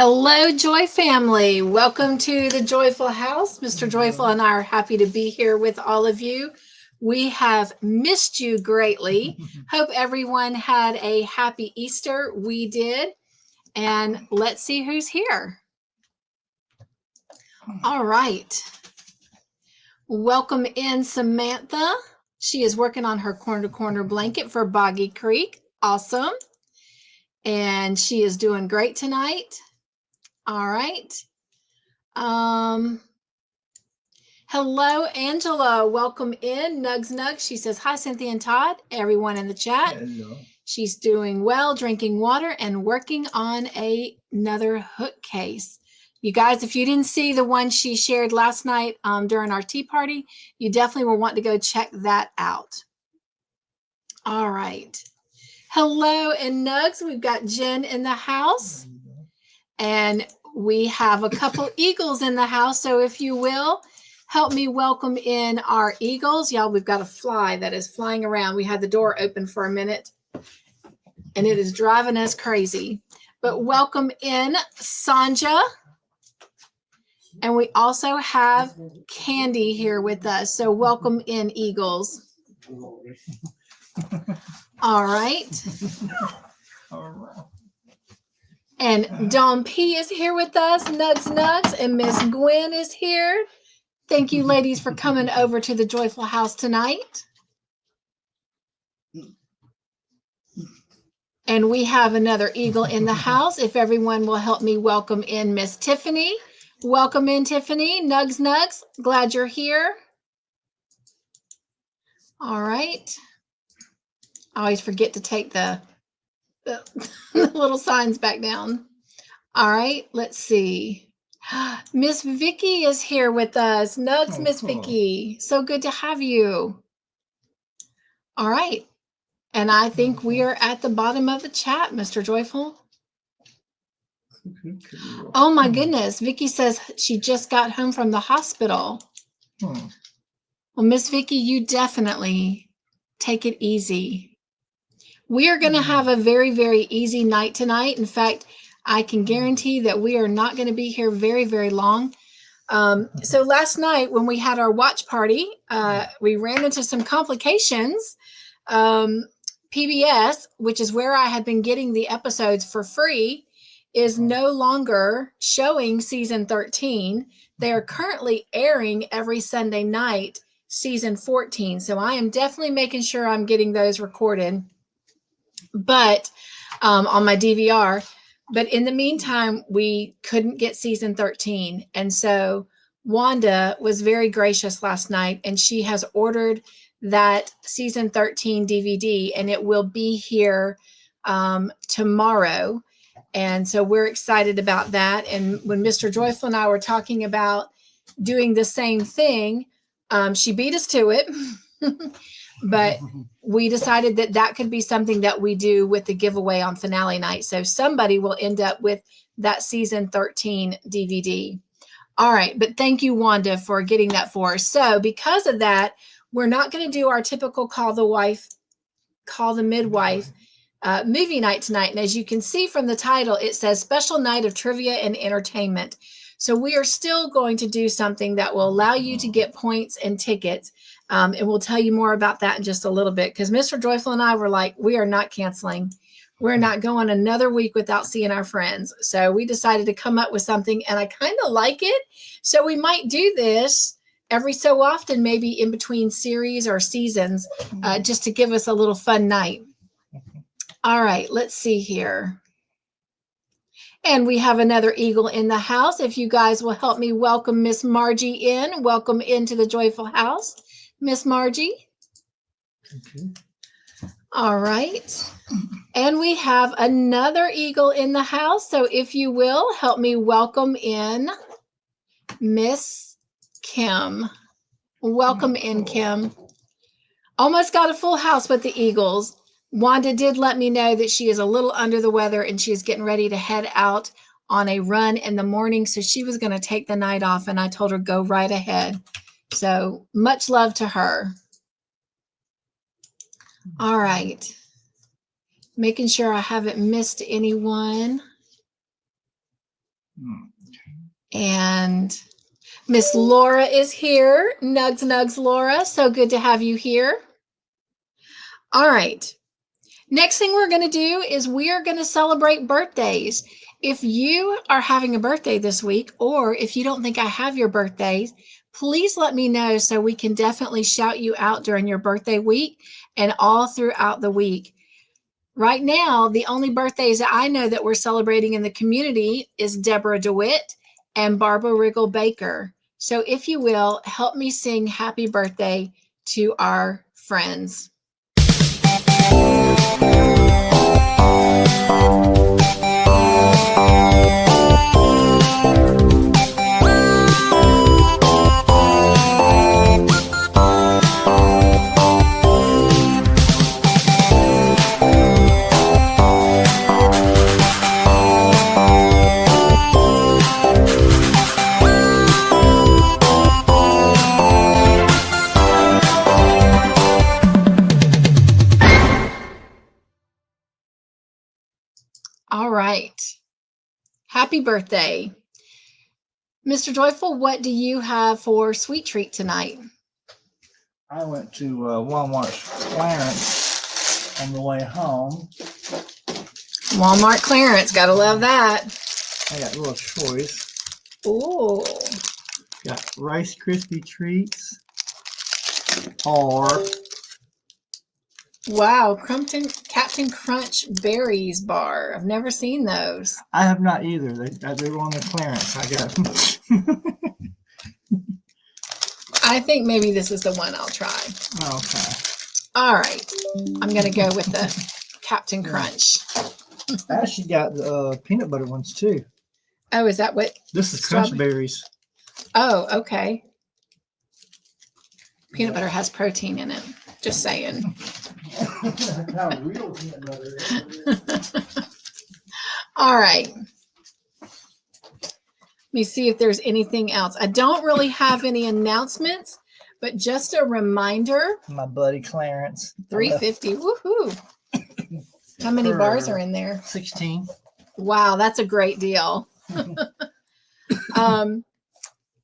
Hello, Joy family. Welcome to the Joyful House. Mr. Joyful and I are happy to be here with all of you. We have missed you greatly. Hope everyone had a happy Easter. We did. And let's see who's here. All right. Welcome in Samantha. She is working on her corner-to-corner blanket for Boggy Creek. Awesome. And she is doing great tonight. All right. Hello, Angela. Welcome in. Nugs Nugs. She says, hi, Cynthia and Todd. Everyone in the chat. Hello. She's doing well, drinking water and working on another hook case. You guys, if you didn't see the one she shared last night during our tea party, you definitely will want to go check that out. All right. Hello, and Nugs. We've got Jen in the house. And we have a couple eagles in the house. So if you will, help me welcome in our eagles. Y'all, we've got a fly that is flying around. We had the door open for a minute, and it is driving us crazy. But welcome in Sanja. And we also have Candy here with us. So welcome in, eagles. All right. All right. And Dawn P is here with us, Nugs Nugs, and Miss Gwen is here. Thank you, ladies, for coming over to the Joyful House tonight. And we have another eagle in the house. If everyone will help me welcome in Miss Tiffany. Welcome in, Tiffany. Nugs Nugs, glad you're here. All right. I always forget to take the little signs back down. All right, let's see. Miss Vicky is here with us. Nugs, Miss Vicky. So good to have you. All right. And I think we are at the bottom of the chat, Mr. Joyful. Oh my goodness. Vicky says she just got home from the hospital. Well, Miss Vicky, you definitely take it easy. We are going to have a very, very easy night tonight. In fact, I can guarantee that we are not going to be here very, very long. So last night when we had our watch party, we ran into some complications. PBS, which is where I had been getting the episodes for free, is no longer showing season 13. They are currently airing every Sunday night, season 14. So I am definitely making sure I'm getting those recorded. But on my DVR. But in the meantime, we couldn't get season 13. And so Wanda was very gracious last night, and she has ordered that season 13 DVD, and it will be here tomorrow. And so we're excited about that. And when Mr. Joyful and I were talking about doing the same thing, she beat us to it. But we decided that that could be something that we do with the giveaway on finale night. So somebody will end up with that season 13 DVD. All right. But thank you, Wanda, for getting that for us. So because of that, we're not going to do our typical Call the Midwife movie night tonight. And as you can see from the title, it says Special Night of Trivia and Entertainment. So we are still going to do something that will allow you to get points and tickets. And we'll tell you more about that in just a little bit, because Mr. Joyful and I were like, we are not canceling. We're not going another week without seeing our friends. So we decided to come up with something, and I kind of like it. So we might do this every so often, maybe in between series or seasons, just to give us a little fun night. All right, let's see here. And we have another eagle in the house. If you guys will help me welcome Miss Margie in. Welcome into the Joyful House, Miss Margie. Okay. All right. And we have another eagle in the house. So if you will, help me welcome in Miss Kim. Welcome in, Kim. Almost got a full house with the eagles. Wanda did let me know that she is a little under the weather and she is getting ready to head out on a run in the morning. So she was going to take the night off, and I told her go right ahead. So much love to her. All right. Making sure I haven't missed anyone. And Miss Laura is here. Nugs, nugs, Laura. So good to have you here. All right. Next thing we're going to do is we are going to celebrate birthdays. If you are having a birthday this week, or if you don't think I have your birthdays, please let me know so we can definitely shout you out during your birthday week and all throughout the week. Right now, the only birthdays that I know that we're celebrating in the community is Deborah DeWitt and Barbara Riggle Baker. So if you will, help me sing happy birthday to our friends. All right. Happy birthday. Mr. Joyful, what do you have for sweet treat tonight? I went to Walmart's clearance on the way home. Walmart clearance. Gotta love that. I got a little choice. Ooh. Got Rice Krispie treats or Wow, Captain Crunch Berries bar. I've never seen those. I have not either. They were on the clearance. I got them. I think maybe this is the one I'll try. Okay. All right. I'm going to go with the Captain Crunch. I actually got the peanut butter ones too. Oh, is that what? This is Crunch Berries. Oh, okay. Peanut butter has protein in it. Just saying. How real peanut butter is. All right. Let me see if there's anything else. I don't really have any announcements, but just a reminder. My buddy Clarence. $3.50. Woohoo. How many bars are in there? 16. Wow, that's a great deal.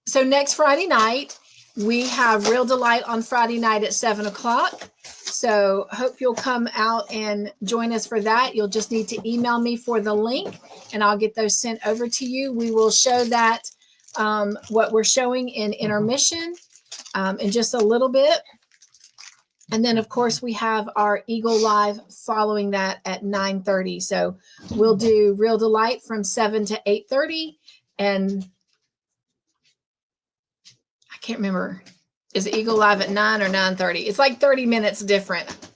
So next Friday night, we have Real Delight on Friday night at 7 o'clock. So hope you'll come out and join us for that. You'll just need to email me for the link and I'll get those sent over to you. We will show that what we're showing in intermission in just a little bit. And then, of course, we have our Eagle Live following that at 9:30. So we'll do Real Delight from 7 to 8:30. And I can't remember. Is Eagle Live at 9 or 9:30? It's like 30 minutes different.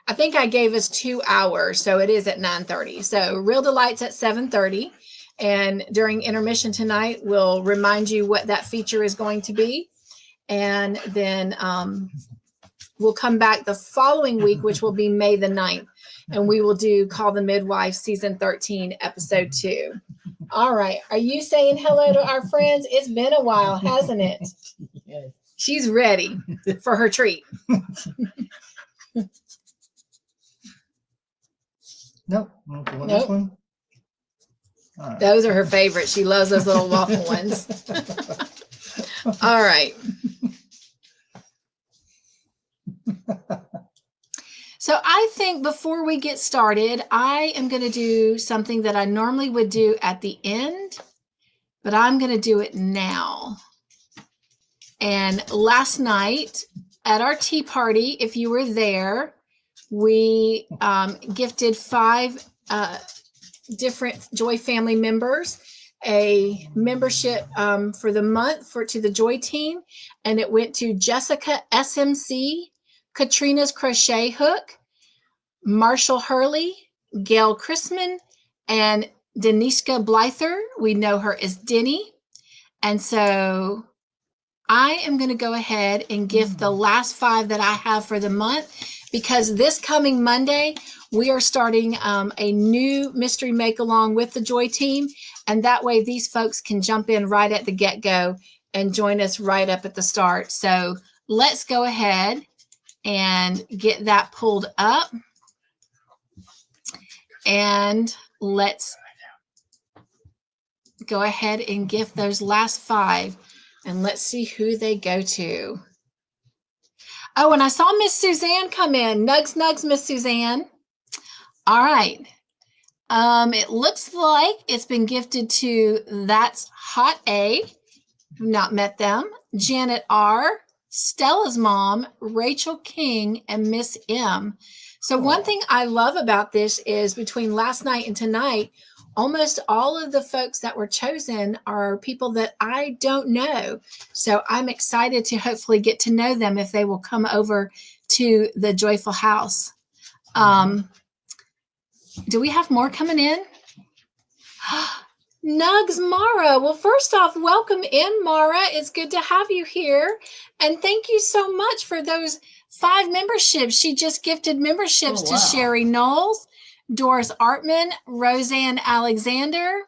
I think I gave us 2 hours, so it is at 9:30. So Real Delight's at 7:30. And during intermission tonight, we'll remind you what that feature is going to be. And then we'll come back the following week, which will be May the 9th. And we will do Call the Midwife Season 13, Episode 2. All right. Are you saying hello to our friends? It's been a while, hasn't it? Yes. She's ready for her treat. Nope. Okay, this one? All right. Those are her favorites. She loves those little waffle ones. All right. So I think before we get started, I am going to do something that I normally would do at the end, but I'm going to do it now. And last night at our tea party, if you were there, we gifted 5 different Joy family members a membership for the month to the Joy team. And it went to Jessica SMC, Katrina's Crochet Hook, Marshall Hurley, Gail Chrisman, and Deniska Blyther. We know her as Denny. And so I am going to go ahead and gift the last 5 that I have for the month, because this coming Monday, we are starting a new mystery make-along with the Joy team. And that way these folks can jump in right at the get-go and join us right up at the start. So let's go ahead and get that pulled up. And let's go ahead and gift those last 5. And let's see who they go to. Oh, and I saw Miss Suzanne come in. Nugs, nugs, Miss Suzanne. All right. It looks like it's been gifted to That's Hot A. I've not met them. Janet R., Stella's mom, Rachel King, and Miss M. So one thing I love about this is between last night and tonight, almost all of the folks that were chosen are people that I don't know. So I'm excited to hopefully get to know them if they will come over to the Joyful House. Do we have more coming in? Nugs Mara. Well, first off, welcome in, Mara. It's good to have you here. And thank you so much for those 5 memberships. She just gifted memberships to Sherry Knowles, Doris Artman, Roseanne Alexander,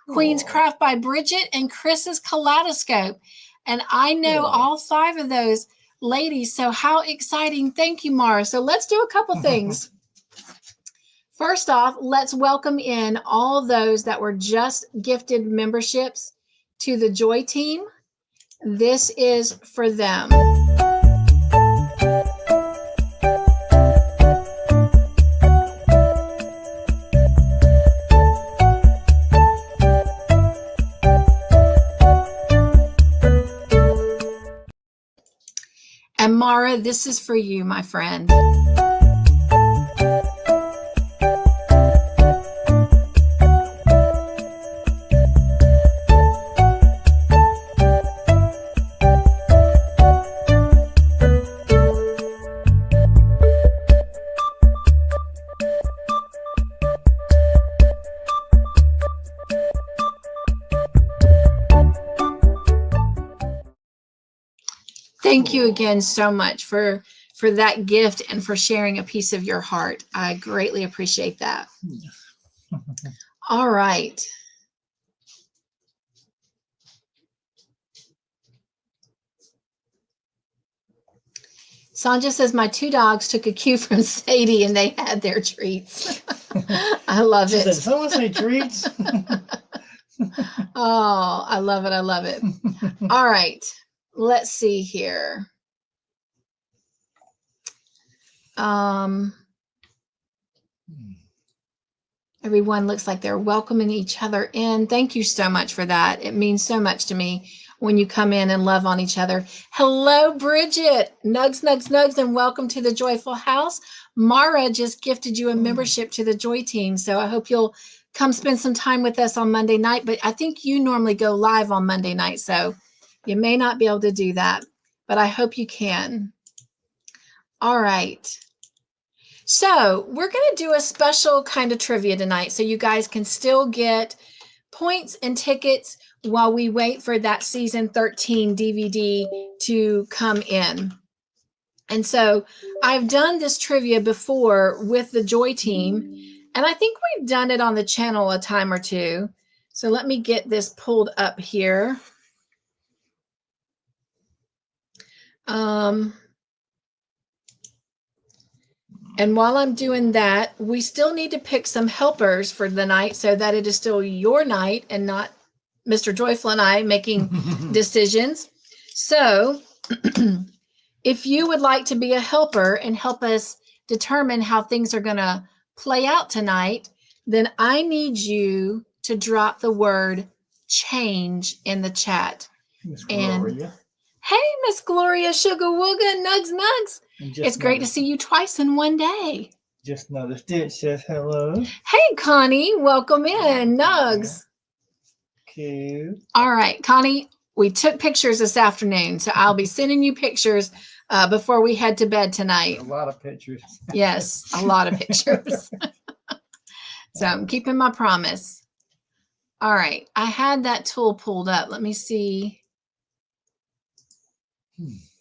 Queen's Craft by Bridget, and Chris's Kaleidoscope. And I know all 5 of those ladies. So how exciting. Thank you, Mara. So let's do a couple things. First off, let's welcome in all those that were just gifted memberships to the Joy Team. This is for them. And Mara, this is for you, my friend. Thank you again so much for that gift and for sharing a piece of your heart. I greatly appreciate that. All right. Sanja says, my 2 dogs took a cue from Sadie and they had their treats. I love it. Did someone say treats? Oh, I love it. I love it. All right. Let's see here. Everyone looks like they're welcoming each other in. Thank you so much for that. It means so much to me when you come in and love on each other. Hello, Bridget. Nugs, nugs, nugs, and welcome to the Joyful House. Mara just gifted you a membership to the Joy Team, so I hope you'll come spend some time with us on Monday night, but I think you normally go live on Monday night, so you may not be able to do that, but I hope you can. All right. So we're going to do a special kind of trivia tonight so you guys can still get points and tickets while we wait for that season 13 DVD to come in. And so I've done this trivia before with the Joy Team, and I think we've done it on the channel a time or two. So let me get this pulled up here. And while I'm doing that, we still need to pick some helpers for the night so that it is still your night and not Mr. Joyful and I making decisions. So if you would like to be a helper and help us determine how things are going to play out tonight, then I need you to drop the word change in the chat. And hey, Miss Gloria Sugar Wooga, Nugs Nugs. It's great to see you twice in one day. Just another stitch says hello. Hey, Connie, welcome in. Nugs. Cute. All right, Connie, we took pictures this afternoon, so I'll be sending you pictures before we head to bed tonight. A lot of pictures. Yes, a lot of pictures. So I'm keeping my promise. All right, I had that tool pulled up. Let me see.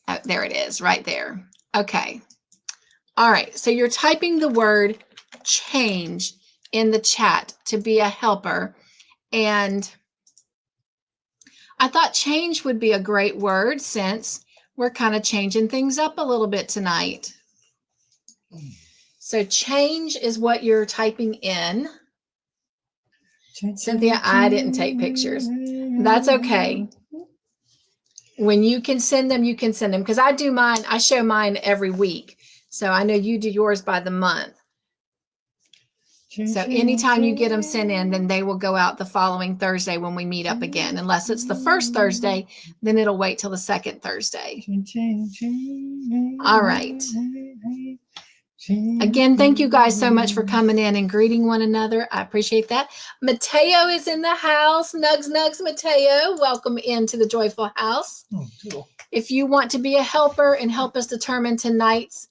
Oh, there it is, right there. Okay. All right, so you're typing the word change in the chat to be a helper. And I thought change would be a great word since we're kind of changing things up a little bit tonight. So change is what you're typing in. Cynthia, I didn't take pictures. That's okay. When you can send them, you can send them. Because I do mine, I show mine every week. So I know you do yours by the month. So anytime you get them sent in, then they will go out the following Thursday when we meet up again. Unless it's the first Thursday, then it'll wait till the second Thursday. All right. Again, thank you guys so much for coming in and greeting one another. I appreciate that. Mateo is in the house. Nugs, Mateo. Welcome into the Joyful House. Oh, cool. If you want to be a helper and help us determine tonight's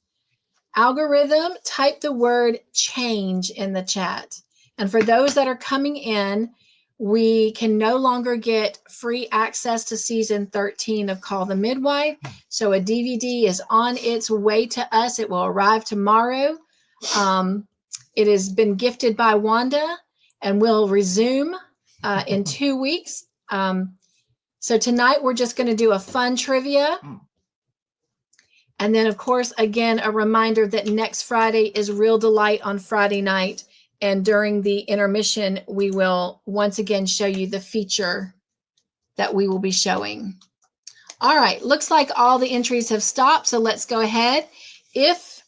algorithm, type the word change in the chat. And for those that are coming in, we can no longer get free access to season 13 of Call the Midwife. So a DVD is on its way to us. It will arrive tomorrow. It has been gifted by Wanda and will resume in 2 weeks. So tonight we're just going to do a fun trivia. And then, of course, again, a reminder that next Friday is Real Delight on Friday night. And during the intermission, we will once again show you the feature that we will be showing. All right, looks like all the entries have stopped. So let's go ahead. If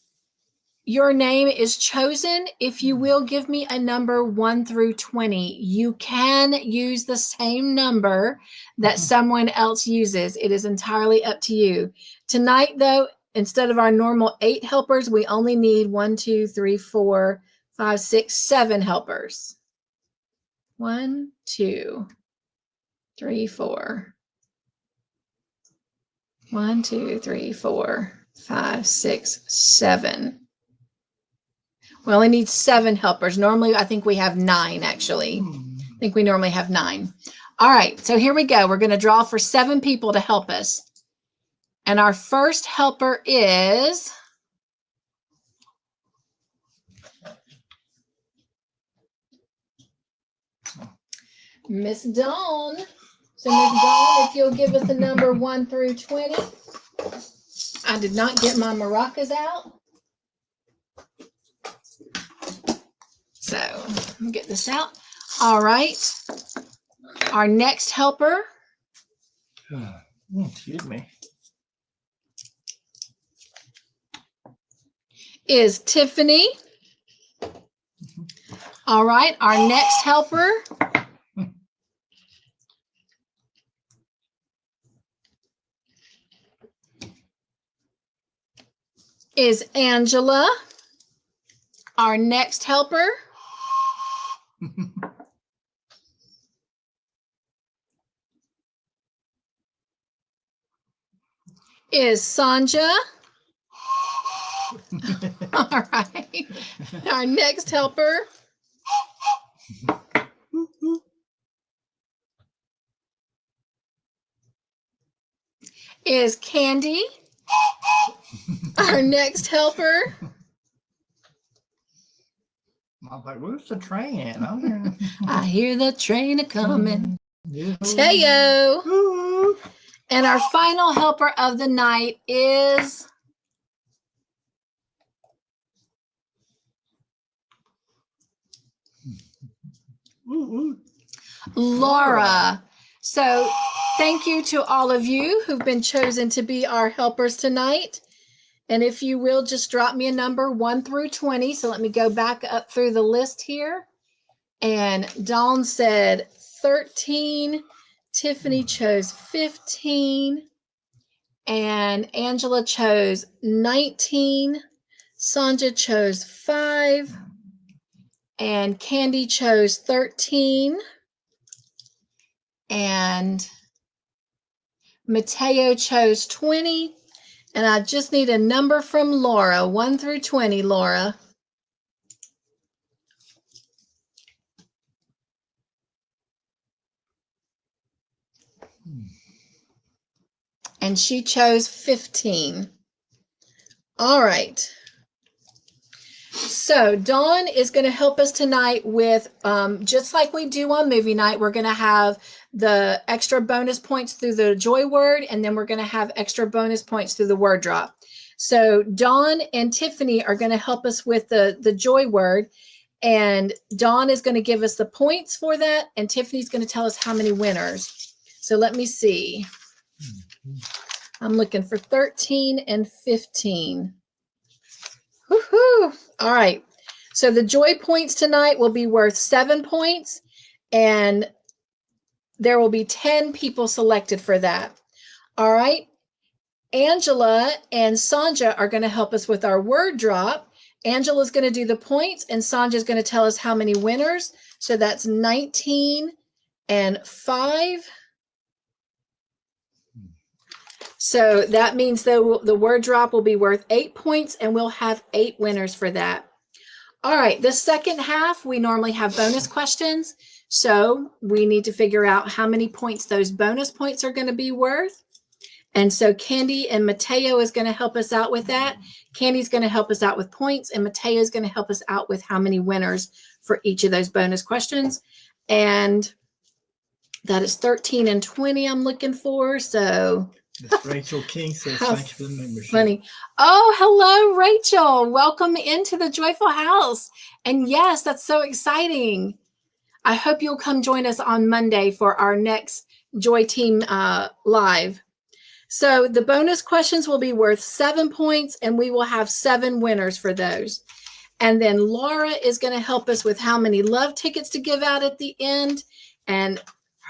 your name is chosen, if you will give me a number 1 through 20, you can use the same number that someone else uses. It is entirely up to you. Tonight, though, instead of our normal 8 helpers, we only need 1, 2, 3, 4, 5, 6, 7 helpers. 1, 2, 3, 4. 1, 2, 3, 4, 5, 6, 7. We only need 7 helpers. Normally, I think we have 9, actually. I think we normally have 9. All right, so here we go. We're going to draw for 7 people to help us. And our first helper is Miss Dawn. So Miss Dawn, if you'll give us the number 1 through 20. I did not get my maracas out. So let me get this out. All right. Our next helper. Excuse me. Is Tiffany. All right. Our next helper is Angela. Our next helper is Sanja. All right. Our next helper is Candy. Our next helper. I was like, where's the train at? I hear the train a coming. Teo. And our final helper of the night is Laura. So thank you to all of you who've been chosen to be our helpers tonight. And if you will, just drop me a number 1 through 20. So let me go back up through the list here. And Dawn said 13. Tiffany chose 15. And Angela chose 19. Sanja chose 5. And Candy chose 13. And Mateo chose 20. And I just need a number from Laura, 1 through 20, Laura. And she chose 15. All right. So Dawn is going to help us tonight with, just like we do on movie night, we're going to have the extra bonus points through the joy word, and then we're going to have extra bonus points through the word drop. So Dawn and Tiffany are going to help us with the joy word. And Dawn is going to give us the points for that. And Tiffany's going to tell us how many winners. So let me see. I'm looking for 13 and 15. Woohoo! All right. So the joy points tonight will be worth 7 points. And there will be 10 people selected for that. All right. Angela and Sanja are going to help us with our word drop. Angela's going to do the points, and Sanja's going to tell us how many winners. So that's 19 and 5. So that means the word drop will be worth 8 points, and we'll have 8 winners for that. All right, the second half, we normally have bonus questions. So we need to figure out how many points those bonus points are going to be worth. And so Candy and Mateo is going to help us out with that. Candy's going to help us out with points, and Mateo is going to help us out with how many winners for each of those bonus questions. And that is 13 and 20 I'm looking for. So Miss Rachel King says thank you for the membership. Funny. Oh, hello, Rachel. Welcome into the Joyful House. And yes, that's so exciting. I hope you'll come join us on Monday for our next Joy Team Live. So the bonus questions will be worth 7 points, and we will have 7 winners for those. And then Laura is going to help us with how many love tickets to give out at the end. And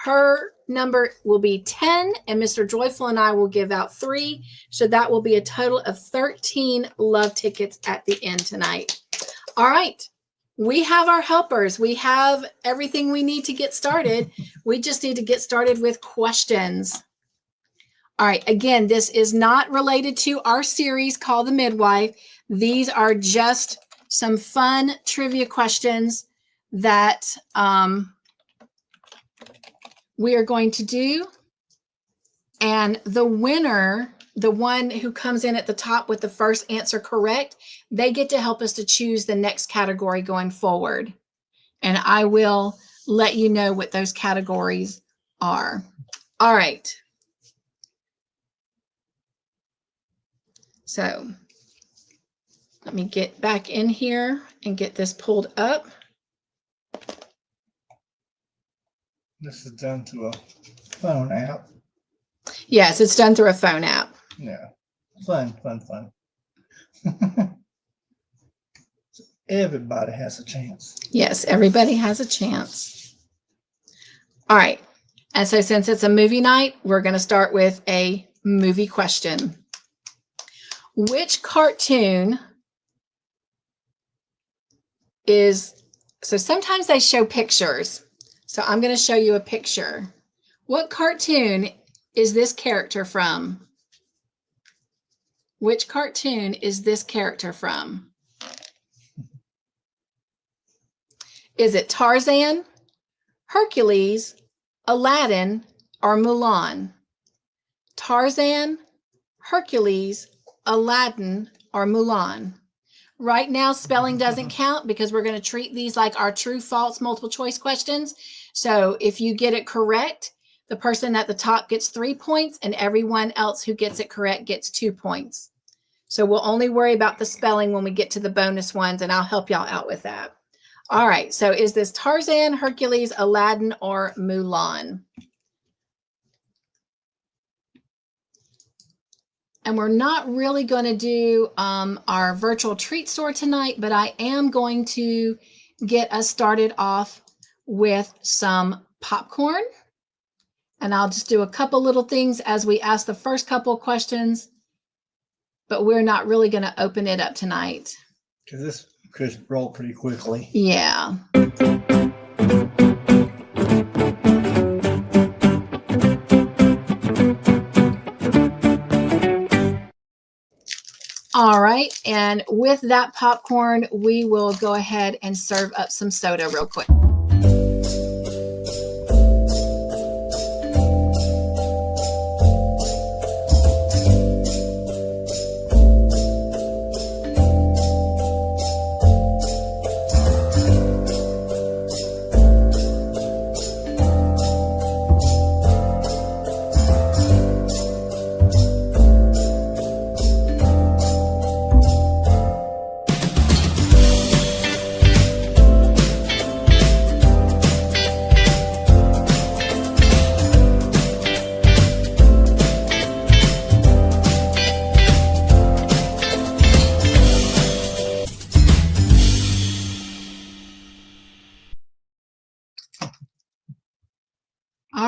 her number will be 10, and Mr. Joyful and I will give out 3. So that will be a total of 13 love tickets at the end tonight. All right. We have our helpers. We have everything we need to get started. We just need to get started with questions. All right. Again, this is not related to our series called The Midwife. These are just some fun trivia questions that we are going to do. And the winner, the one who comes in at the top with the first answer correct, they get to help us to choose the next category going forward. And I will let you know what those categories are. All right. So let me get back in here and get this pulled up. This is done to a phone app. Yes, it's done through a phone app. Yeah. Fun. Everybody has a chance. Yes, everybody has a chance. All right. And so since it's a movie night, we're going to start with a movie question. Which cartoon is, so sometimes they show pictures. So I'm going to show you a picture. What cartoon is this character from? Which cartoon is this character from? Is it Tarzan, Hercules, Aladdin, or Mulan? Tarzan, Hercules, Aladdin, or Mulan? Right now, spelling doesn't count because we're going to treat these like our true, false, multiple choice questions. So if you get it correct, the person at the top gets 3 points, and everyone else who gets it correct gets 2 points. So we'll only worry about the spelling when we get to the bonus ones, and I'll help y'all out with that. All right. So is this Tarzan, Hercules, Aladdin, or Mulan? And we're not really going to do our virtual treat store tonight, but I am going to get us started off with some popcorn. And I'll just do a couple little things as we ask the first couple of questions, but we're not really going to open it up tonight. Because this could roll pretty quickly. Yeah. All right, and with that popcorn, we will go ahead and serve up some soda real quick.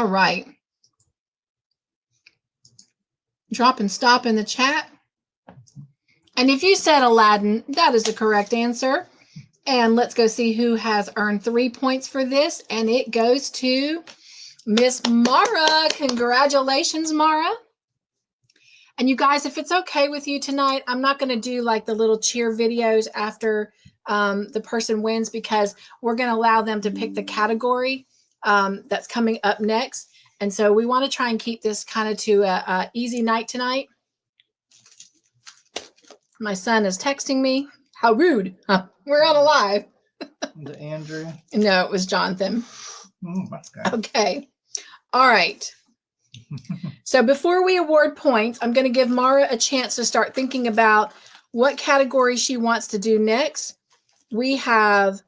All right. Drop and stop in the chat. And if you said Aladdin, that is the correct answer. And let's go see who has earned 3 points for this. And it goes to Miss Mara. Congratulations, Mara. And you guys, if it's okay with you tonight, I'm not going to do like the little cheer videos after the person wins, because we're going to allow them to pick the category that's coming up next. And so we want to try and keep this kind of to a easy night tonight. My son is texting me. How rude. Huh. We're on a live. The Andrew? No, it was Jonathan. Okay. Okay. All right. So before we award points, I'm going to give Mara a chance to start thinking about what category she wants to do next. We have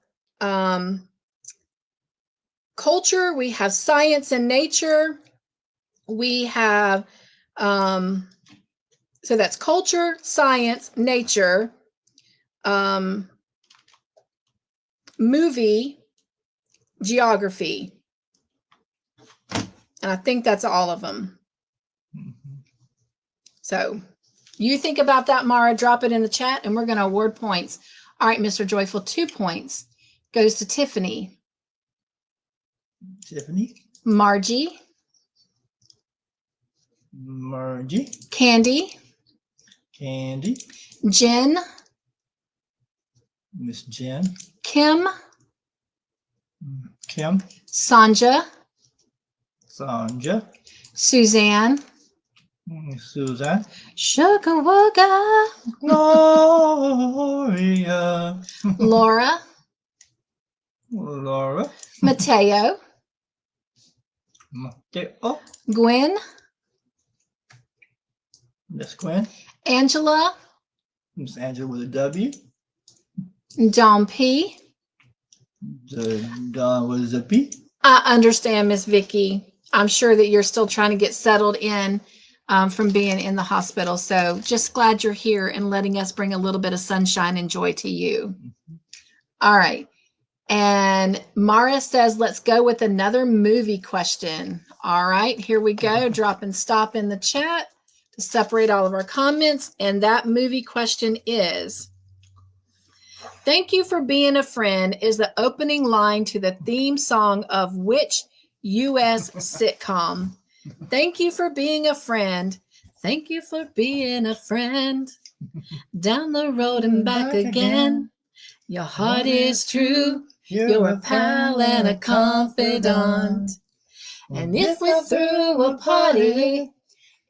culture, we have science and nature, we have, so that's culture, science, nature, movie, geography. And I think that's all of them. So you think about that, Mara, drop it in the chat, and we're going to award points. All right, Mr. Joyful, 2 points goes to Tiffany. Tiffany. Margie. Margie. Candy. Candy. Jen. Miss Jen. Kim. Kim. Sanja. Sanja. Suzanne. Susan. Sugar Wugga. Gloria. Laura. Laura. Mateo. Mateo. Gwen. Miss Gwen. Angela. Miss Angela with a W. Don P. Don with a P. I understand, Miss Vicky. I'm sure that you're still trying to get settled in from being in the hospital. So just glad you're here and letting us bring a little bit of sunshine and joy to you. All right. And Mara says, let's go with another movie question. All right, here we go. Drop and stop in the chat to separate all of our comments. And that movie question is, thank you for being a friend is the opening line to the theme song of which U.S. sitcom? Thank you for being a friend. Thank you for being a friend. Down the road and back again. Your heart is true. You're a pal and a confidant. And if we threw a party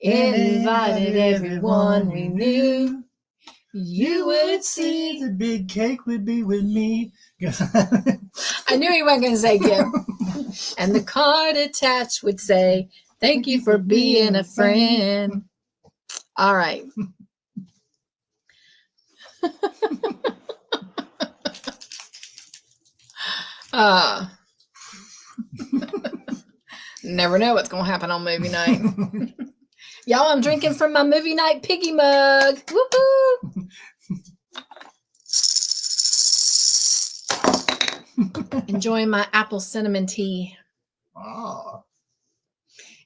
and invited everyone we knew, you would see the big cake would be with me. I knew he wasn't going to say give. And the card attached would say, thank you for being a friend. All right. Never know what's going to happen on movie night. Y'all, I'm drinking from my movie night piggy mug. Woohoo! Enjoying my apple cinnamon tea. Oh.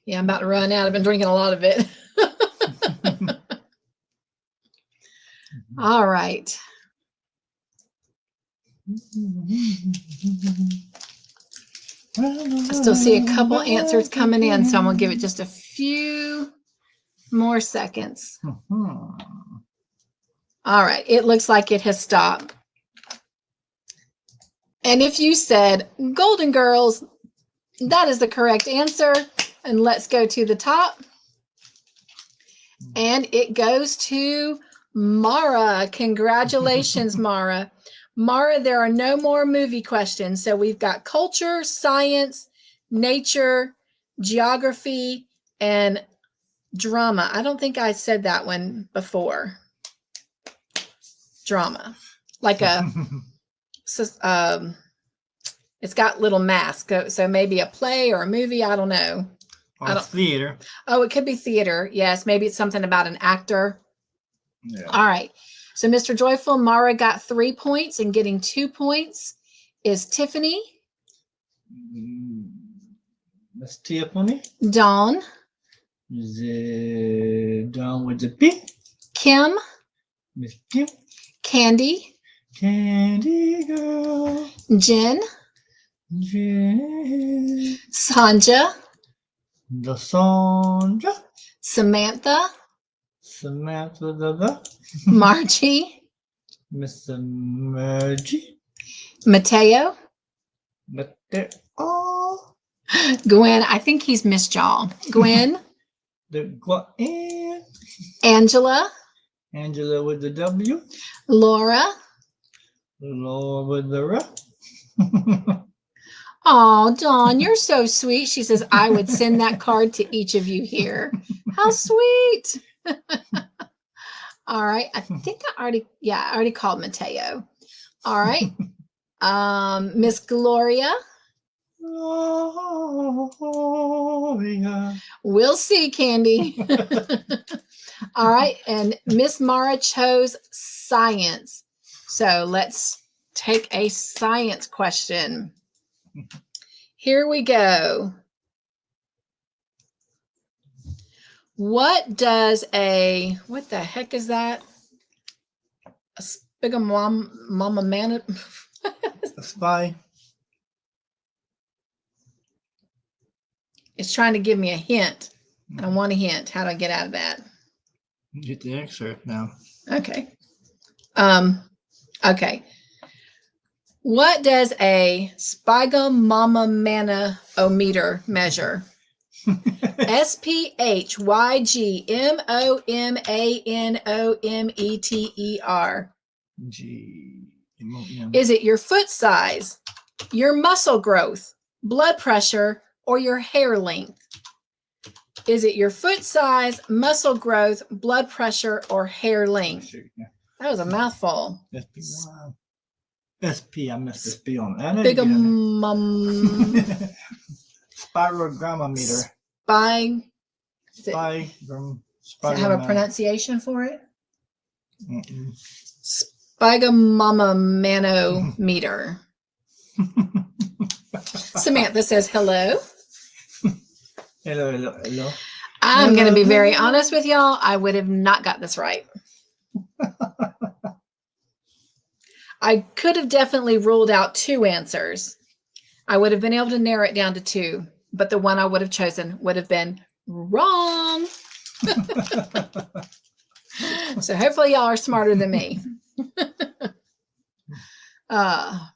Yeah, I'm about to run out. I've been drinking a lot of it. All right. I still see a couple answers coming in, so I'm going to give it just a few more seconds. All right. It looks like it has stopped. And if you said Golden Girls, that is the correct answer. And let's go to the top. And it goes to Mara. Congratulations, Mara. Mara, there are no more movie questions. So we've got culture, science, nature, geography, and drama. I don't think I said that one before. Drama. Like a, it's got little masks. So maybe a play or a movie. I don't know. Or theater. Oh, it could be theater. Yes. Maybe it's something about an actor. Yeah. All right. So Mr. Joyful, Mara got 3 points, and getting 2 points is Tiffany. Miss Tia Pony. Dawn. The Dawn with the P. Kim. Miss Kim. Candy. Candy Girl. Jen. Jen. Sanja. The Sandra. Samantha. Samantha the Margie. Mr. Margie. Mateo. Mateo. Gwen. I think he's Miss Jaw. Gwen. The Gwen. Angela. Angela with the W. Laura. Laura with the R. Oh, Dawn, you're so sweet. She says, I would send that card to each of you here. How sweet. All right. I think I already called Mateo. All right. Miss Gloria. Gloria. We'll see, Candy. All right. And Miss Mara chose science. So let's take a science question. Here we go. What the heck is that? A spigomama man. A spy. It's trying to give me a hint. I want a hint. How do I get out of that? Get the excerpt now. Okay. Okay. What does a sphygmomanometer measure? SPHYGMOMANOMETER. G-M-O-M. Is it your foot size, your muscle growth, blood pressure, or your hair length? Is it your foot size, muscle growth, blood pressure, or hair length? That was a mouthful. SP, SP, I missed the SP on that. Spirogrammometer. Does it have a pronunciation for it? Spygmomanometer. Samantha says hello. Hello. I'm going to be very honest with y'all. I would have not got this right. I could have definitely ruled out two answers. I would have been able to narrow it down to two, but the one I would have chosen would have been wrong. So hopefully y'all are smarter than me. All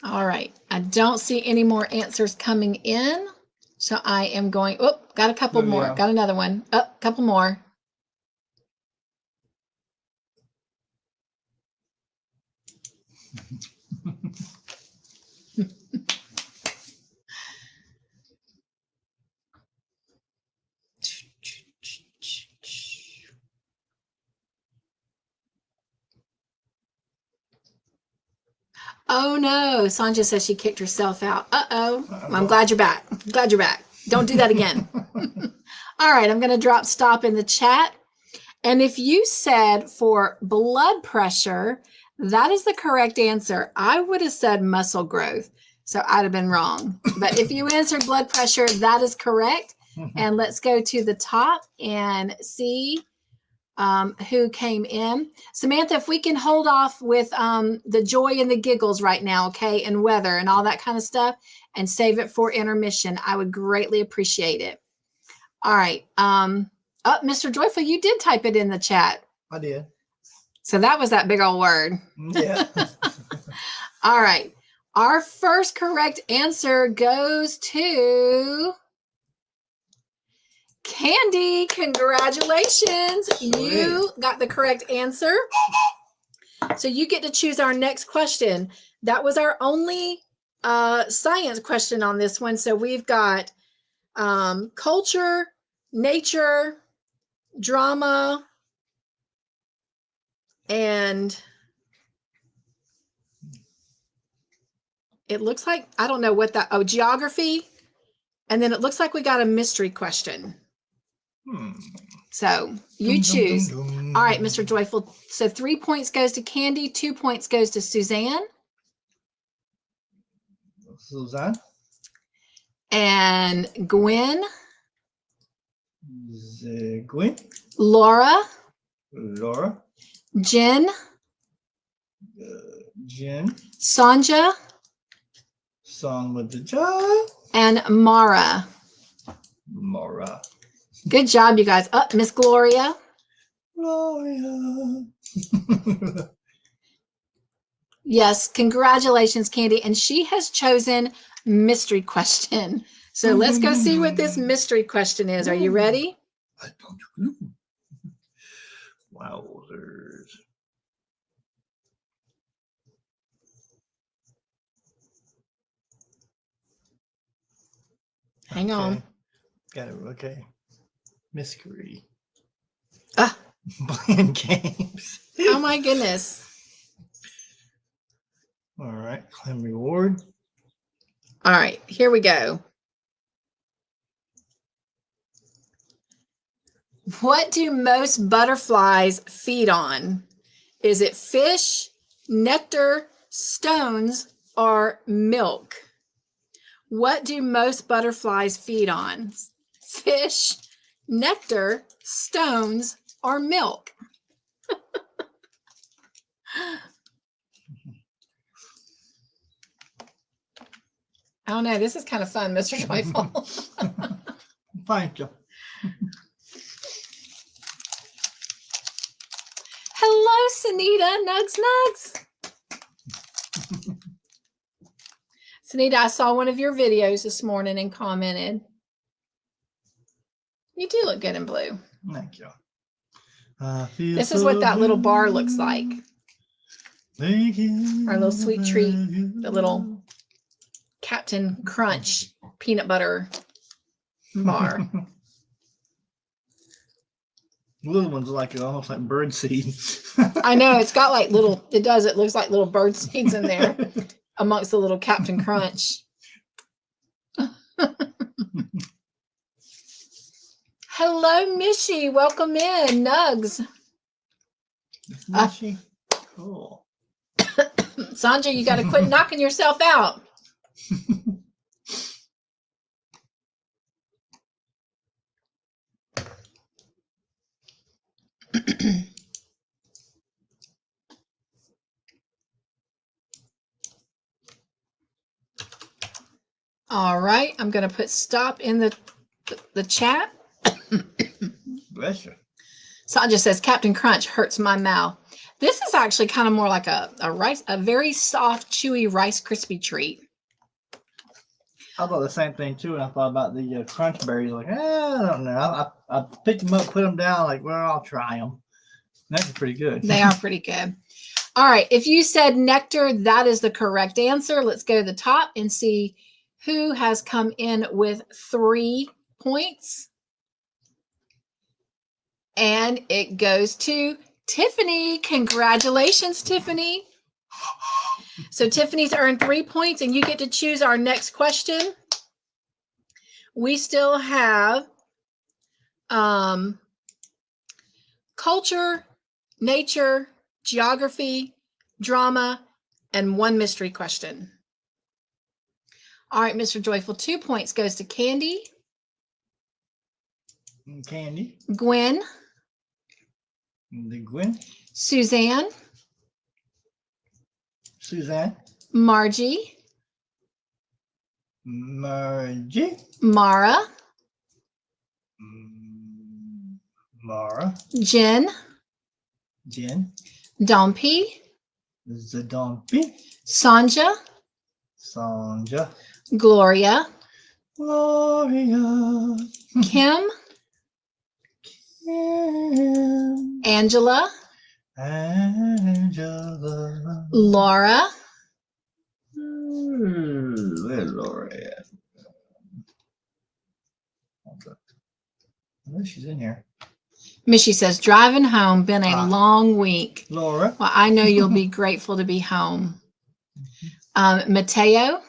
right. I don't see any more answers coming in. So I am going, got a couple more. Got another one. Couple more. Oh no, Sanja says she kicked herself out. Uh-oh. I'm glad you're back. Don't do that again. All right, I'm going to drop stop in the chat. And if you said for blood pressure, that is the correct answer. I would have said muscle growth, so I'd have been wrong. But if you answered blood pressure, that is correct. And let's go to the top and see who came in. Samantha, if we can hold off with the joy and the giggles right now, okay, and weather and all that kind of stuff, and save it for intermission, I would greatly appreciate it. All right. Mr. Joyful, you did type it in the chat. I did. So that was that big old word. Yeah. All right. Our first correct answer goes to Candy. Congratulations. Sweet. You got the correct answer. So you get to choose our next question. That was our only science question on this one. So we've got culture, nature, drama, and it looks like, I don't know what that, geography. And then it looks like we got a mystery question. So you choose. All right, Mr. Joyful. So 3 points goes to Candy, 2 points goes to Suzanne. Suzanne. And Gwen. Gwen. Laura. Laura. Jen. Jen. Sanja. Song with the job. And Mara. Mara. Good job, you guys. Up, Miss Gloria. Gloria. Yes, congratulations, Candy. And she has chosen mystery question. So let's go see what this mystery question is. Are you ready? I don't know. Wowzers. Hang on. Got it. Okay. Mystery. Ah. Playing games. Oh my goodness. All right. Claim reward. All right, here we go. What do most butterflies feed on? Is it fish, nectar, stones, or milk? What do most butterflies feed on? Fish, nectar, stones, or milk? I don't know. This is kind of fun, Mr. Joyful. Thank you. Hello, Sunita. Nugs. Sunita, I saw one of your videos this morning and commented. You do look good in blue. Thank you. This is what that little bar looks like. Our little sweet treat. The little Captain Crunch peanut butter bar. Little ones like almost like bird seed. I know, it's got like little, it looks like little bird seeds in there amongst the little Captain Crunch. Hello, Mishy. Welcome in, Nugs. Mishy. Cool. Sanja, you got to quit knocking yourself out. All right, I'm going to put stop in the chat. Bless you. Sanja says Captain Crunch hurts my mouth. This is actually kind of more like a very soft, chewy Rice Krispie treat. I thought the same thing too, and I thought about the crunch berries. Like, I don't know. I picked them up, put them down. Like, well, I'll try them. That's pretty good. They are pretty good. All right, if you said nectar, that is the correct answer. Let's go to the top and see who has come in with 3 points. And it goes to Tiffany. Congratulations, Tiffany. So Tiffany's earned 3 points, and you get to choose our next question. We still have culture, nature, geography, drama, and 1 mystery question. All right, Mr. Joyful, 2 points goes to Candy. Candy. Gwen. The Gwen. Suzanne. Suzanne. Margie. Margie. Mara. Mara. Jen. Jen. Dompy. Zadompi. Sanja. Sanja. Gloria. Gloria. Kim. Kim. Angela. Angela. Laura. Where's Laura at? Oh, she's in here. Mishy says, driving home, been a long week. Laura. Well, I know you'll be grateful to be home. Mateo.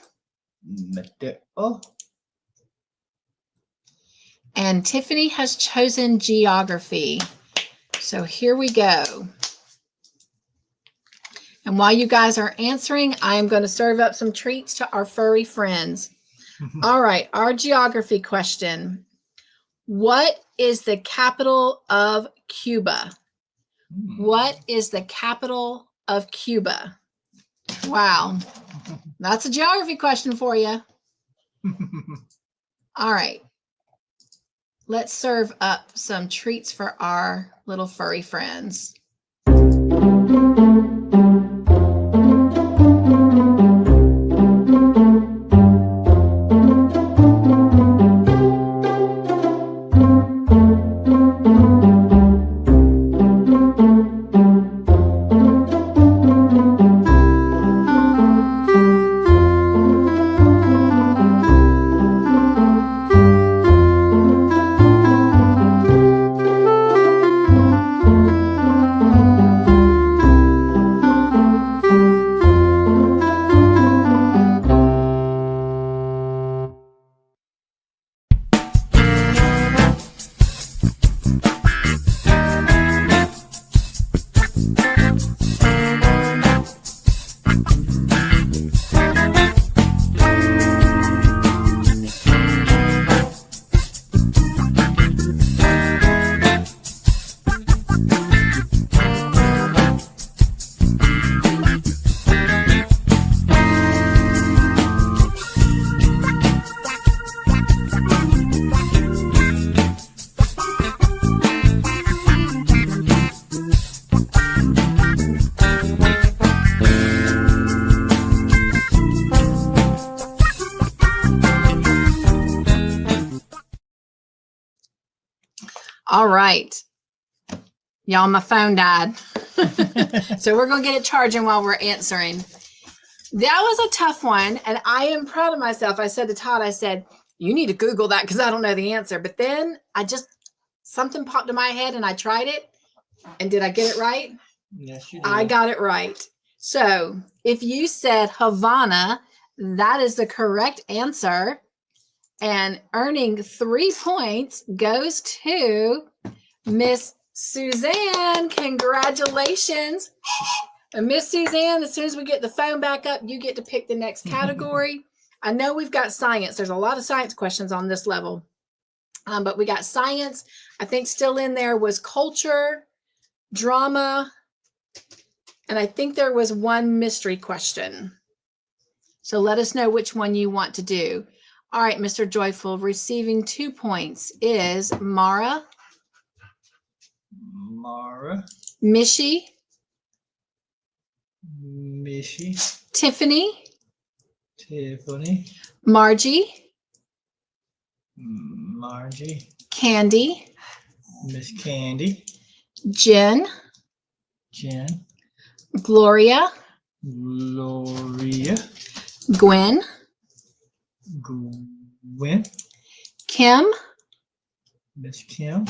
Mateo. And Tiffany has chosen geography. So here we go. And And while you guys are answering, I am going to serve up some treats to our furry friends. All right, our geography question. What is the capital of Cuba? What is the capital of Cuba? Wow, that's a geography question for you. All right, let's serve up some treats for our little furry friends. All right. Y'all, my phone died. So we're going to get it charging while we're answering. That was a tough one. And I am proud of myself. I said to Todd, I said, you need to Google that because I don't know the answer. But then something popped in my head and I tried it. And did I get it right? Yes, you did. I got it right. So if you said Havana, that is the correct answer. And earning 3 points goes to Miss Suzanne. Congratulations. And Miss Suzanne, as soon as we get the phone back up, you get to pick the next category. I know we've got science. There's a lot of science questions on this level. But we got science. I think still in there was culture, drama, and I think there was one mystery question. So let us know which one you want to do. All right, Mr. Joyful, receiving 2 points is Mara. Mishy. Tiffany. Margie. Candy. Miss Candy. Jen. Gloria. Gwen. Kim. Miss Kim.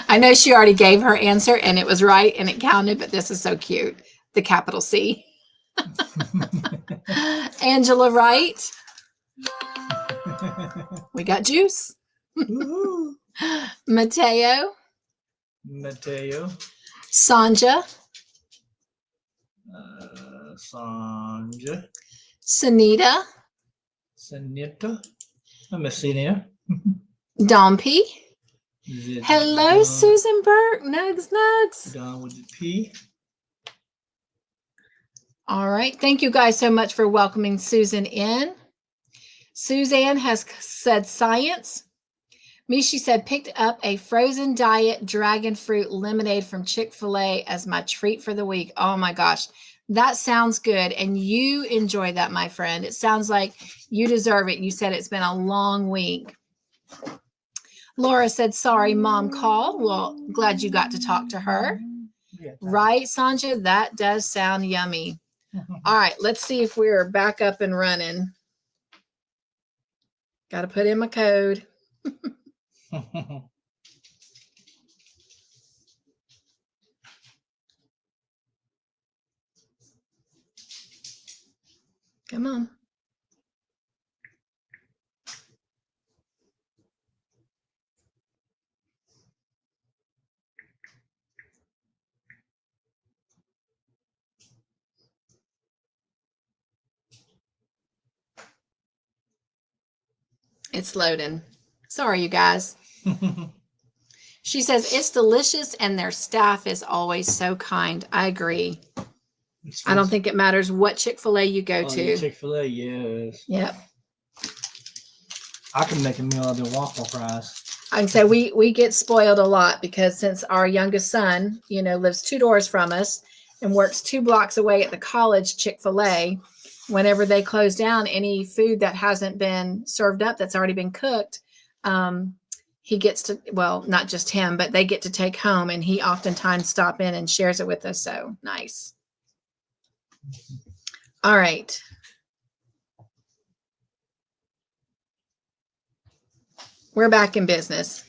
I know she already gave her answer and it was right and it counted, but this is so cute. The capital C. Angela Wright. We got Juice. Mateo. Sanja. Sanita. Messina. Dompy. Hello, Susan Burke. Nugs. Done with the P. All right. Thank you guys so much for welcoming Susan in. Suzanne has said science. Mishi said picked up a frozen diet dragon fruit lemonade from Chick-fil-A as my treat for the week. Oh my gosh. That sounds good. And you enjoy that, my friend. It sounds like you deserve it. You said it's been a long week. Laura said, sorry, mom called. Well, glad you got to talk to her. Yeah, Right, Sanja? That does sound yummy. All right, let's see if we're back up and running. Got to put in my code. Come on. It's loading. Sorry, you guys. She says, it's delicious and their staff is always so kind. I agree. I don't think it matters what Chick-fil-A you go to. Chick-fil-A, yes. Yep. I can make a meal out of the waffle fries. I can say we get spoiled a lot because since our youngest son, lives 2 doors from us and works 2 blocks away at the college Chick-fil-A, whenever they close down, any food that hasn't been served up that's already been cooked, he gets to, well, not just him, but they get to take home, and he oftentimes stop in and shares it with us. So nice. All right. We're back in business.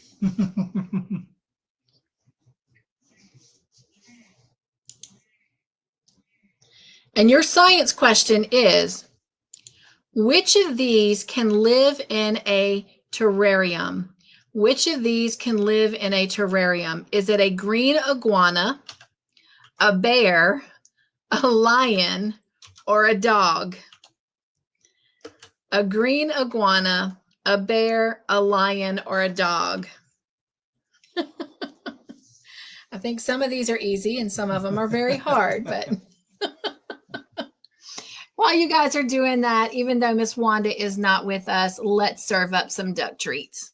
And your science question is, which of these can live in a terrarium? Which of these can live in a terrarium? Is it a green iguana, a bear, a lion, or a dog? A green iguana, a bear, a lion, or a dog? I think some of these are easy and some of them are very hard, but while you guys are doing that, even though Miss Wanda is not with us, let's serve up some duck treats.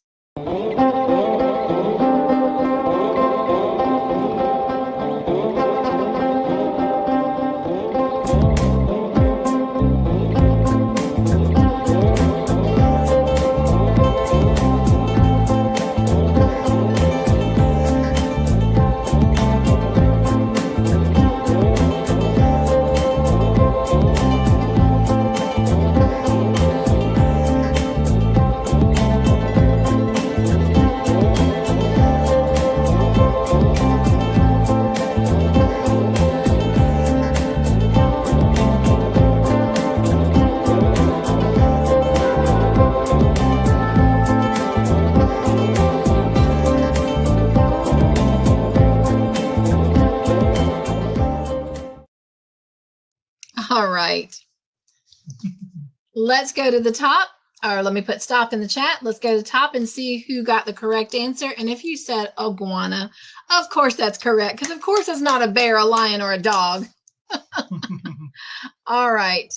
All right. Let's go to the top, or let me put stop in the chat. Let's go to the top and see who got the correct answer. And if you said iguana, of course that's correct, because of course it's not a bear, a lion, or a dog. All right.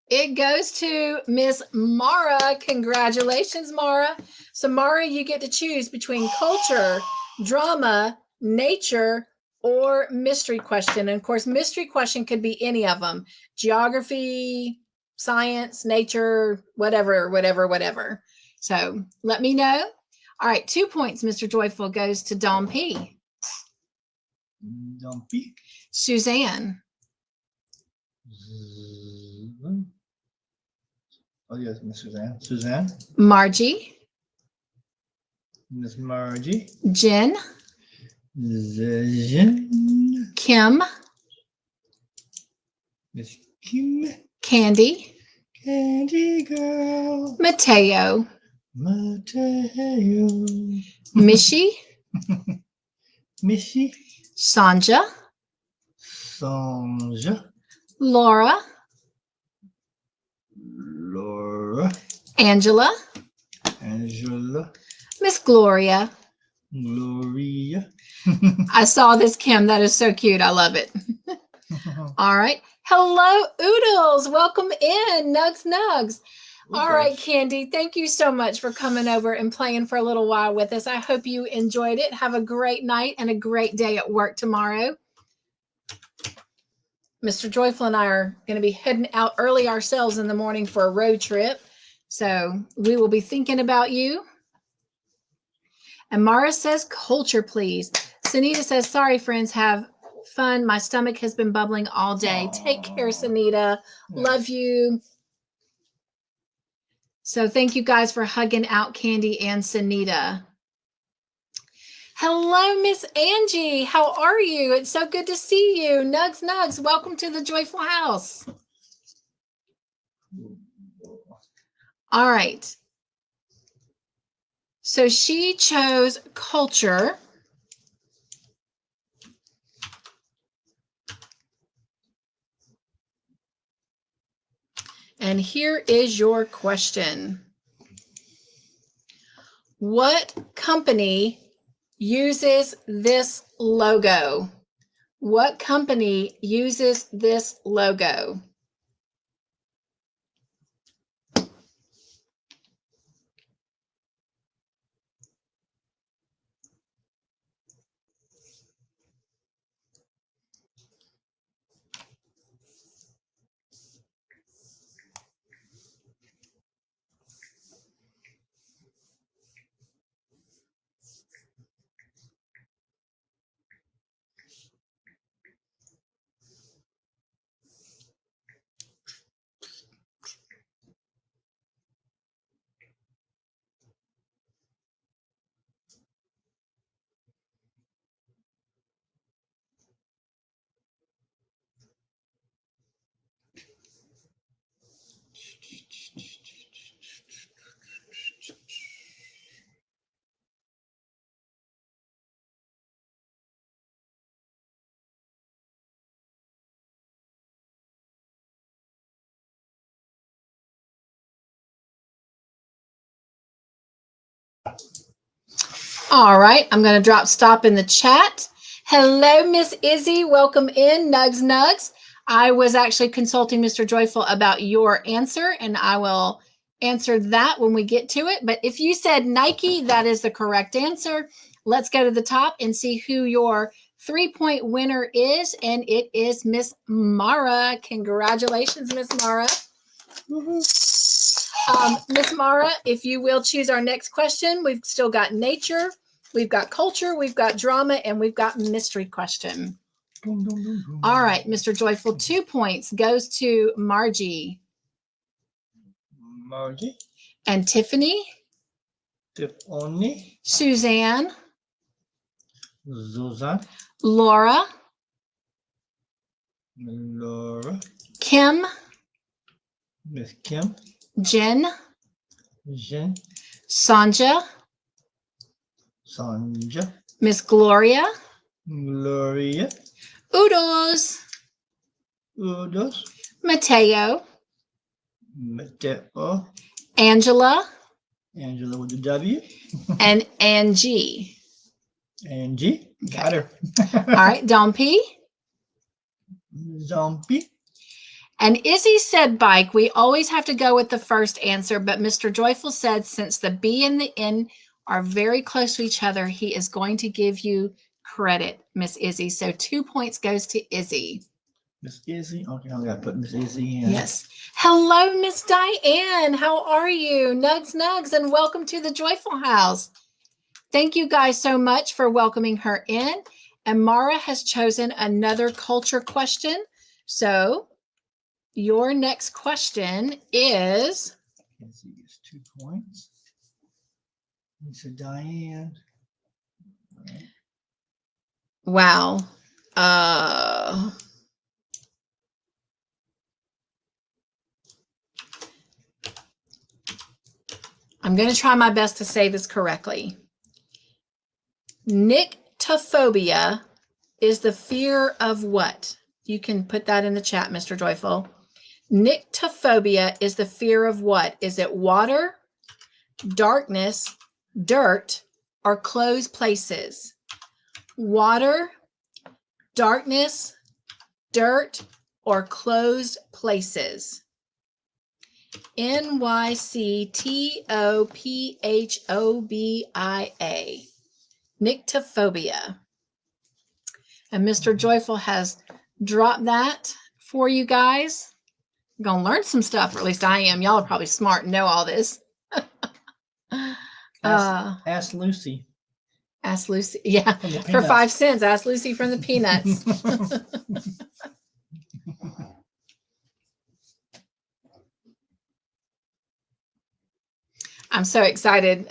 It goes to Miss Mara. Congratulations, Mara. So Mara, you get to choose between culture, drama, nature, or mystery question. And of course, mystery question could be any of them. Geography, science, nature, whatever. So let me know. All right, 2 points, Mr. Joyful, goes to Dom P. Dom P. Suzanne. Oh, yes, Miss Suzanne. Suzanne. Margie. Miss Margie. Jen. Jen. Kim. Miss Kim. Candy. Candy girl. Mateo. Mateo. Mishi. Mishi. Sanja. Sanja. Laura. Laura. Angela. Angela. Miss Gloria. Gloria. I saw this, Kim. That is so cute. I love it. All right. Hello, Oodles. Welcome in. Nugs. All right, Candy. Thank you so much for coming over and playing for a little while with us. I hope you enjoyed it. Have a great night and a great day at work tomorrow. Mr. Joyful and I are going to be heading out early ourselves in the morning for a road trip. So we will be thinking about you. And Mara says, culture, please. Sunita says, sorry, friends, have fun. My stomach has been bubbling all day. Take care, Sunita. Love you. So thank you guys for hugging out Candy and Sunita. Hello, Miss Angie. How are you? It's so good to see you. Nugs. Welcome to the Joyful House. All right. So she chose culture. And here is your question. What company uses this logo? What company uses this logo? All right, I'm going to stop in the chat. Hello, Miss Izzy. Welcome in. Nugs, nugs. I was actually consulting Mr. Joyful about your answer, and I will answer that when we get to it. But if you said Nike, that is the correct answer. Let's go to the top and see who your 3-point winner is, and it is Miss Mara. Congratulations, Miss Mara. Miss Mara, if you will choose our next question, we've still got nature, we've got culture, we've got drama, and we've got mystery question. All right, Mr. Joyful, 2 points goes to Margie. Margie. And Tiffany. Tiffany. Suzanne. Susan. Laura. Laura. Kim. Miss Kim. Jen. Jen. Sanja. Sanja. Miss Gloria. Gloria. Oodles. Oodles. Mateo. Mateo. Angela. Angela with the W. And Angie. Angie. Got her. All right, Dompy. Zombie. And Izzy said bike. We always have to go with the first answer, but Mr. Joyful said since the B and the N are very close to each other, he is going to give you credit, Miss Izzy. So 2 points goes to Izzy. Miss Izzy. Okay, I'm going to put Miss Izzy in. Yes. Hello, Miss Diane. How are you? Nugs, nugs, and welcome to the Joyful House. Thank you guys so much for welcoming her in. And Mara has chosen another culture question. So your next question is... Izzy gets 2 points. Lisa Diane. Right. Wow. I'm going to try my best to say this correctly. Nyctophobia is the fear of what? You can put that in the chat, Mr. Joyful. Nyctophobia is the fear of what? Is it water, darkness, dirt, or closed places? Water, darkness, dirt, or closed places? Nyctophobia. Nyctophobia. And Mr. Joyful has dropped that for you guys. I'm going to learn some stuff, or at least I am. Y'all are probably smart and know all this. Ask Lucy. Ask Lucy. Yeah, for 5 cents. Ask Lucy from the Peanuts. I'm so excited.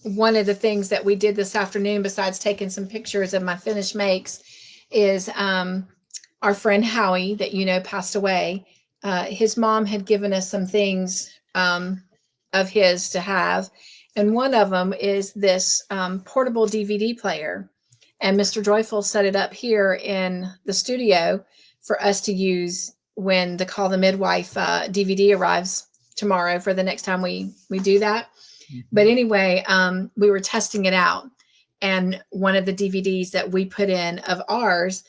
One of the things that we did this afternoon, besides taking some pictures of my finished makes, is our friend Howie, that you know passed away. His mom had given us some things of his to have. And one of them is this portable DVD player. And Mr. Joyful set it up here in the studio for us to use when the Call the Midwife DVD arrives tomorrow for the next time we do that. But anyway, we were testing it out, and one of the DVDs that we put in of ours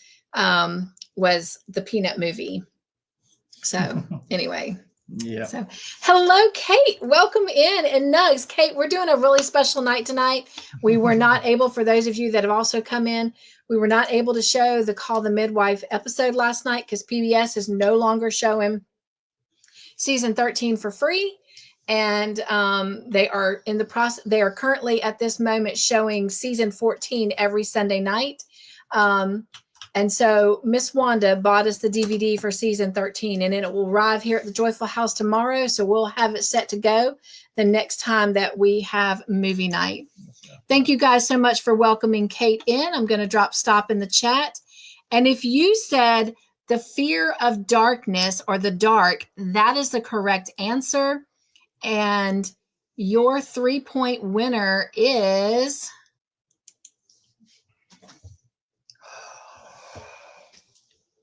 was the Peanut movie. So anyway. Yeah. So hello, Kate. Welcome in. And Nugs, Kate, we're doing a really special night tonight. We were not able, for those of you that have also come in, we were not able to show the Call the Midwife episode last night because PBS is no longer showing season 13 for free. And they are in the process. They are currently at this moment showing season 14 every Sunday night. And so Miss Wanda bought us the DVD for season 13, and it will arrive here at the Joyful House tomorrow. So we'll have it set to go the next time that we have movie night. Thank you guys so much for welcoming Kate in. I'm going to drop stop in the chat. And if you said the fear of darkness or the dark, that is the correct answer. And your 3-point winner is...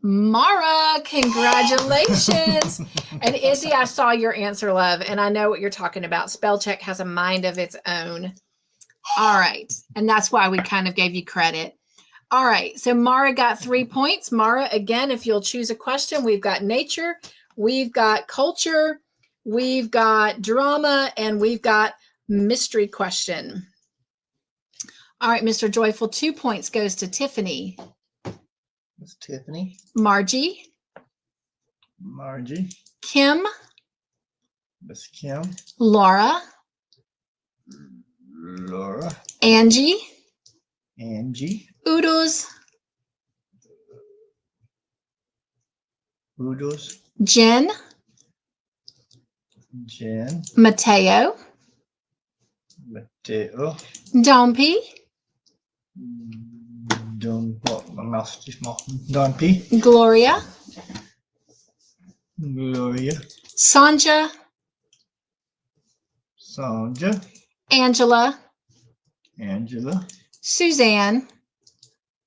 Mara, congratulations. And Izzy, I saw your answer, love, and I know what you're talking about. Spell check has a mind of its own. All right. And that's why we kind of gave you credit. All right. So Mara got 3 points. Mara, again, if you'll choose a question, we've got nature, we've got culture, we've got drama, and we've got mystery question. All right, Mr. Joyful, 2 points goes to Tiffany. Miss Tiffany. Margie. Kim. Miss Kim. Laura. Angie. Oodles. Jen. Mateo. Dompy. My mouth's too small. Dompy. Gloria. Sanja. Angela. Suzanne.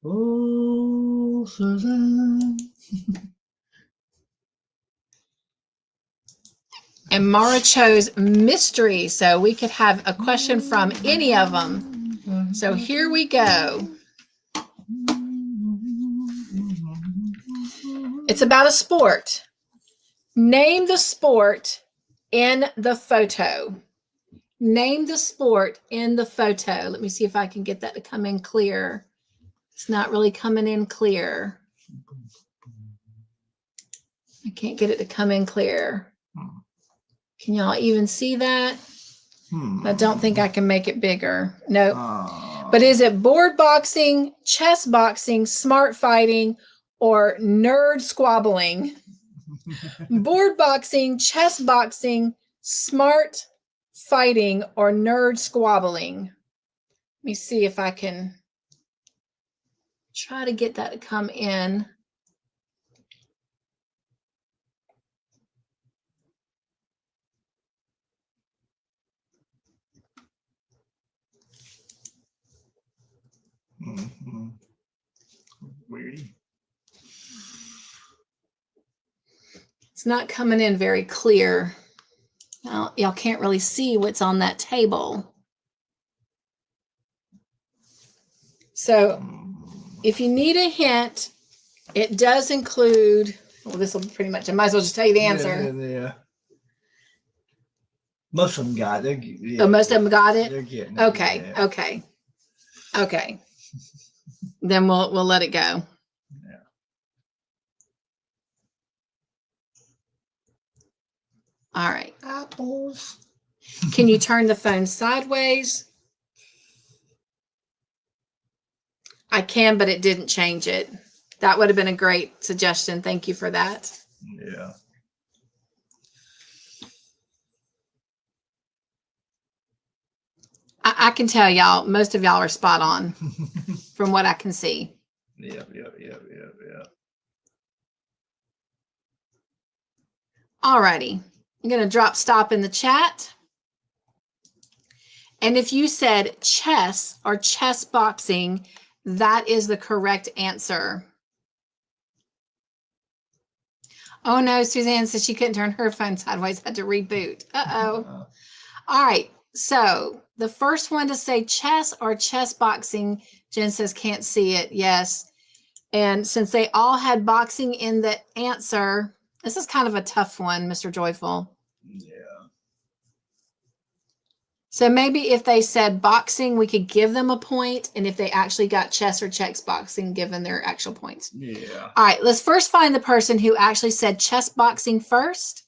Oh, Suzanne. And Mara chose mystery, so we could have a question from any of them. So here we go. It's about a sport. Name the sport in the photo. Name the sport in the photo. Let me see if I can get that to come in clear. It's not really coming in clear. I can't get it to come in clear. Can y'all even see that? I don't think I can make it bigger. Nope. But is it board boxing, chess boxing, smart fighting, or nerd squabbling? Board boxing, chess boxing, smart fighting, or nerd squabbling? Let me see if I can try to get that to come in. Weirdy. It's not coming in very clear. Now, y'all can't really see what's on that table. So if you need a hint, it does include, well, this will pretty much, I might as well just tell you the answer. Yeah. Most of them got it. Oh, most of them got it? They're getting it. Okay, Yeah. okay. Then we'll let it go. Yeah. All right. Apples. Can you turn the phone sideways? I can, but it didn't change it. That would have been a great suggestion. Thank you for that. Yeah. I can tell y'all, most of y'all are spot on from what I can see. Yeah. All righty. I'm going to drop stop in the chat. And if you said chess or chess boxing, that is the correct answer. Oh no, Suzanne said she couldn't turn her phone sideways, had to reboot. Uh-oh. All right. So the first one to say chess or chess boxing, Jen says can't see it. Yes. And since they all had boxing in the answer, this is kind of a tough one, Mr. Joyful. Yeah. So maybe if they said boxing, we could give them a point. And if they actually got chess or chess boxing, given their actual points. Yeah. All right, let's first find the person who actually said chess boxing first.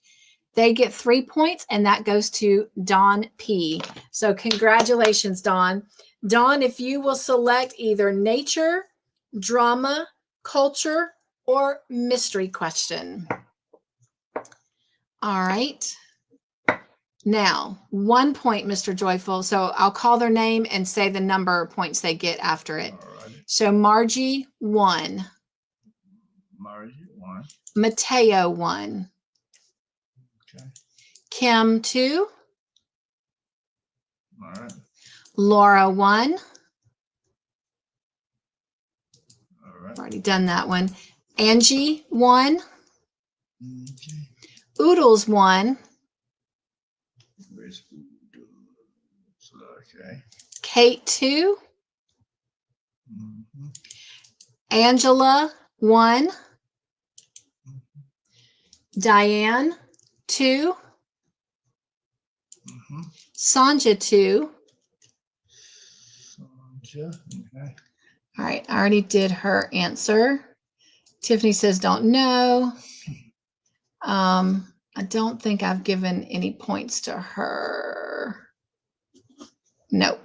They get 3 points, and that goes to Dawn P. So congratulations, Dawn. Dawn, if you will select either nature, drama, culture, or mystery question. All right. Now, 1 point, Mr. Joyful. So I'll call their name and say the number of points they get after it. Alrighty. So Margie, 1. Margie, 1. Mateo, 1. Okay. Kim, 2. All right. Laura, 1. All right. Already done that one. Angie, 1. Okay. Oodles, 1. Where's Oodles? Okay. Kate, 2. Mm-hmm. Angela, 1. Diane, 2. Mm-hmm. Sanja, 2. Sanja, okay. All right, I already did her answer. Tiffany says don't know. I don't think I've given any points to her. No.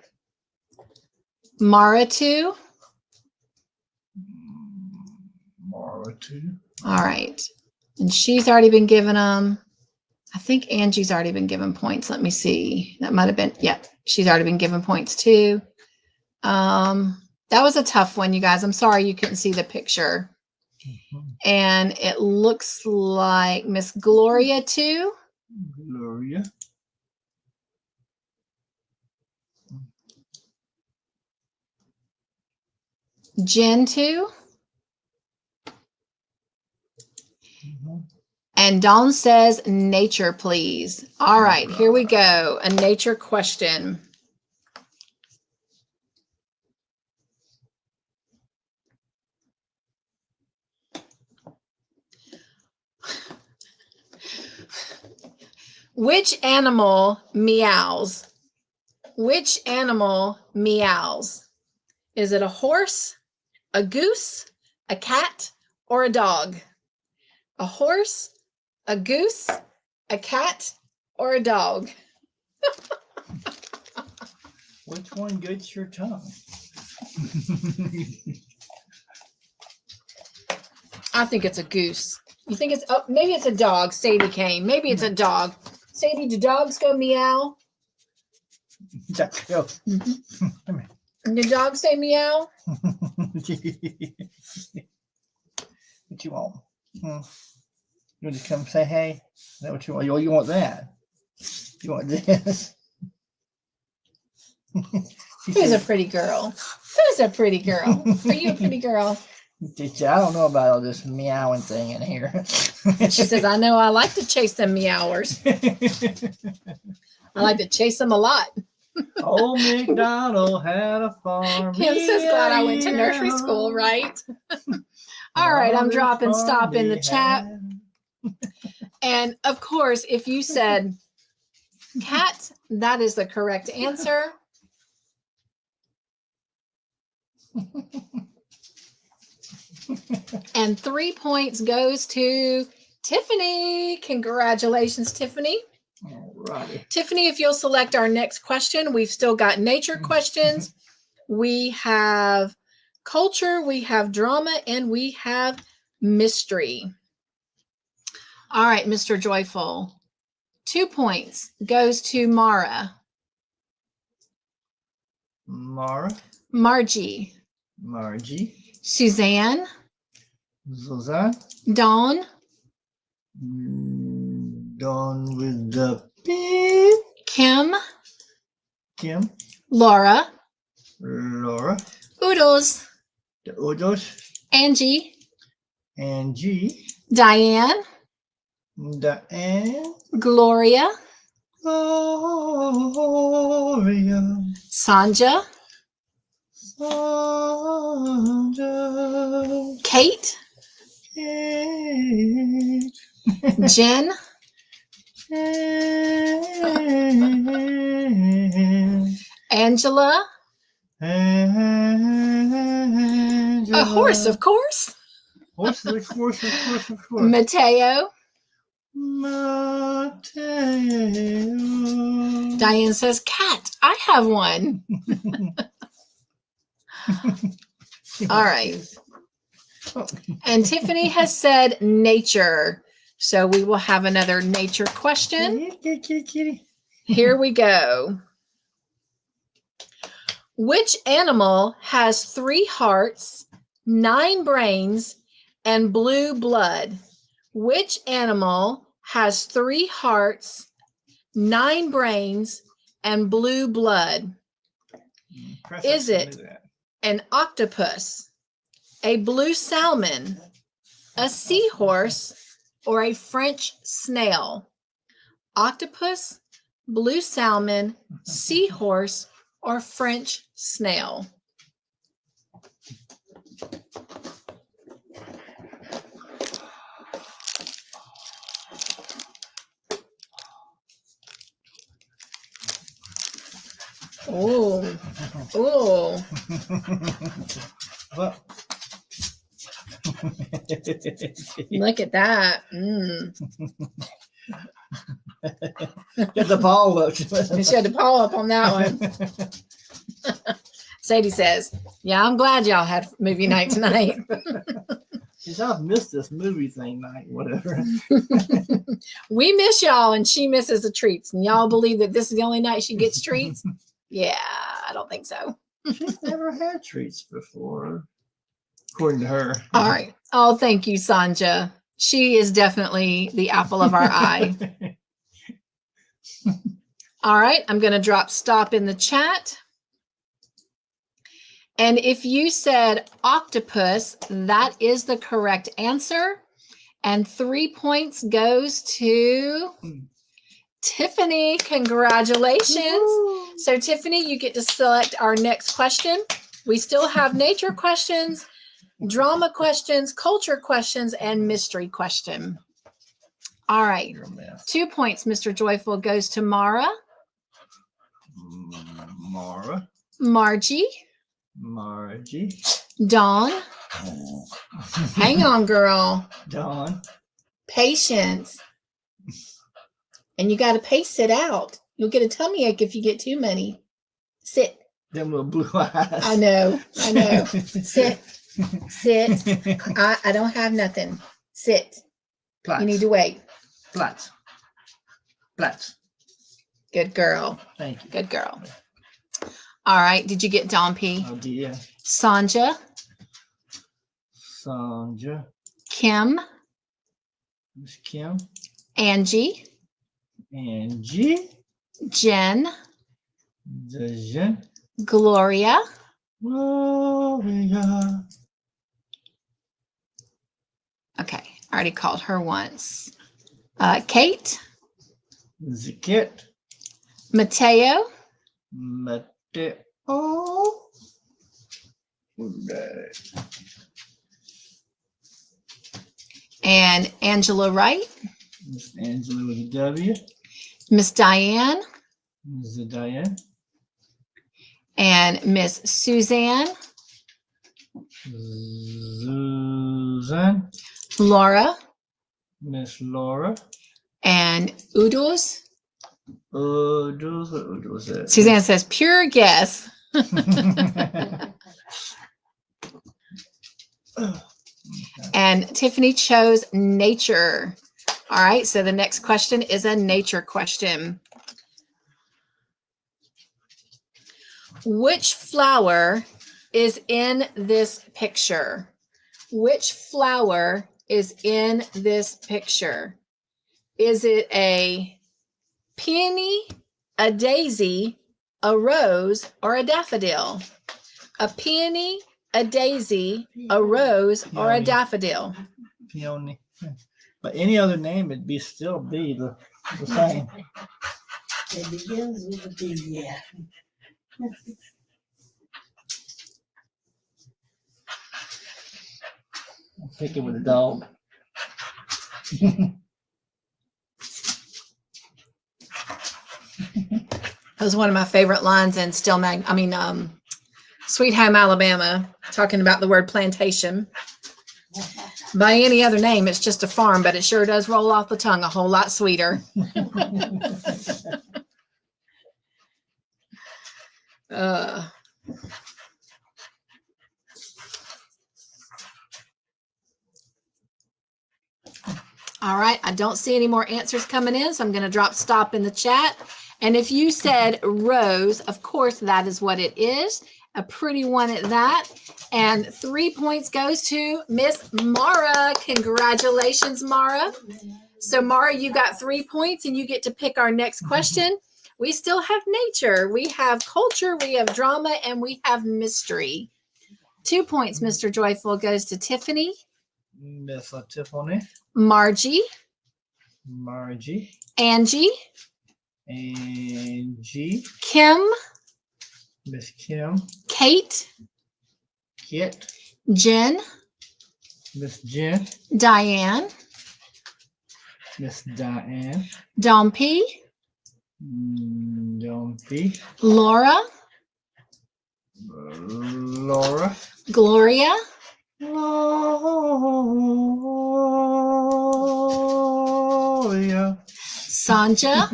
Mara, 2. Mara, 2. All right. And she's already been given them. I think Angie's already been given points. Let me see. That might have been, yeah, she's already been given points too. That was a tough one, you guys. I'm sorry you couldn't see the picture. Mm-hmm. And it looks like Miss Gloria, 2. Gloria. Jen, 2. Mm-hmm. And Dawn says nature, please. All right, here we go. A nature question. Which animal meows? Which animal meows? Is it a horse, a goose, a cat, or a dog? A horse, a goose, a cat, or a dog? Which one gets your tongue? I think it's a goose. You think it's, oh, maybe it's a dog. Sadie came. Maybe it's a dog. Sadie, do dogs go meow? Jack, go. Mm-hmm. Come here. Do dogs say meow? What you want? You want to come say hey? Is that what you want? Oh, you want that? You want this? Who's a pretty girl? Who's a pretty girl? Are you a pretty girl? I don't know about all this meowing thing in here. She says, I know I like to chase them meowers. I like to chase them a lot. Old MacDonald had a farm. Kim says, glad I went to nursery school, right? All right, I'm dropping stop in the chat. And of course, if you said cat, that is the correct answer. And 3 points goes to Tiffany. Congratulations, Tiffany. All right. Tiffany, if you'll select our next question, we've still got nature questions. We have culture, we have drama, and we have mystery. All right, Mr. Joyful. 2 points goes to Mara. Mara. Margie. Margie. Suzanne. Suzanne. Dawn. Dawn with the P. Kim. Kim. Laura. Laura. Oodles. The Oodles. Angie. Angie. Diane. Diane. Gloria. Gloria. Sanja. Sandra. Kate. Kate. Jen. Angela. Angela. A horse, of course. Horses, of course, of course, of course. Mateo. Mateo. Diane says, cat. I have one. All right. And Tiffany has said nature. So we will have another nature question. Here we go. Which animal has 3 hearts, 9 brains, and blue blood? Which animal has 3 hearts, 9 brains, and blue blood? Is it an octopus, a blue salmon, a seahorse, or a French snail? Octopus, blue salmon, seahorse, or French snail? Oh, oh. Look at that. Get the ball up. You should have the paw up on that one. Sadie says, yeah, I'm glad y'all had movie night tonight. I've missed this movie thing night, whatever. We miss y'all and she misses the treats. And y'all believe that this is the only night she gets treats? Yeah, I don't think so. She's never had treats before, according to her. All right. Oh, thank you, Sanja. She is definitely the apple of our eye. All right. I'm going to drop stop in the chat. And if you said octopus, that is the correct answer. And 3 points goes to Tiffany. Congratulations. Woo. So Tiffany, you get to select our next question. We still have nature questions, drama questions, culture questions, and mystery question. All right. 2 points, Mr. Joyful, goes to Mara. Mara. Margie. Margie. Dawn. Hang on, girl. Dawn. Patience. And you got to pace it out. You'll get a tummy ache if you get too many. Sit. Them little blue eyes. I know. I know. Sit. Sit. I don't have nothing. Sit. Platz. You need to wait. Platz. Platz. Good girl. Thank you. Good girl. All right. Did you get Don P? Oh, dear. Sanja. Sanja. Kim. Miss Kim. Angie. Angie. Jen. Jen. Gloria. Gloria. Okay. I already called her once. Kate. Zikit. Mateo. Mateo. And Angela Wright. Miss Angela with a W. Miss Diane. Miss Diane. And Miss Suzanne. Suzanne. Laura. Miss Laura. And Udos. Udos. Suzanne says, pure guess. And Tiffany chose nature. All right, so the next question is a nature question. Which flower is in this picture? Which flower is in this picture? Is it a peony, a daisy, a rose, or a daffodil? A peony, a daisy, a rose, or a daffodil? Peony. But any other name, it'd be still be the same. It begins with a B, yeah. I'll pick it with a dog. That was one of my favorite lines in Sweet Home Alabama, talking about the word plantation. By any other name, it's just a farm, but it sure does roll off the tongue a whole lot sweeter. All right, I don't see any more answers coming in, so I'm going to drop stop in the chat. And if you said rose, of course, that is what it is. A pretty one at that. And 3 points goes to Miss Mara. Congratulations, Mara. So, Mara, you got 3 points, and you get to pick our next question. We still have nature, we have culture, we have drama, and we have mystery. 2 points, Mr. Joyful, goes to Tiffany. Miss Tiffany. Margie. Angie. Kim. Miss Kim. Kate. Kit. Jen. Miss Jen. Diane. Miss Diane. Dompy. Dompy. Laura. Laura. Gloria. Gloria. Sanja.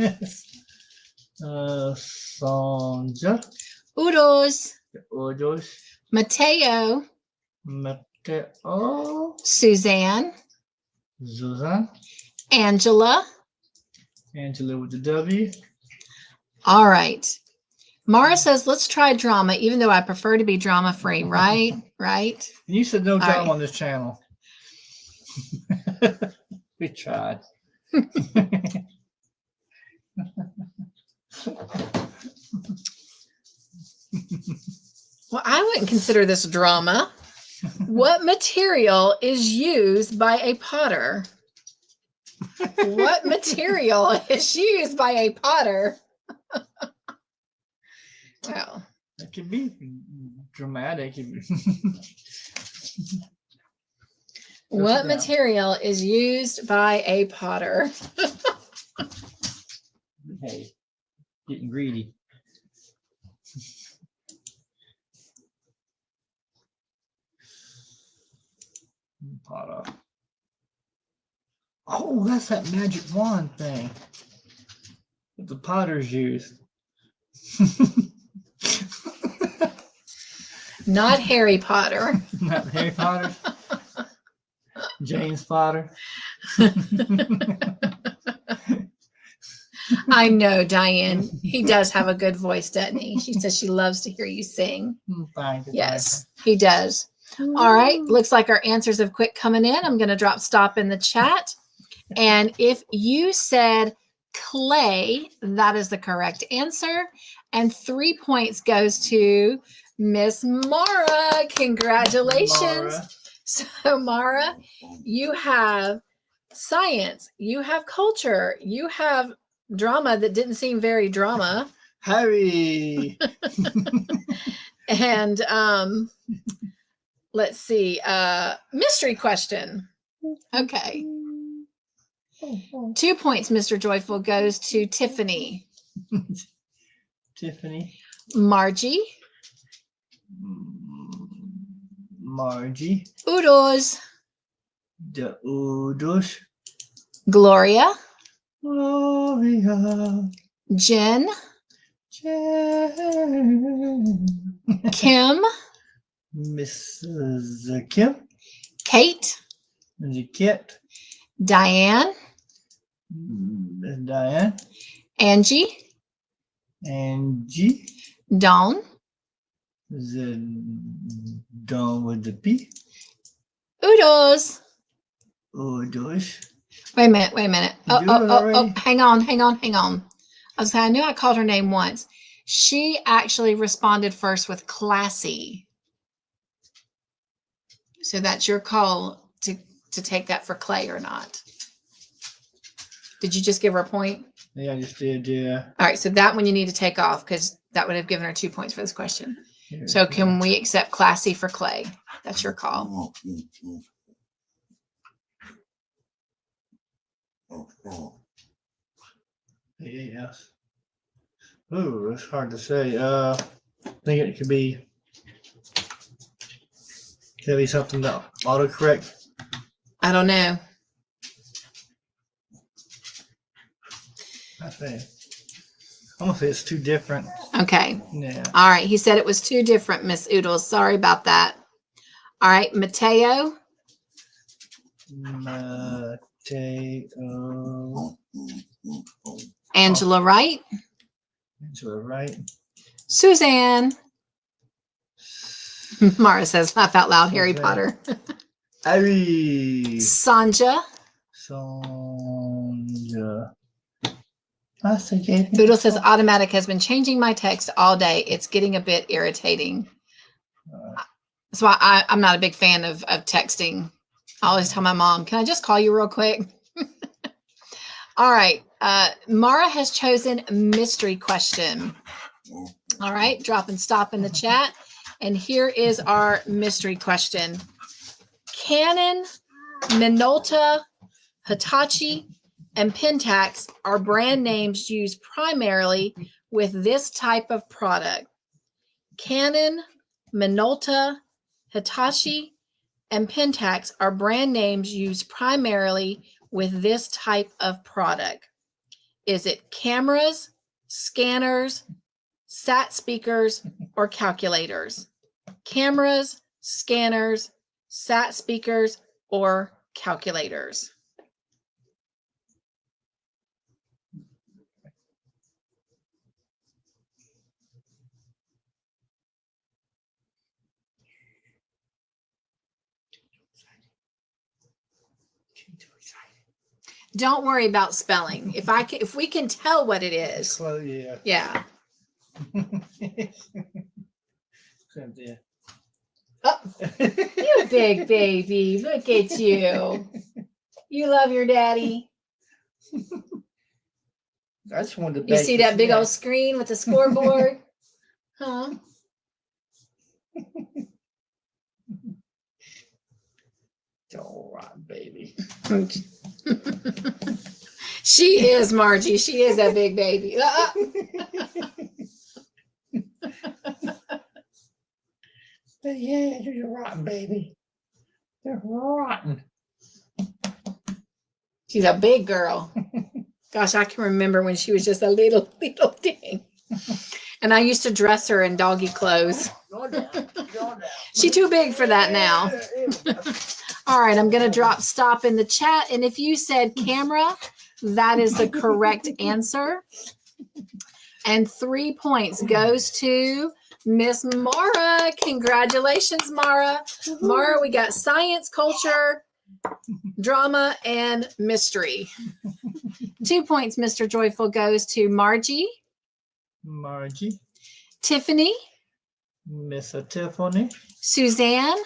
Sanja. Udos. Udos. Mateo. Mateo. Suzanne. Suzanne. Angela. Angela with the W. All right. Mara says, let's try drama, even though I prefer to be drama free, right? Right. And you said no drama right. on this channel. We tried. Well, I wouldn't consider this drama. What material is used by a potter? What material is used by a potter? Well, it can be dramatic. What material is used by a potter? Hey, getting greedy. Potter. Oh, that's that magic wand thing that the potters use. Not Harry Potter. Not Harry Potter. James Potter. I know, Diane. He does have a good voice, doesn't he? She says she loves to hear you sing. Fine. Yes, he does. All right. Looks like our answers have quit coming in. I'm going to drop stop in the chat. And if you said clay, that is the correct answer. And 3 points goes to Miss Mara. Congratulations. Mara. So, Mara, you have science, you have culture, you have drama that didn't seem very drama. Harry. And let's see, mystery question. Okay. 2 points, Mr. Joyful, goes to Tiffany. Tiffany. Margie. Udos. The Udos. Gloria. Gloria. Jen. Jen. Kim. Mrs. Kim. Kate. Mrs. Kit. Diane. Miss Diane. Angie. Angie. Dawn. The Dawn with the P. Udos. Udos. Wait a minute. Oh, hang on. I knew I called her name once. She actually responded first with classy. So that's your call to take that for clay or not. Did you just give her a point? Yeah, I just did. Yeah. All right. So that one you need to take off because that would have given her 2 points for this question. Here, So here. can we accept classy for Clay? That's your call. Yes. Ooh, it's hard to say. I think it could be something that autocorrect. I don't know. I think. I'm gonna say it's too different. Okay. Yeah. All right. He said it was too different, Miss Oodles. Sorry about that. All right. Mateo. Mateo. Angela Wright. Angela Wright. Suzanne. Mara says, laugh out loud, Harry Potter. Harry. Sanja. Sonja. That's okay. Boodle says, automatic has been changing my text all day. It's getting a bit irritating. That's why I'm not a big fan of texting. I always tell my mom, can I just call you real quick? All right. Mara has chosen mystery question. All right. Drop and stop in the chat. And here is our mystery question. Canon, Minolta, Hitachi, and Pentax are brand names used primarily with this type of product. Canon, Minolta, Hitachi, and Pentax are brand names used primarily with this type of product. Is it cameras, scanners, sat speakers, or calculators? Cameras, scanners, sat speakers, or calculators? Don't worry about spelling. If we can tell what it is. Well, yeah. Yeah. Cynthia. Oh, you big baby. Look at you. You love your daddy. I just wanted to. You see that big old screen with the scoreboard? Huh? All right, baby. She is, Margie. She is that big baby. Yeah, you're rotten, baby. They're rotten. She's a big girl. Gosh, I can remember when she was just a little thing. And I used to dress her in doggy clothes. She's too big for that now. All right, I'm going to drop stop in the chat. And if you said camera, that is the correct answer. And 3 points goes to Miss Mara. Congratulations, Mara. Mara, we got science, culture, drama, and mystery. 2 points, Mr. Joyful, goes to Margie. Margie. Tiffany. Miss Tiffany. Suzanne.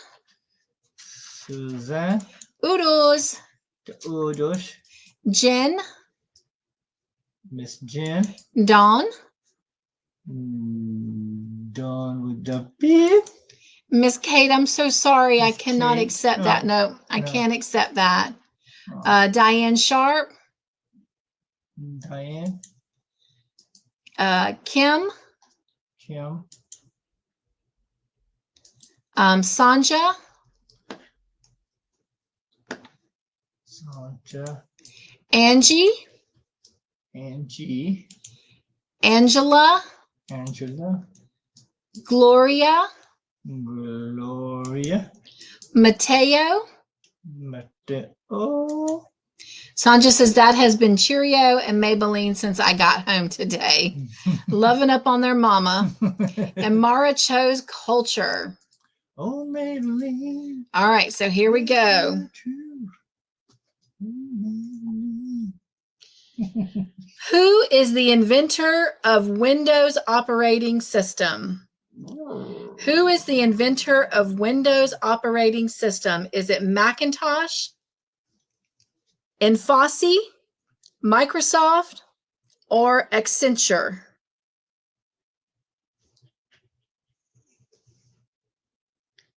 Suzanne. Oodles. Oodles. Jen. Miss Jen. Dawn. Dawn with the B. Miss Kate, I'm so sorry. I Miss cannot Kate. accept that. No, I No. can't accept that. Oh. Diane Sharp. Diane. Kim. Kim. Sanja. Sanja. Angie. Angie. Angela. Angela. Gloria. Gloria. Mateo. Mateo. Sanja says that has been Cheerio and Maybelline since I got home today. Loving up on their mama. And Mara chose culture. Oh, Maybelline. All right, so here we go. Who is the inventor of Windows operating system? Who is the inventor of Windows operating system? Is it Macintosh, Enfosi, Microsoft or Accenture?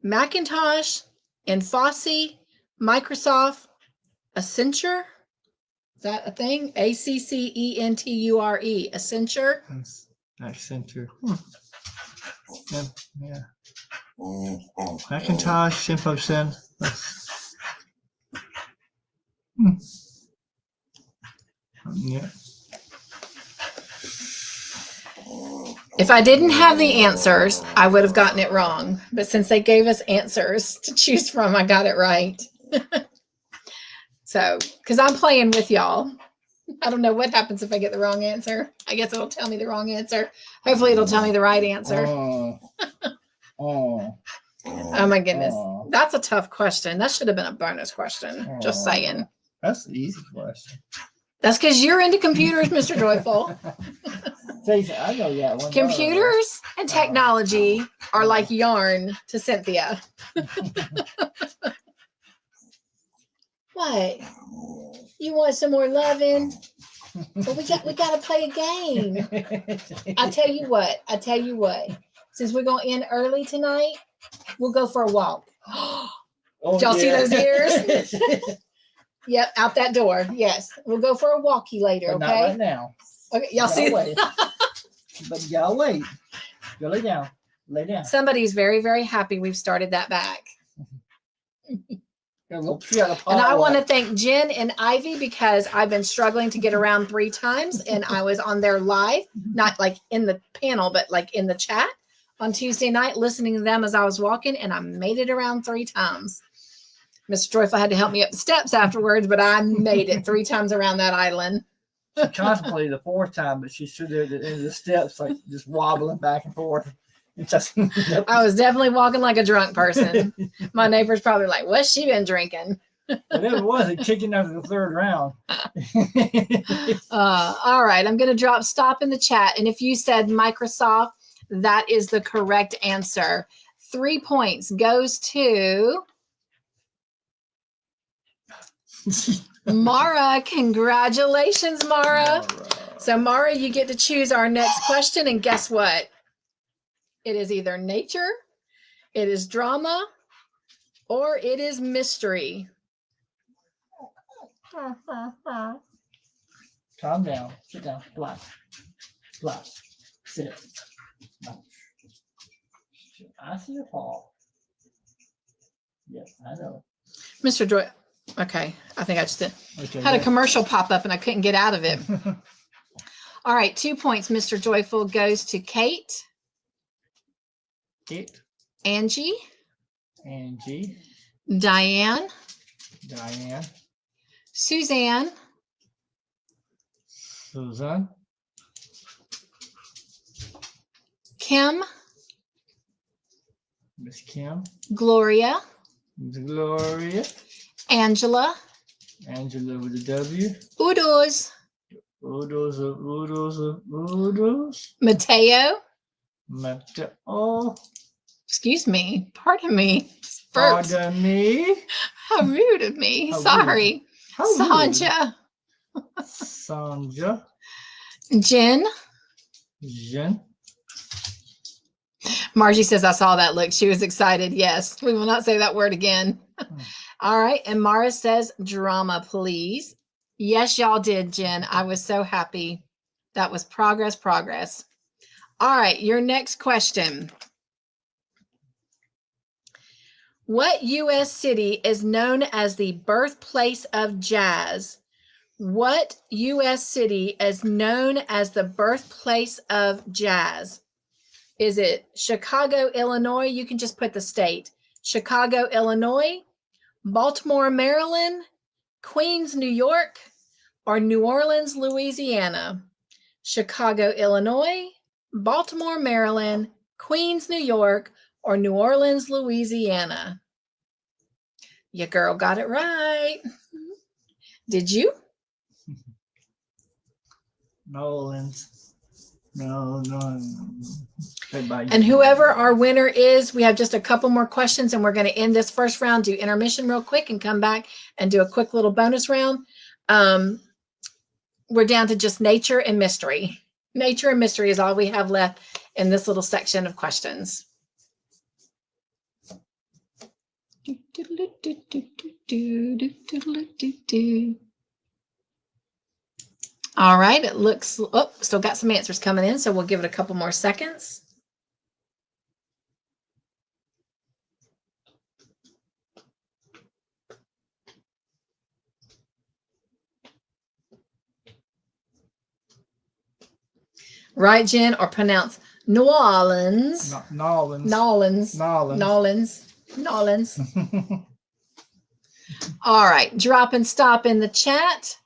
Macintosh, Enfosse, Microsoft, Accenture. Is that a thing? Accenture. Accenture. Accenture. Yeah. Macintosh, InfoSend. Yeah. If I didn't have the answers, I would have gotten it wrong. But since they gave us answers to choose from, I got it right. So, because I'm playing with y'all. I don't know what happens if I get the wrong answer. I guess it'll tell me the wrong answer. Hopefully it'll tell me the right answer. Oh my goodness. That's a tough question. That should have been a bonus question. Just saying. That's the easy question. That's because you're into computers, Mr. Joyful. I know that one. Computers and technology are like yarn to Cynthia. What? You want some more loving? Well, we got to play a game. I tell you what. Since we're gonna end early tonight, we'll go for a walk. Did y'all see those ears? Yep, out that door. Yes, we'll go for a walkie later. But okay. Not right now. Okay, y'all see. But y'all wait. Go lay down. Lay down. Somebody's very, very happy we've started that back. And I want to thank Jen and Ivy because I've been struggling to get around 3 times, and I was on their live, not like in the panel, but like in the chat on Tuesday night, listening to them as I was walking, and I made it around 3 times. Mr. Joyful had to help me up the steps afterwards, but I made it 3 times around that island. She contemplated the 4th time, but she stood there at the end of the steps, like just wobbling back and forth. I was definitely walking like a drunk person. My neighbor's probably like, what's she been drinking? Whatever it was, it kicked in after the 3rd round. All right, I'm going to drop stop in the chat. And if you said Microsoft, that is the correct answer. 3 points goes to Mara. Congratulations, Mara. So, Mara, you get to choose our next question. And guess what? It is either nature, it is drama, or it is mystery. Calm down. Sit down. Relax. Relax. Sit. I see your paw. Yes, I know. Mr. Joy. Okay, I think I just did. Okay, Had a commercial pop up and I couldn't get out of it. All right, 2 points, Mr. Joyful, goes to Kate. Kate. Angie. Diane. Suzanne. Kim. Miss Kim. Gloria. Angela. With a W. Udos. Mateo. Excuse me. Pardon me. Pardon me. How rude of me. How Sorry. Rude. Sanja. Sanja. Jen. Margie says, I saw that look. She was excited. Yes, we will not say that word again. All right. And Mara says, drama, please. Yes, y'all did, Jen. I was so happy. That was progress. All right. Your next question. What U.S. city is known as the birthplace of jazz? What U.S. city is known as the birthplace of jazz? Is it Chicago, Illinois? You can just put the state. Chicago, Illinois, Baltimore, Maryland, Queens, New York, or New Orleans, Louisiana? Chicago, Illinois, Baltimore, Maryland, Queens, New York, or New Orleans, Louisiana? Your girl got it right. Did you? New Orleans. No. And whoever our winner is, we have just a couple more questions and we're going to end this first round, do intermission real quick and come back and do a quick little bonus round. we're down to just nature and mystery. Nature and mystery is all we have left in this little section of questions. All right, it looks, oh, still got some answers coming in, so we'll give it a couple more seconds. Right, Jen, or pronounce New Orleans. Nolans. Nolans. Nolans. Nolans. Nolans. All right, drop and stop in the chat.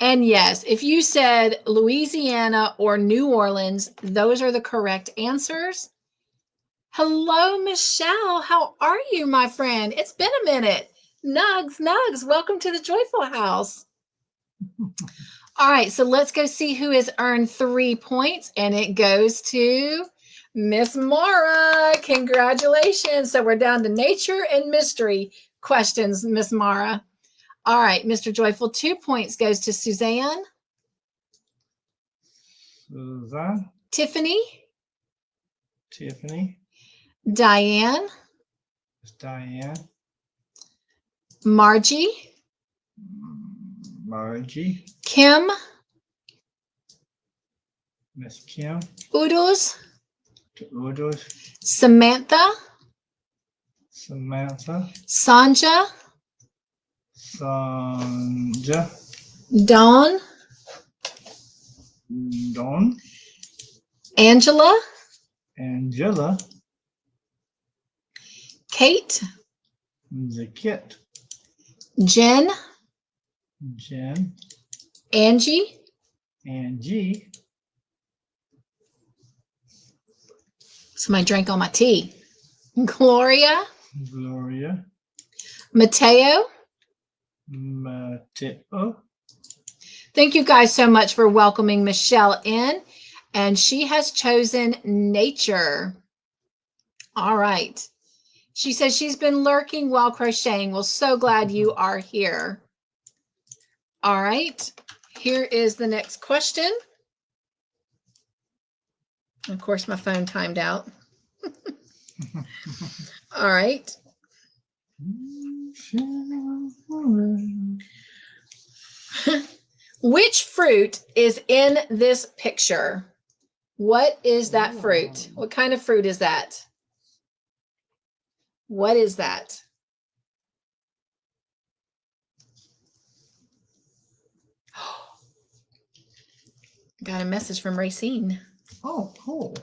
And yes, if you said Louisiana or New Orleans, those are the correct answers. Hello, Michelle. How are you, my friend? It's been a minute. Nugs, Nugs, welcome to the Joyful House. All right, so let's go see who has earned 3 points, and it goes to Miss Mara. Congratulations. So we're down to nature and mystery questions, Miss Mara. All right, Mr. Joyful, 2 points goes to Suzanne. Suzanne. Tiffany. Tiffany. Diane. Diane. Margie. Margie. Kim. Miss Kim. Oodles. Oodles. Samantha. Samantha. Sanja. Sanja. Dawn. Dawn. Angela. Angela. Kate. The Kit. Jen. Jen. Angie. Angie. Somebody drank all my tea. Gloria. Gloria. Mateo. Mateo. Thank you guys so much for welcoming Michelle in. And she has chosen nature. All right. She says she's been lurking while crocheting. Well, so glad you are here. All right. Here is the next question. Of course, my phone timed out. All right. Which fruit is in this picture? What is that fruit? What kind of fruit is that? What is that? Got a message from Racine. Oh, cool.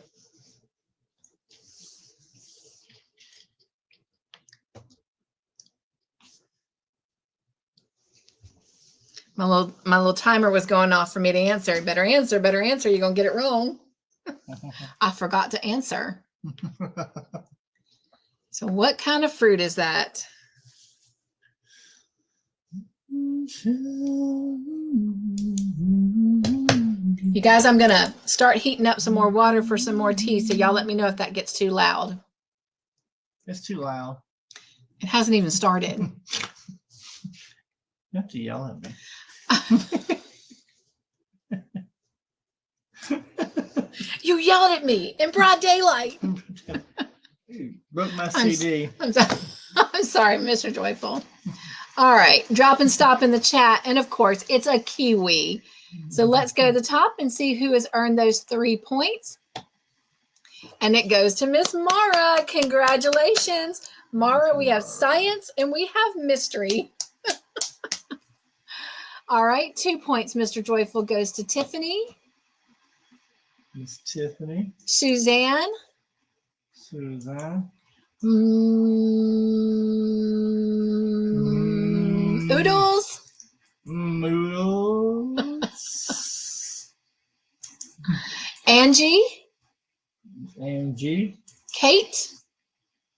My little timer was going off for me to answer. Better answer, better answer. You're going to get it wrong. I forgot to answer. So what kind of fruit is that? You guys, I'm going to start heating up some more water for some more tea. So y'all let me know if that gets too loud. It's too loud. It hasn't even started. You have to yell at me. You yelled at me in broad daylight. Broke my CD. I'm sorry, Mr. Joyful. All right, drop and stop in the chat. And of course, it's a kiwi. So let's go to the top and see who has earned those 3 points. And it goes to Miss Mara. Congratulations. Mara, we have science and we have mystery. All right, 2 points, Mr. Joyful, goes to Tiffany. Miss Tiffany. Suzanne. Suzanne. Oodles. Oodles. Angie. Angie. Kate.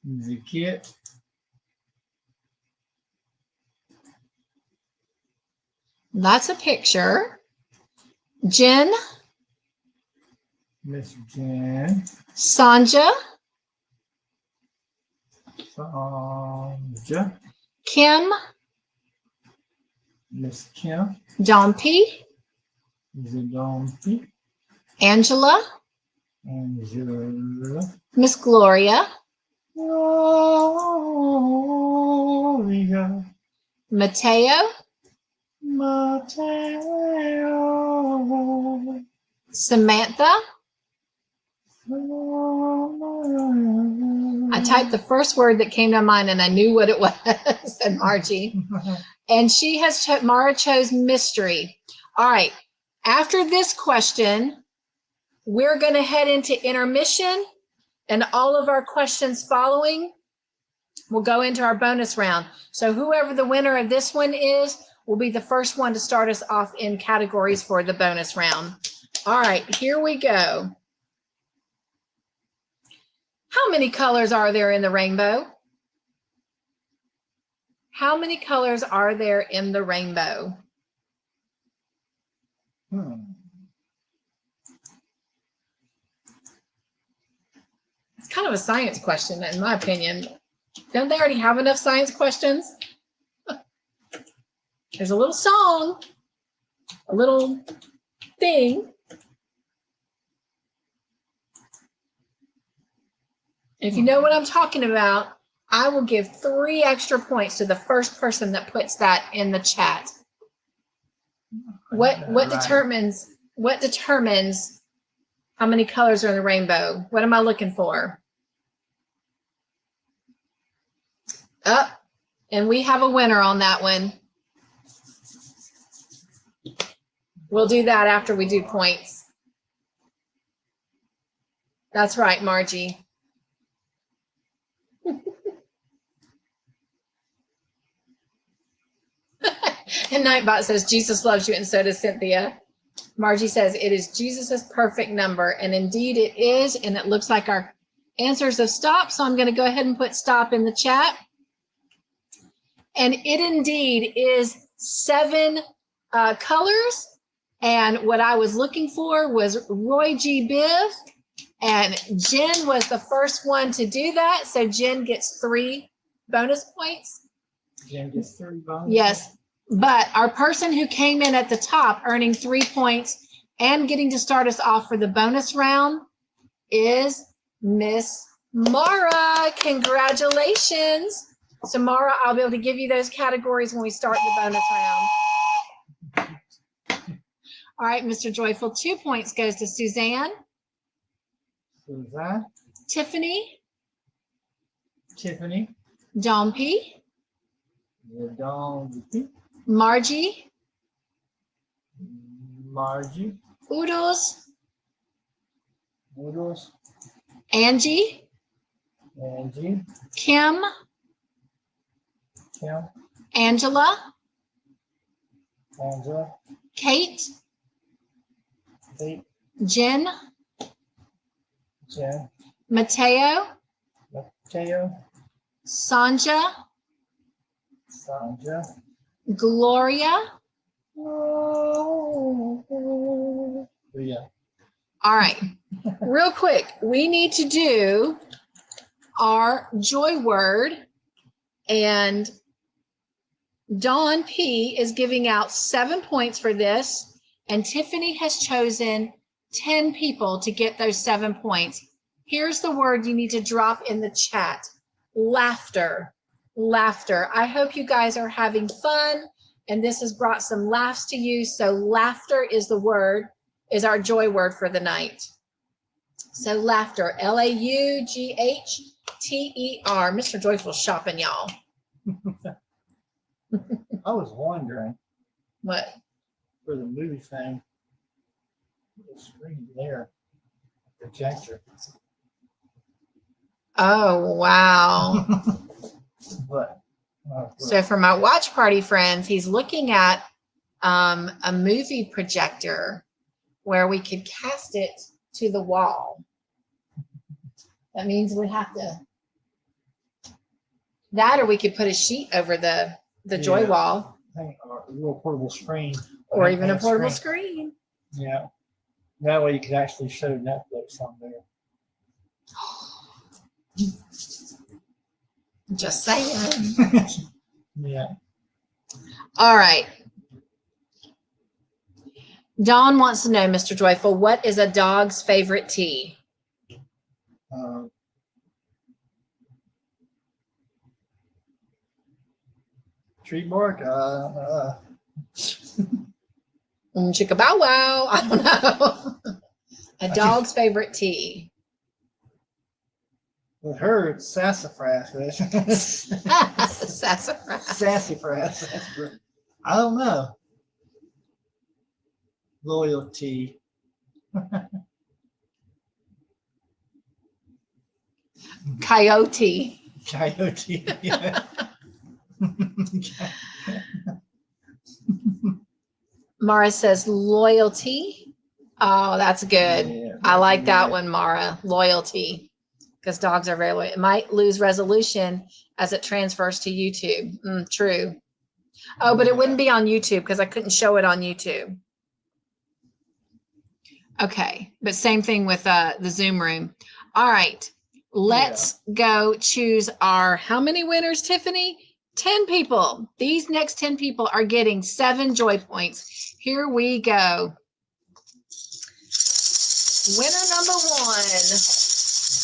The Kit. That's a picture. Jen. Miss Jen. Sanja. Sanja. Kim. Miss Kim. John P. Is it donkey? Angela, Angela. Miss Gloria, Gloria. Mateo, Mateo. Samantha. I typed the first word that came to mind and I knew what it was, said Margie. And she has, Mara chose mystery. All right. After this question, we're going to head into intermission, and all of our questions following will go into our bonus round. So whoever the winner of this one is will be the first one to start us off in categories for the bonus round. All right, here we go. How many colors are there in the rainbow? How many colors are there in the rainbow? It's kind of a science question, in my opinion. Don't they already have enough science questions? There's a little song, a little thing. If you know what I'm talking about, I will give 3 extra points to the first person that puts that in the chat. What determines how many colors are in the rainbow? What am I looking for? Up, and we have a winner on that one. We'll do that after we do points. That's right, Margie. And Nightbot says, Jesus loves you, and so does Cynthia. Margie says, it is Jesus's perfect number. And indeed it is. And it looks like our answers have stopped. So I'm going to go ahead and put stop in the chat. And it indeed is 7 colors. And what I was looking for was Roy G. Biv. And Jen was the first one to do that. So Jen gets 3 bonus points. Jen gets 3 bonus. Yes. But our person who came in at the top earning 3 points and getting to start us off for the bonus round is Miss Mara. Congratulations. So Mara, I'll be able to give you those categories when we start the bonus round. All right, Mr. Joyful, 2 points goes to Suzanne. Suzanne. Tiffany. Tiffany. Don P. Don P. Margie. Margie. Oodles. Oodles. Angie. Angie. Kim. Kim. Angela. Angela. Kate. Kate. Jen. Jen. Mateo. Mateo. Sanja. Sanja. Gloria. Yeah. All right. Real quick, we need to do our joy word, and Dawn P is giving out 7 points for this, and Tiffany has chosen 10 people to get those 7 points. Here's the word you need to drop in the chat. Laughter. Laughter. I hope you guys are having fun, and this has brought some laughs to you. So laughter is the word, is our joy word for the night. So laughter, Laughter. Mr. Joyful shopping, y'all. I was wondering What? for the movie thing, the screen there, projector. Oh, wow. But So for my watch party friends, he's looking at a movie projector where we could cast it to the wall. That means we have to, that or we could put a sheet over the joy wall. a little portable screen. Or even a portable screen. Yeah. That way you could actually show Netflix on there. Just saying. Yeah. All right. Dawn wants to know, Mr. Joyful, what is a dog's favorite tea? Tree bark. Chicka bow wow. I don't know. A dog's favorite tea. With her, it's sassafras. Sassafras. Sassafras. I don't know. Loyalty. Coyote. Coyote. Yeah. Mara says loyalty. Oh, that's good. Yeah, I like that one, Mara. Loyalty. Because dogs are very loyal. It might lose resolution as it transfers to YouTube. True. Oh, but it wouldn't be on YouTube because I couldn't show it on YouTube. Okay. But same thing with the Zoom room. All right. Let's go choose our, how many winners, Tiffany? 10 people. These next 10 people are getting 7 joy points. Here we go. Winner number 1.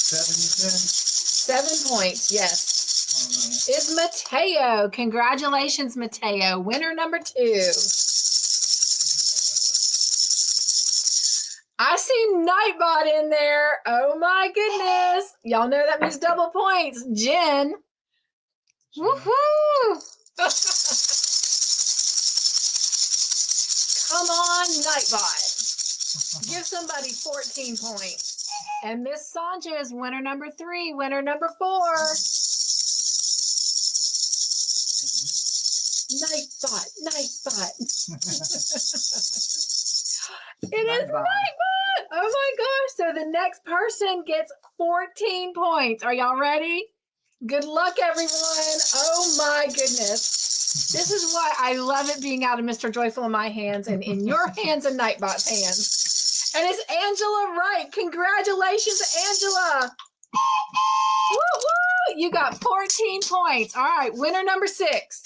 7 points, yes. Is Mateo. Congratulations, Mateo. Winner number 2. I see Nightbot in there. Oh my goodness. Y'all know that means double points. Jen. Woohoo! Come on, Nightbot. Give somebody 14 points. And Miss Sanja is winner number 3, winner number 4. Nightbot. It is Nightbot. Oh my gosh. So the next person gets 14 points. Are y'all ready? Good luck, everyone. Oh my goodness. This is why I love it being out of Mr. Joyful in my hands and in your hands and Nightbot's hands. And it's Angela Wright. Congratulations, Angela. Woo-hoo! You got 14 points. All right, winner number 6.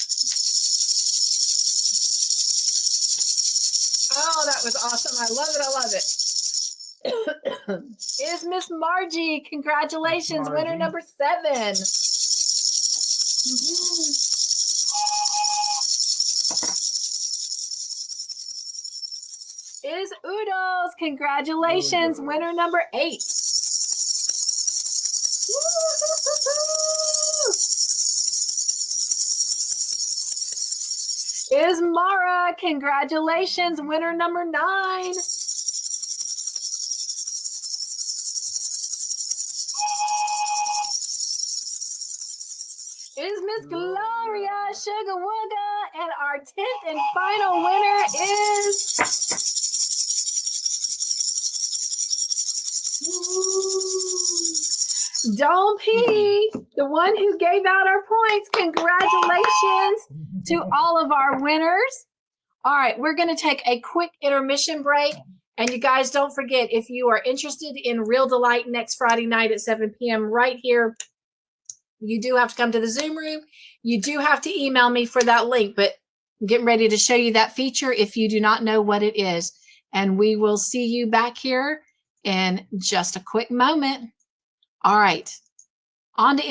Oh, that was awesome. I love it. Is Miss Margie. Congratulations, Margie. Winner number 7. Is Oodles. Congratulations, winner number 8. Is Mara. Congratulations, winner number 9. Is Miss Gloria Sugar Wugga, and our 10th and final winner is Dawn P, the one who gave out our points. Congratulations to all of our winners. All right, we're going to take a quick intermission break. And you guys don't forget, if you are interested in Real Delight next Friday night at 7 p.m. right here, you do have to come to the Zoom room. You do have to email me for that link, but I'm getting ready to show you that feature if you do not know what it is. And we will see you back here in just a quick moment. All right, on to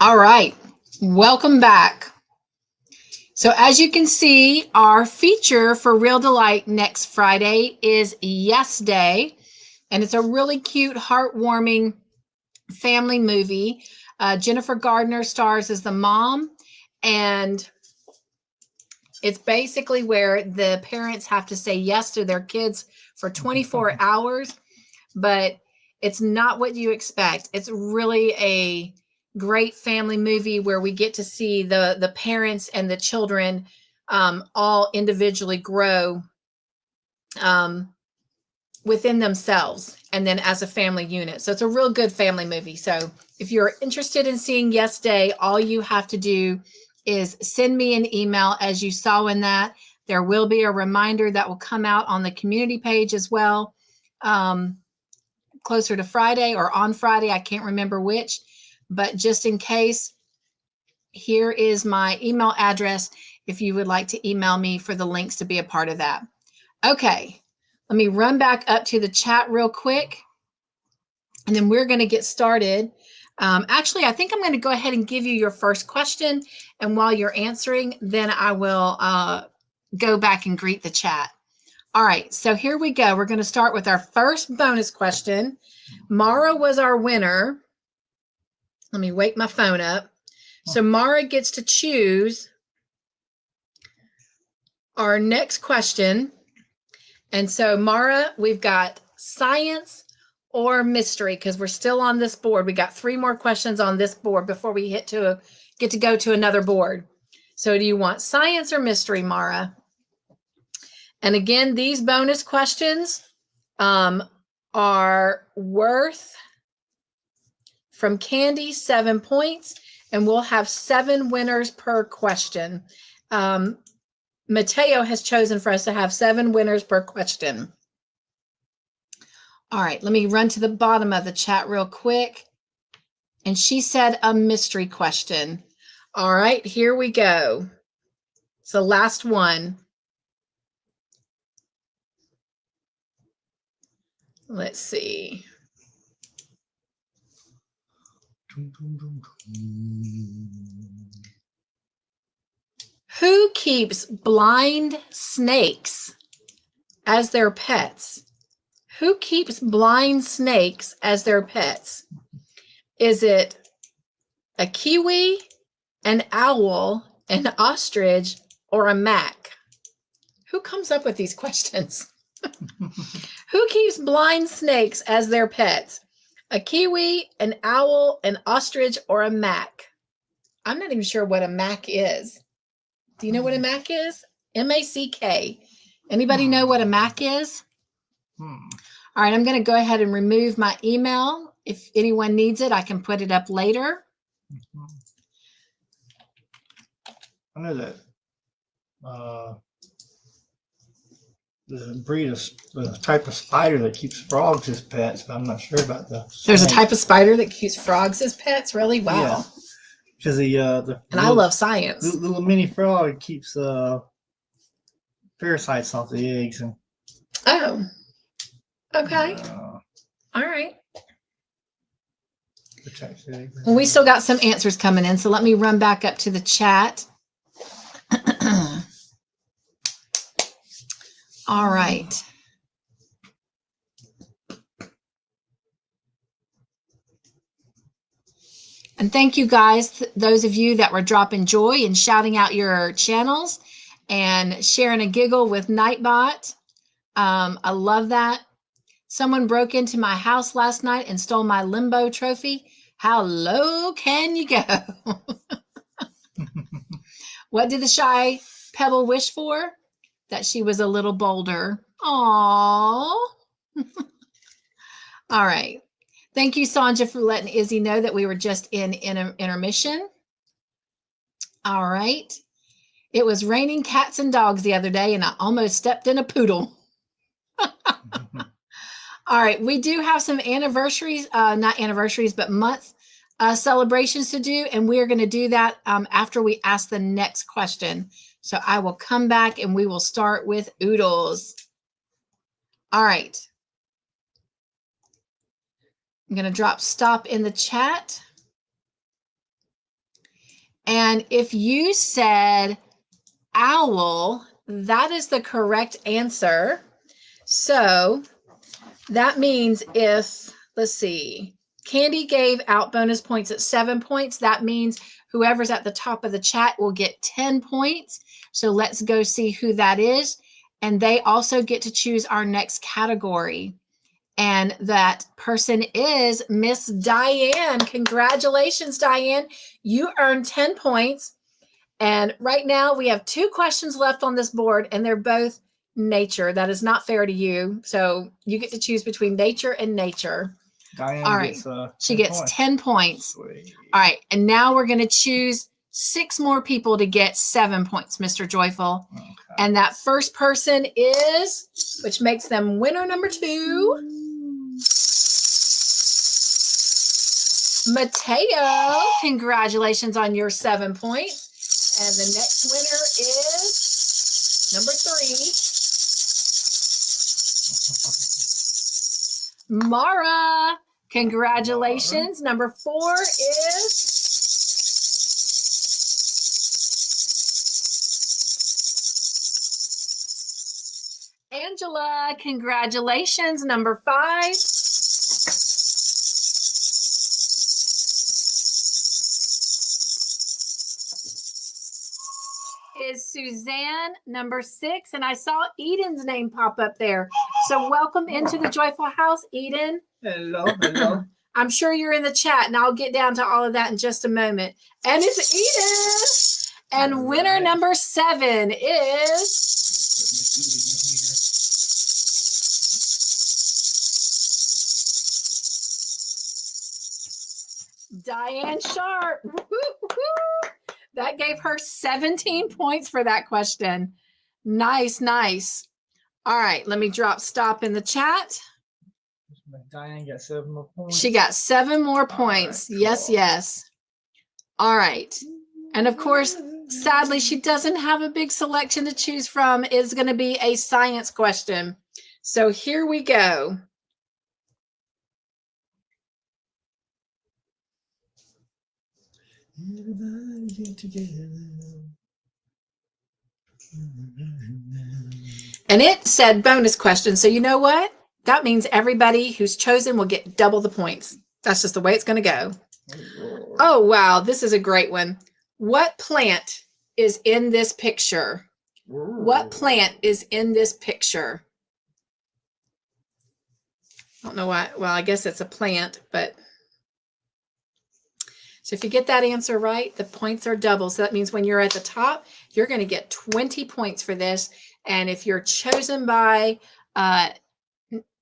All right, welcome back. So as you can see, our feature for Real Delight next Friday is Yes Day, and it's a really cute, heartwarming family movie. Jennifer Gardner stars as the mom, and it's basically where the parents have to say yes to their kids for 24 hours, but it's not what you expect. It's really a great family movie where we get to see the parents and the children all individually grow within themselves and then as a family unit. So it's a real good family movie. So if you're interested in seeing Yes Day, all you have to do is send me an email as you saw in that. There will be a reminder that will come out on the community page as well, closer to Friday or on Friday. I can't remember which, but just in case, here is my email address if you would like to email me for the links to be a part of that. Okay, let me run back up to the chat real quick, and then we're going to get started. Actually, I think I'm going to go ahead and give you your first question. And while you're answering, then I will go back and greet the chat. All right, so here we go. We're going to start with our first bonus question. Mara was our winner. Let me wake my phone up. So Mara gets to choose our next question. And so Mara, we've got science or mystery, because we're still on this board. We got 3 more questions on this board before we get to go to another board. So do you want science or mystery, Mara? And again, these bonus questions are worth, from Candy, 7 points, and we'll have 7 winners per question. Mateo has chosen for us to have 7 winners per question. All right, let me run to the bottom of the chat real quick. And she said a mystery question. All right, here we go. It's the last one. Let's see. Who keeps blind snakes as their pets? Who keeps blind snakes as their pets? Is it a kiwi, an owl, an ostrich, or a mac? Who comes up with these questions? Who keeps blind snakes as their pets? A kiwi, an owl, an ostrich, or a mac? I'm not even sure what a mac is. Do you know what a mac is? M-A-C-K. Anybody know what a mac is? All right, I'm going to go ahead and remove my email. If anyone needs it, I can put it up later. I know that there's a breed of the type of spider that keeps frogs as pets, but I'm not sure about the snake. There's a type of spider that keeps frogs as pets? Really? Wow. Yeah. Because And I love science. The little mini frog keeps parasites off the eggs. And Oh, okay. All right. Protects the eggs. Well, we still got some answers coming in, so let me run back up to the chat. All right. And thank you guys, those of you that were dropping joy and shouting out your channels and sharing a giggle with Nightbot. I love that. Someone broke into my house last night and stole my limbo trophy. How low can you go? What did the shy pebble wish for? That she was a little bolder. Aww. All right. Thank you, Sanja, for letting Izzy know that we were just in intermission. All right. It was raining cats and dogs the other day, and I almost stepped in a poodle. All right. We do have some anniversaries, not anniversaries, but month celebrations to do, and we are going to do that after we ask the next question. So I will come back, and we will start with Oodles. All right. I'm going to drop stop in the chat. And if you said owl, that is the correct answer. So that means if, let's see, Candy gave out bonus points at 7 points. That means whoever's at the top of the chat will get 10 points. So let's go see who that is. And they also get to choose our next category. And that person is Miss Diane. Congratulations, Diane. You earned 10 points. And right now we have 2 questions left on this board, and they're both nature. That is not fair to you. So you get to choose between nature and nature. Diane All right. She gets 10 points. Sweet. All right. And now we're going to choose 6 more people to get 7 points, Mr. Joyful. Okay. And that first person is, which makes them winner number 2. Mateo, congratulations on your 7 points. And the next winner is number 3. Mara, congratulations. Number 4 is Angela. Congratulations. Number 5. Is Suzanne. Number 6. And I saw Eden's name pop up there. So welcome into the Joyful House, Eden. Hello, hello. I'm sure you're in the chat, and I'll get down to all of that in just a moment. And it's Eden. And winner number 7 is Diane Sharp. Woo-hoo-hoo. That gave her 17 points for that question. Nice, nice. All right, let me drop stop in the chat. Diane got 7 more points. She got 7 more points. Right, cool. Yes, yes. All right. And of course, sadly, she doesn't have a big selection to choose from. It's going to be a science question. So here we go. Everybody get together. And it said bonus question. So you know what? That means everybody who's chosen will get double the points. That's just the way it's going to go. Oh, wow. This is a great one. What plant is in this picture? What plant is in this picture? I don't know why. Well, I guess it's a plant, but. So if you get that answer right, the points are double. So that means when you're at the top, you're going to get 20 points for this. And if you're chosen by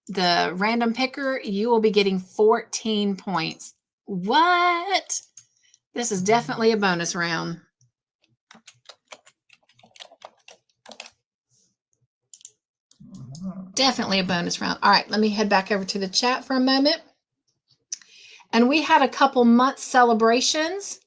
the random picker, you will be getting 14 points. What? This is definitely a bonus round. Definitely a bonus round. All right, let me head back over to the chat for a moment. And we had a couple month celebrations.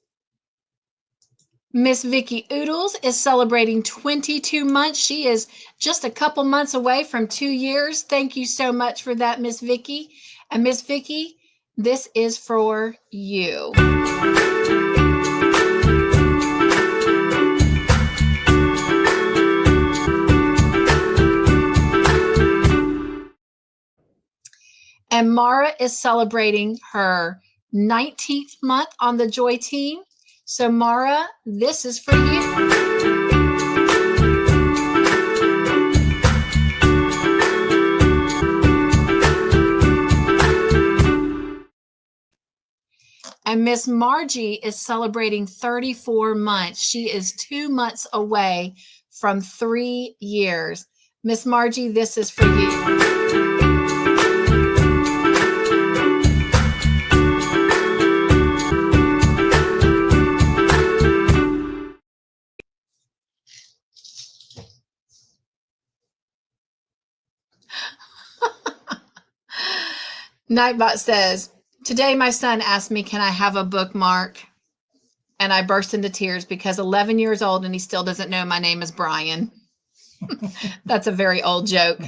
Miss Vicky Oodles is celebrating 22 months. She is just a couple months away from 2 years. Thank you so much for that, Miss Vicky. And Miss Vicky, this is for you. And Mara is celebrating her 19th month on the Joy team. So Mara, this is for you. And Miss Margie is celebrating 34 months. She is 2 months away from 3 years. Miss Margie, this is for you. Nightbot says, today my son asked me, can I have a bookmark? And I burst into tears because 11 years old and he still doesn't know my name is Brian. That's a very old joke.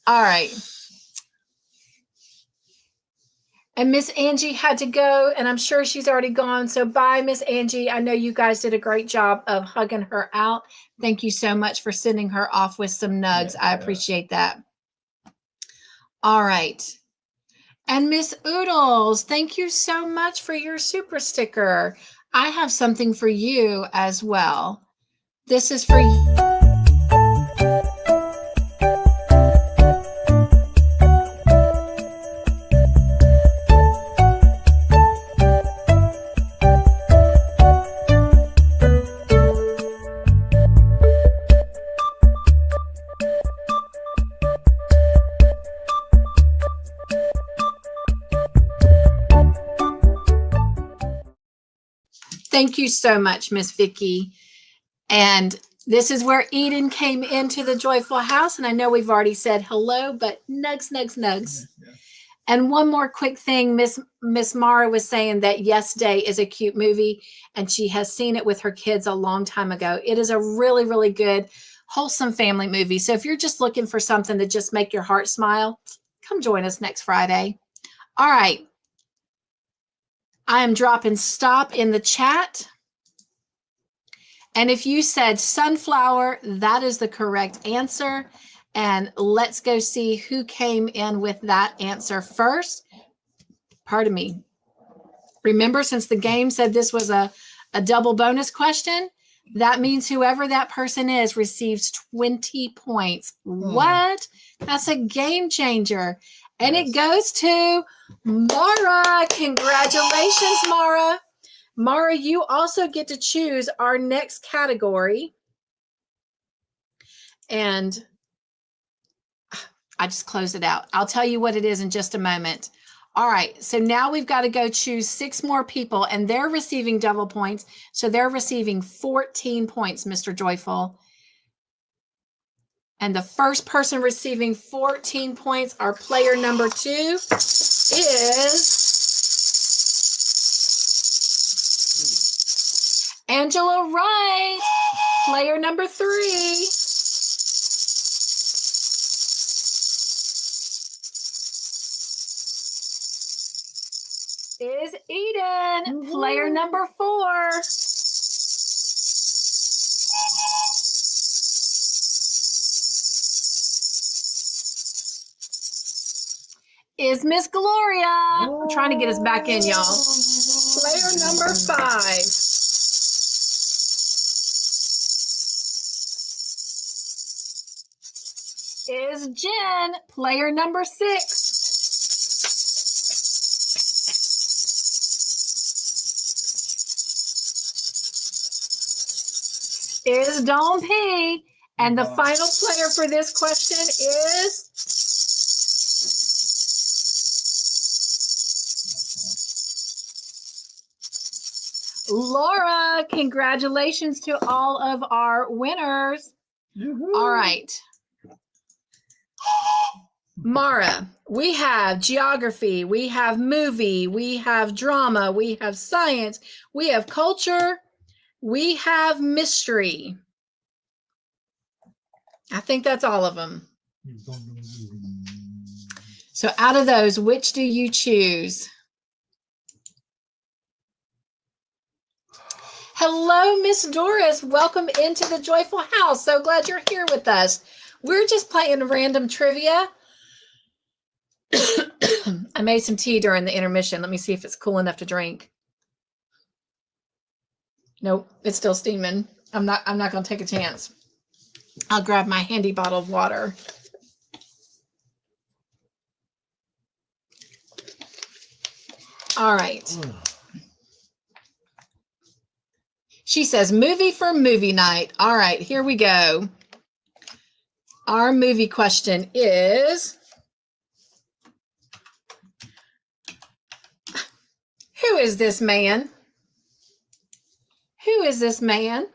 All right. And Miss Angie had to go, and I'm sure she's already gone. So bye, Miss Angie. I know you guys did a great job of hugging her out. Thank you so much for sending her off with some nugs. I appreciate that. All right. And Miss Oodles, thank you so much for your super sticker. I have something for you as well. This is for you. Thank you so much, Miss Vicky. And this is where Eden came into the joyful house. And I know we've already said hello, but nugs, nugs, nugs. Yeah. And one more quick thing, Miss Mara was saying that Yes Day is a cute movie, and she has seen it with her kids a long time ago. It is a really, really good, wholesome family movie. So if you're just looking for something to just make your heart smile, come join us next Friday. All right. I am dropping stop in the chat. And if you said sunflower, that is the correct answer. And let's go see who came in with that answer first. Pardon me. Remember, since the game said this was a double bonus question, that means whoever that person is receives 20 points. What? That's a game changer. And it goes to Mara. Congratulations, Mara. Mara, you also get to choose our next category. And I just closed it out. I'll tell you what it is in just a moment. All right, so now we've got to go choose 6 more people, and they're receiving double points. So they're receiving 14 points, Mr. Joyful. And the first person receiving 14 points, our player number 2, is Angela Wright. Player number 3 is Eden. Player number 4 is Miss Gloria. I'm trying to get us back in, y'all. Player number 5 is Jen. Player number 6 is Dawn P. And the final player for this question is Laura. Congratulations to all of our winners. All right. Mara, we have geography, we have movie, we have drama, we have science, we have culture, we have mystery. I think that's all of them. So out of those, which do you choose? Hello, Miss Doris. Welcome into the Joyful House. So glad you're here with us. We're just playing random trivia. I made some tea during the intermission. Let me see if it's cool enough to drink. Nope, it's still steaming. I'm not going to take a chance. I'll grab my handy bottle of water. All right. She says movie for movie night. All right, here we go. Our movie question is, who is this man? Who is this man?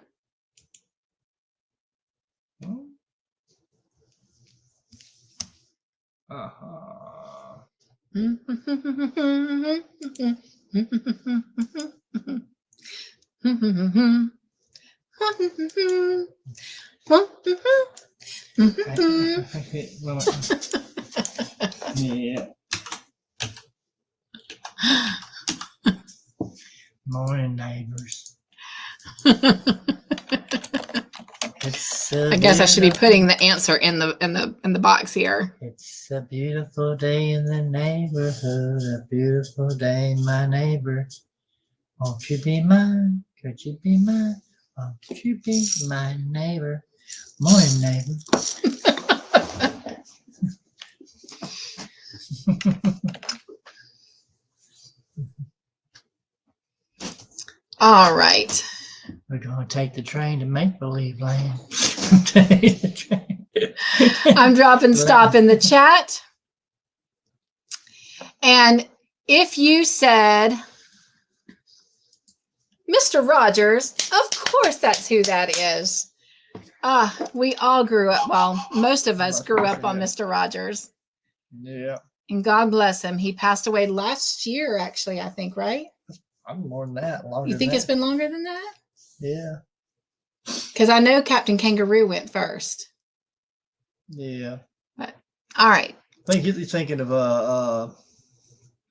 Yeah. It's I guess I should be putting the answer in the box here. It's a beautiful day in the neighborhood, a beautiful day, my neighbor. Won't you be mine? Could you be mine? Won't you be my neighbor? Morning, neighbor. All right. We're going to take the train to make-believe land. Take the train. I'm dropping stop in the chat. And if you said Mr. Rogers, of course that's who that is. We all grew up, well, most of us grew up on Mr. Rogers. Yeah. And God bless him. He passed away last year, actually, I think, right? I'm more than that. Longer You think than it's been longer than that? Yeah. Because I know Captain Kangaroo went first. Yeah. But, all right. I think you're thinking of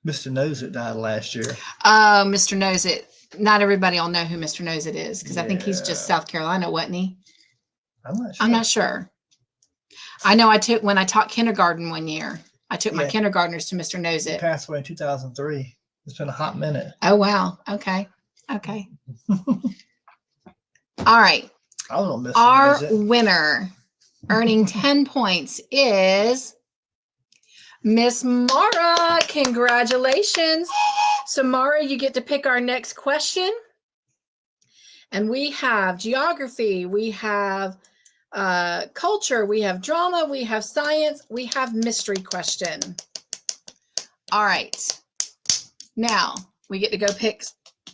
Mr. Nose that died last year. Oh, Mr. Knows It. Not everybody will know who Mr. Knows It is because I think he's just Yeah. South Carolina, wasn't he? I'm not sure. I'm not sure. I know when I taught kindergarten one year, I took my Yeah. kindergartners to Mr. Knows He It. passed away in 2003. It's been a hot minute. Oh, wow. Okay. All right. I don't miss Our it. winner earning 10 points is Miss Mara. Congratulations. So, Mara, you get to pick our next question. And we have geography, we have culture, we have drama, we have science, we have mystery question. All right. Now we get to go pick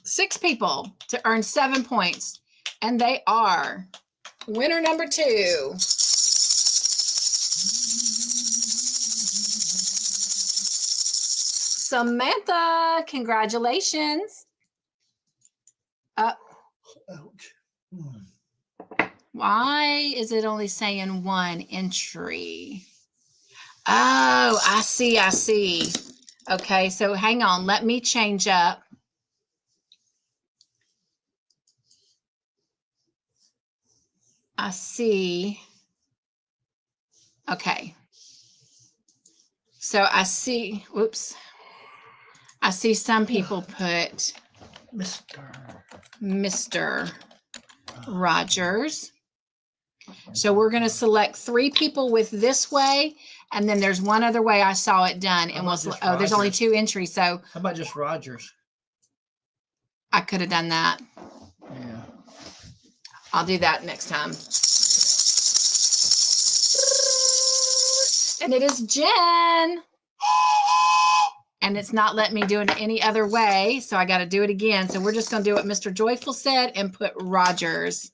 6 people to earn 7 points. And they are winner number 2. Samantha, congratulations. Ouch. Why is it only saying 1 entry? Oh, I see. Okay, so hang on. Let me change up. I see. Okay. So I see, whoops. I see some people put Mr. Rogers. So we're going to select 3 people with this way, and then there's one other way I saw it done, and there's only 2 entries, so How about just Rogers? I could have done that. Yeah. I'll do that next time. And it is Jen. And it's not letting me do it any other way, so I got to do it again. So we're just going to do what Mr. Joyful said and put Rogers.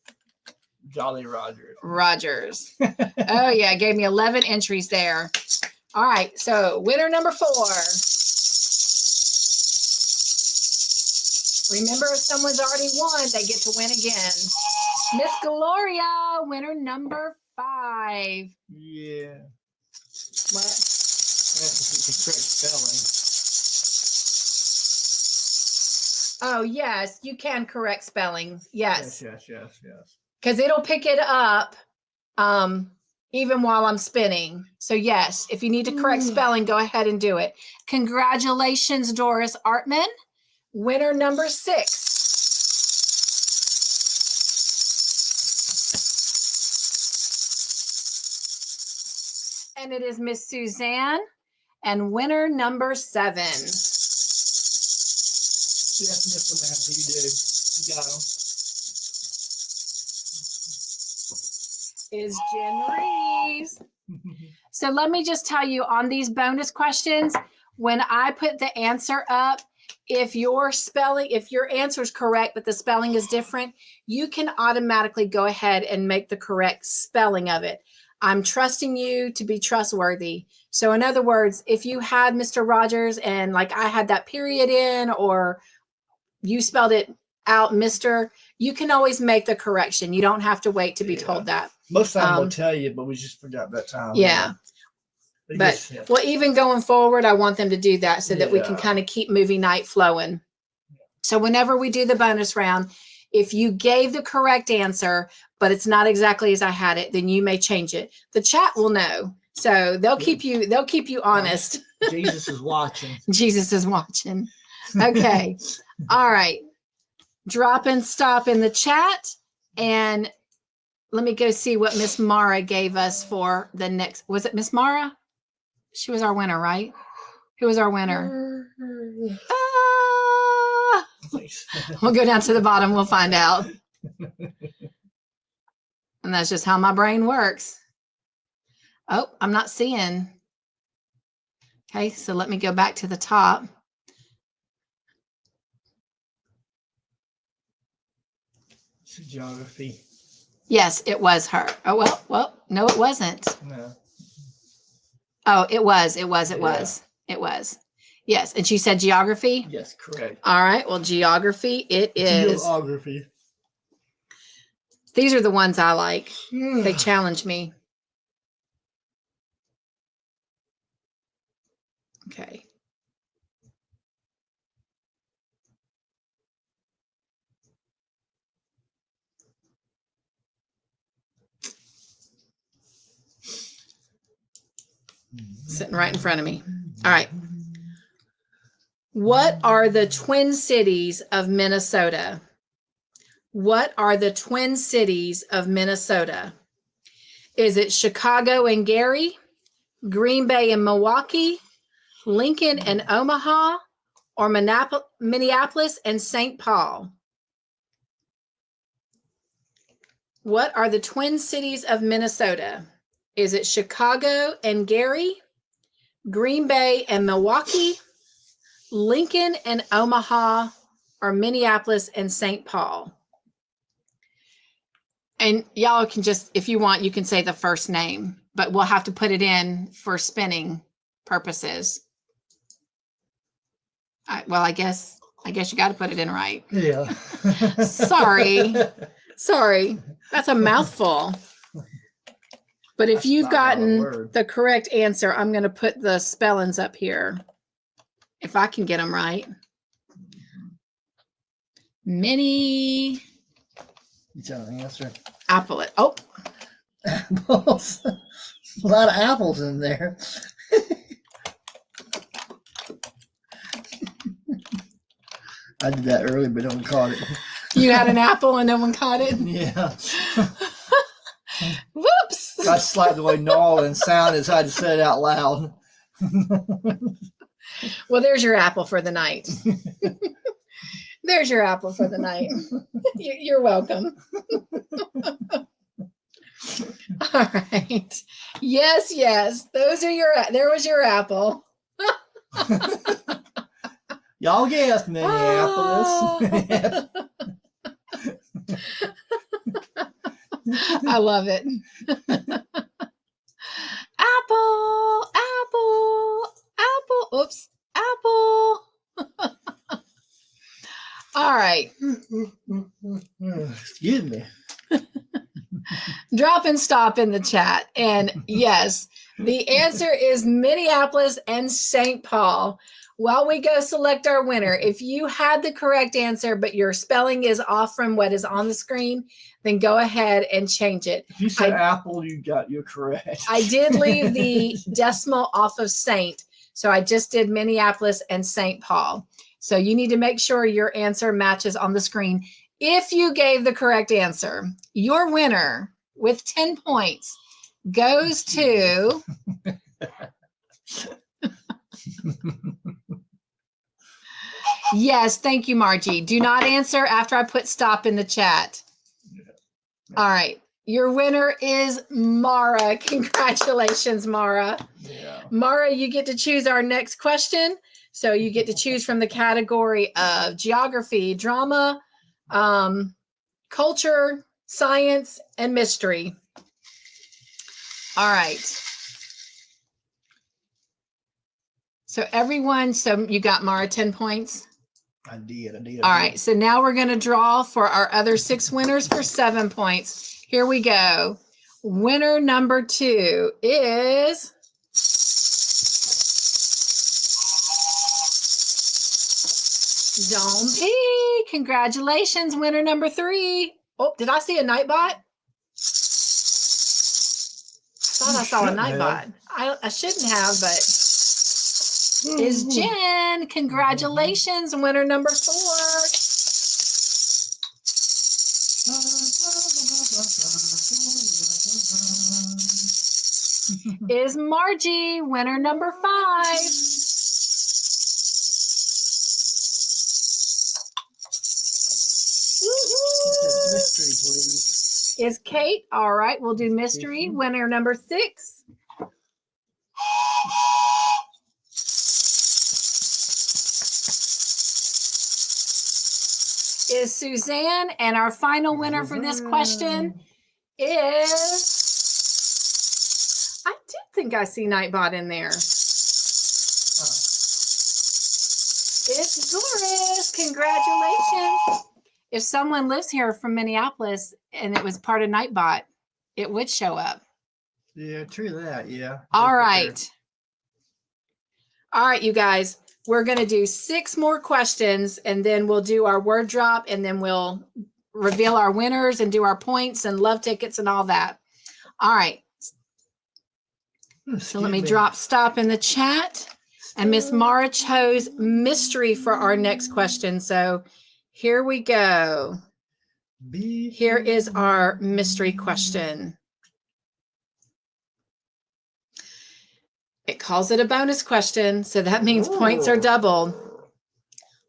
Jolly Rogers. Rogers. Oh, yeah. It gave me 11 entries there. All right. So winner number 4. Remember, if someone's already won, they get to win again. Miss Gloria, winner number 5. Yeah. What? That's the correct spelling. Oh, yes. You can correct spelling. Yes. Yes. Because it'll pick it up even while I'm spinning. So yes, if you need to correct spelling, go ahead and do it. Congratulations, Doris Artman. Winner number 6. And it is Miss Suzanne. And winner number 7. Yes, Miss Samantha, you do. You got them. Is Jen Reeves. So let me just tell you on these bonus questions, when I put the answer up, if your answer is correct, but the spelling is different, you can automatically go ahead and make the correct spelling of it. I'm trusting you to be trustworthy. So in other words, if you had Mr. Rogers and like I had that period in, or you spelled it out, Mr., you can always make the correction. You don't have to wait to be told that. Most of the time we'll tell you, but we just forgot that time. Yeah. But well, even going forward, I want them to do that so that we can kind of keep movie night flowing. So whenever we do the bonus round, If you gave the correct answer, but it's not exactly as I had it, then you may change it. The chat will know. So they'll keep you honest. Jesus is watching. Jesus is watching. Okay. All right. Drop and stop in the chat. And let me go see what Miss Mara gave us for the next. Was it Miss Mara? She was our winner, right? Who was our winner? Ah! We'll go down to the bottom. We'll find out. And that's just how my brain works. Oh, I'm not seeing. Okay, so let me go back to the top. Geography. Yes, it was her. Oh, well, no, it wasn't. No. Oh, it was. It was. Yes, and she said geography? Yes, correct. All right, well, geography it is. Geography. These are the ones I like. They challenge me. Okay. Sitting right in front of me. All right. What are the twin cities of Minnesota? What are the twin cities of Minnesota? Is it Chicago and Gary, Green Bay and Milwaukee, Lincoln and Omaha, or Minneapolis and St. Paul? What are the twin cities of Minnesota? Is it Chicago and Gary, Green Bay and Milwaukee, Lincoln and Omaha, or Minneapolis and St. Paul? And y'all can just, if you want, you can say the first name, but we'll have to put it in for spinning purposes. Well, I guess you got to put it in right. Yeah. Sorry. That's a mouthful. But if you've gotten the correct answer, I'm going to put the spellings up here. If I can get them right. Mini. You tell the answer. Apple. Oh. Apples. A lot of apples in there. I did that earlier, but no one caught it. You had an apple and no one caught it? Yeah. Whoops. I slapped the way gnarl and sounded, so I had to say it out loud. Well, there's your apple for the night. There's your apple for the night. You're welcome. All right. Yes. There was your apple. Y'all guessed Minneapolis. I love it. Apple. Oops. Apple. All right. Excuse me. Drop and stop in the chat. And yes, the answer is Minneapolis and St. Paul. While we go select our winner, if you had the correct answer, but your spelling is off from what is on the screen, then go ahead and change it. If you said apple, you're correct. I did leave the decimal off of Saint. So I just did Minneapolis and St. Paul. So you need to make sure your answer matches on the screen. If you gave the correct answer, your winner with 10 points goes to yes, thank you, Margie. Do not answer after I put stop in the chat. All right. Your winner is Mara. Congratulations, Mara. Yeah. Mara, you get to choose our next question. So you get to choose from the category of geography, drama, culture, science, and mystery. All right. So you got Mara 10 points? I did. All right. So now we're going to draw for our other 6 winners for 7 points. Here we go. Winner number 2 is Don't be. Congratulations, winner number 3. Oh, did I see a Nightbot? Thought I saw a Nightbot. I shouldn't have, but is Jen. Congratulations, winner number 4. Is Margie, winner number 5. Mystery, please. Is Kate. All right, we'll do mystery. Winner number 6. Is Suzanne. And our final winner for this question is, I did think I see Nightbot in there. It's Doris. Congratulations. If someone lives here from Minneapolis and it was part of Nightbot, it would show up. Yeah, true that. Yeah. All right. All right, you guys. We're going to do 6 more questions, and then we'll do our word drop, and then we'll reveal our winners and do our points and love tickets and all that. All right. So let me drop stop in the chat. And Miss Mara chose mystery for our next question. So here we go. Here is our mystery question. It calls it a bonus question, so that means points are doubled.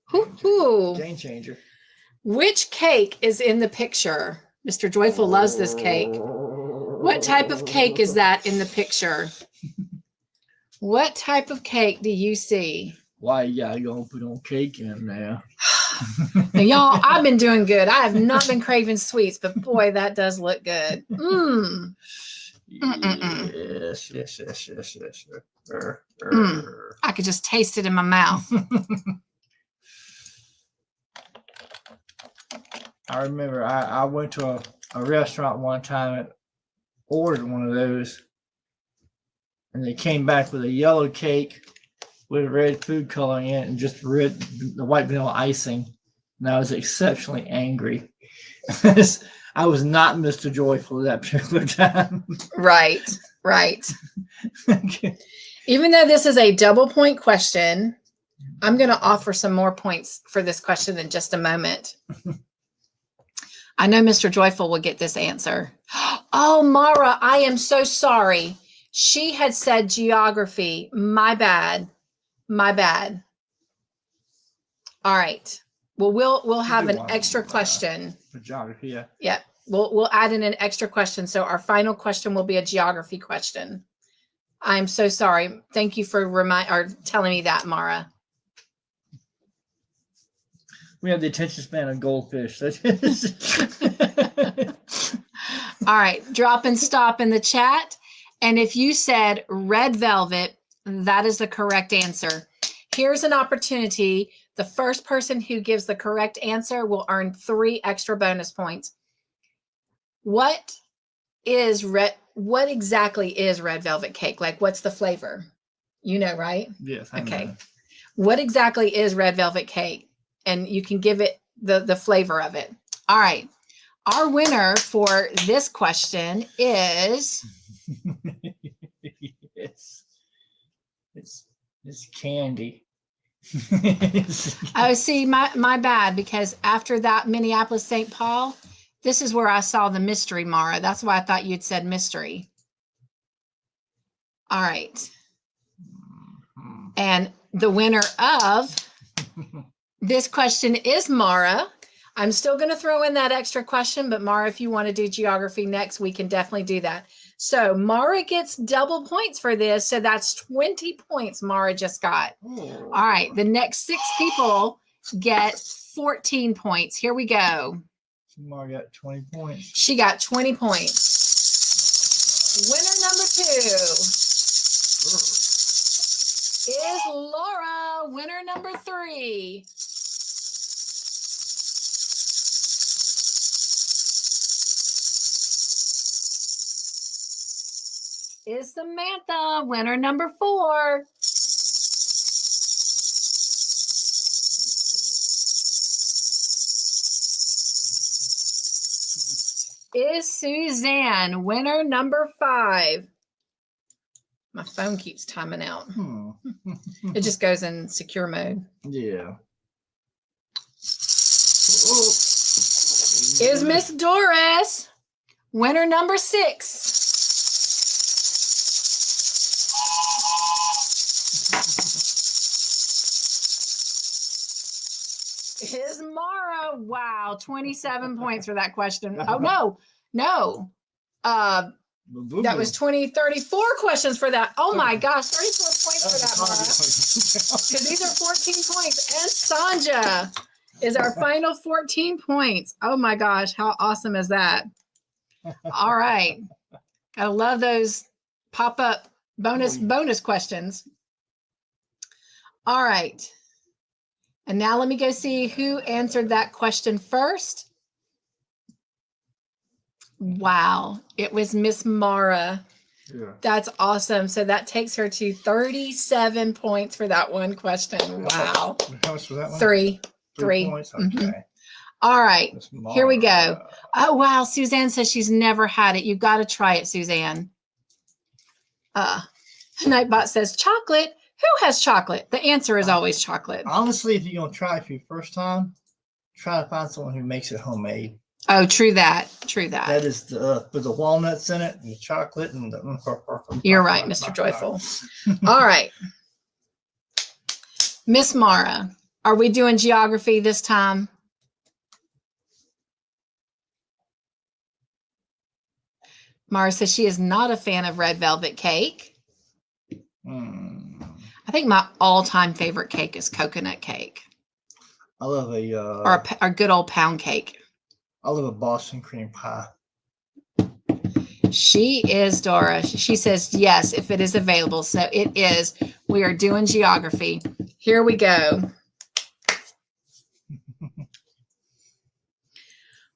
Hoo-hoo. Game changer. Which cake is in the picture? Mr. Joyful loves this cake. What type of cake is that in the picture? What type of cake do you see? Why you gotta go put on cake in there? Now, y'all, I've been doing good. I have not been craving sweets, but boy, that does look good. Mmm. Yes. I could just taste it in my mouth. I remember I went to a restaurant one time and ordered one of those, and they came back with a yellow cake with red food coloring in it and just the white vanilla icing. And I was exceptionally angry. I was not Mr. Joyful at that particular time. Right. Even though this is a double point question, I'm going to offer some more points for this question in just a moment. I know Mr. Joyful will get this answer. Oh, Mara, I am so sorry. She had said geography. My bad. All right. Well, we'll have an extra question. Geography, yeah. Yeah. We'll add in an extra question. So our final question will be a geography question. I'm so sorry. Thank you for telling me that, Mara. We have the attention span of goldfish. All right. Drop and stop in the chat. And if you said red velvet, that is the correct answer. Here's an opportunity. The first person who gives the correct answer will earn 3 extra bonus points. What exactly is red velvet cake? Like, what's the flavor? You know, right? Yes. Okay. What exactly is red velvet cake? And you can give it the flavor of it. All right. Our winner for this question is Yes. It's candy. Oh, see, my bad, because after that Minneapolis St. Paul, this is where I saw the mystery, Mara. That's why I thought you'd said mystery. All right. And the winner of this question is Mara. I'm still going to throw in that extra question, but Mara, if you want to do geography next, we can definitely do that. So Mara gets double points for this. So that's 20 points Mara just got. All right. The next 6 people get 14 points. Here we go. Mara got 20 points. She got 20 points. Winner number 2 is Laura. Winner number 3. Is Samantha. Winner number 4. is Suzanne, winner number 5. My phone keeps timing out. It just goes in secure mode. Yeah. Is Miss Doris, winner number 6. Is Mara. Wow, 27 points for that question. Oh, no. That was 34 questions for that. Oh my gosh, 34 points for that, Mara. Because these are 14 points. And Sanja is our final 14 points. Oh my gosh, how awesome is that? All right. Gotta love those pop-up bonus questions. All right. And now let me go see who answered that question first. Wow, it was Miss Mara. Yeah. That's awesome. So that takes her to 37 points for that one question. Wow. How much was that one? 3. 3 points. Okay. Mm-hmm. All right. Miss Here we go. Mara. Oh, wow. Suzanne says she's never had it. You've got to try it, Suzanne. Nightbot says chocolate. Who has chocolate? The answer is always chocolate. Honestly, if you're going to try it for your first time, try to find someone who makes it homemade. Oh, true that. True that. That is with the walnuts in it, and the chocolate, and the. You're right, Mr. Joyful. All right. Miss Mara, are we doing geography this time? Mara says she is not a fan of red velvet cake. I think my all-time favorite cake is coconut cake. I love or a good old pound cake. I love a Boston cream pie. She is Dora. She says yes, if it is available. So it is. We are doing geography. Here we go.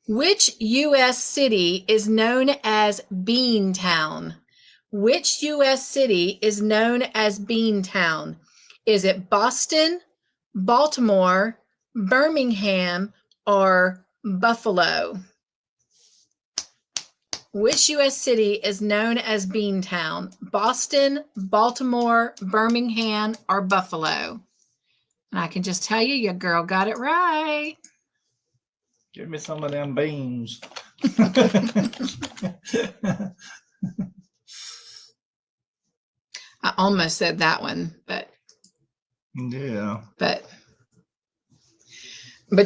Which U.S. city is known as Beantown? Which U.S. city is known as Beantown? Is it Boston, Baltimore, Birmingham, or Buffalo? Which U.S. city is known as Beantown? Boston, Baltimore, Birmingham, or Buffalo? And I can just tell you, your girl got it right. Give me some of them beans. I almost said that one, but yeah. But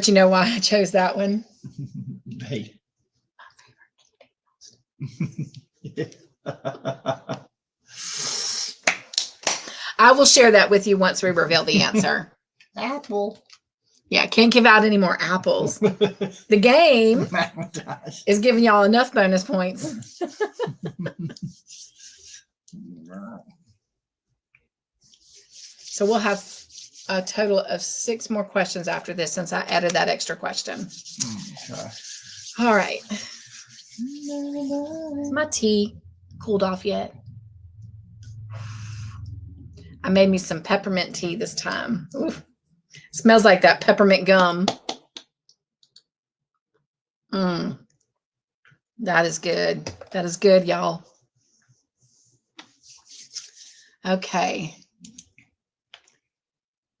you know why I chose that one? Hey. I will share that with you once we reveal the answer. Apple. Yeah, can't give out any more apples. The game is giving y'all enough bonus points. So we'll have a total of 6 more questions after this since I added that extra question. Okay. All right. Is my tea cooled off yet? I made me some peppermint tea this time. Oof. Smells like that peppermint gum. That is good. That is good, y'all. Okay.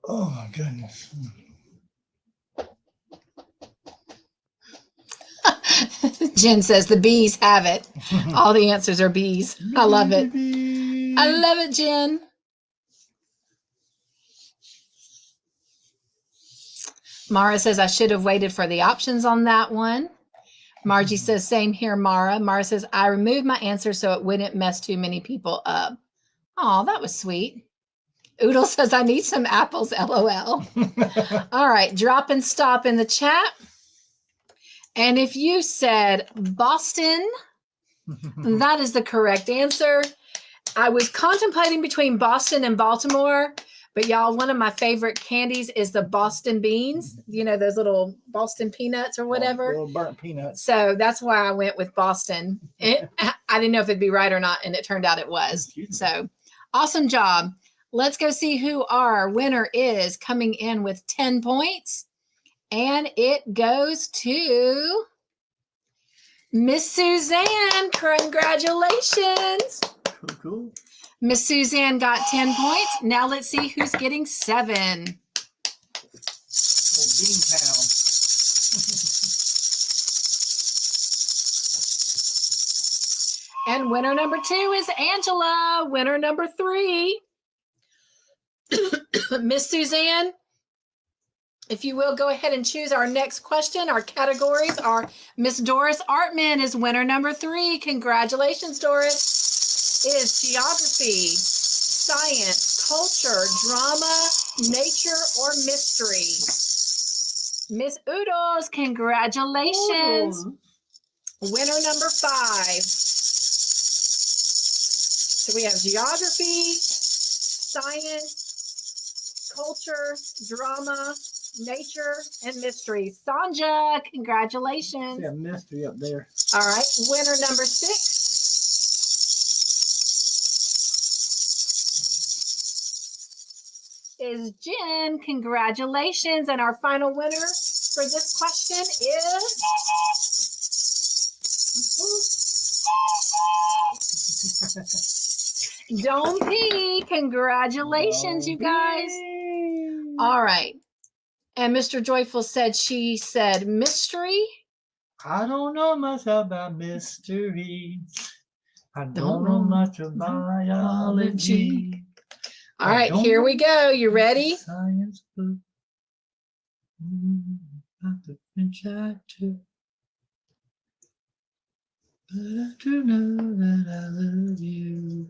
Oh my goodness. Jen says the bees have it. All the answers are bees. I love it. I love it, Jen. Mara says I should have waited for the options on that one. Margie says same here, Mara. Mara says I removed my answer so it wouldn't mess too many people up. Oh, that was sweet. Oodle says I need some apples, LOL. All right, drop and stop in the chat. And if you said Boston, that is the correct answer. I was contemplating between Boston and Baltimore, but y'all, one of my favorite candies is the Boston beans. You know, those little Boston peanuts or whatever. Little burnt peanuts. So that's why I went with Boston. I didn't know if it'd be right or not, and it turned out it was. So awesome job. Let's go see who our winner is, coming in with 10 points. And it goes to Miss Suzanne, congratulations. Cool, cool. Miss Suzanne got 10 points. Now let's see who's getting 7. Old bean pound. And winner number 2 is Angela. Winner number 3. Miss Suzanne, if you will, go ahead and choose our next question. Our categories are Miss Doris Artman is winner number 3. Congratulations, Doris. It is geography, science, culture, drama, nature, or mystery. Miss Udos, congratulations. Winner number 5. So we have geography, science, culture, drama, nature, and mystery. Sanja, congratulations. See a mystery up there. All right, winner number 6. Is Jen. Congratulations. And our final winner for this question is Dome P. Congratulations, you guys. All right. And Mr. Joyful said, she said mystery. I don't know much about mysteries. I don't know much about biology. All right, here we go. You ready? Science book. About the French actor. But I do know that I love you.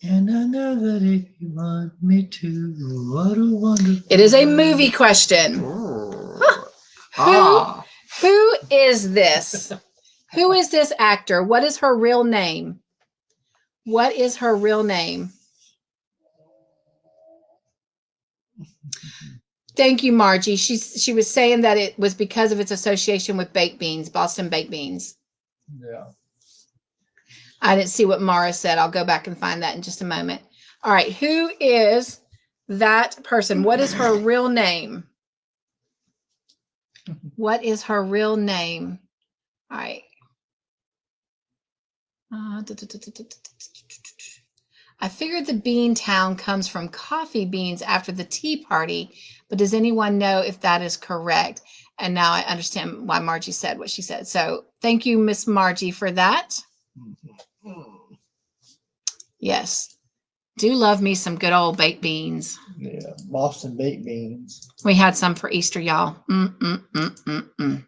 And I know that if you want me to, what a wonderful. It is a movie question. Who is this? Who is this actor? What is her real name? What is her real name? Thank you, Margie. She was saying that it was because of its association with baked beans, Boston baked beans. Yeah. I didn't see what Mara said. I'll go back and find that in just a moment. All right. Who is that person? What is her real name? What is her real name? All right. I figured the bean town comes from coffee beans after the tea party, but does anyone know if that is correct? And now I understand why Margie said what she said. So thank you, Miss Margie, for that. Yes. Do love me some good old baked beans. Yeah, Boston baked beans. We had some for Easter, y'all. Your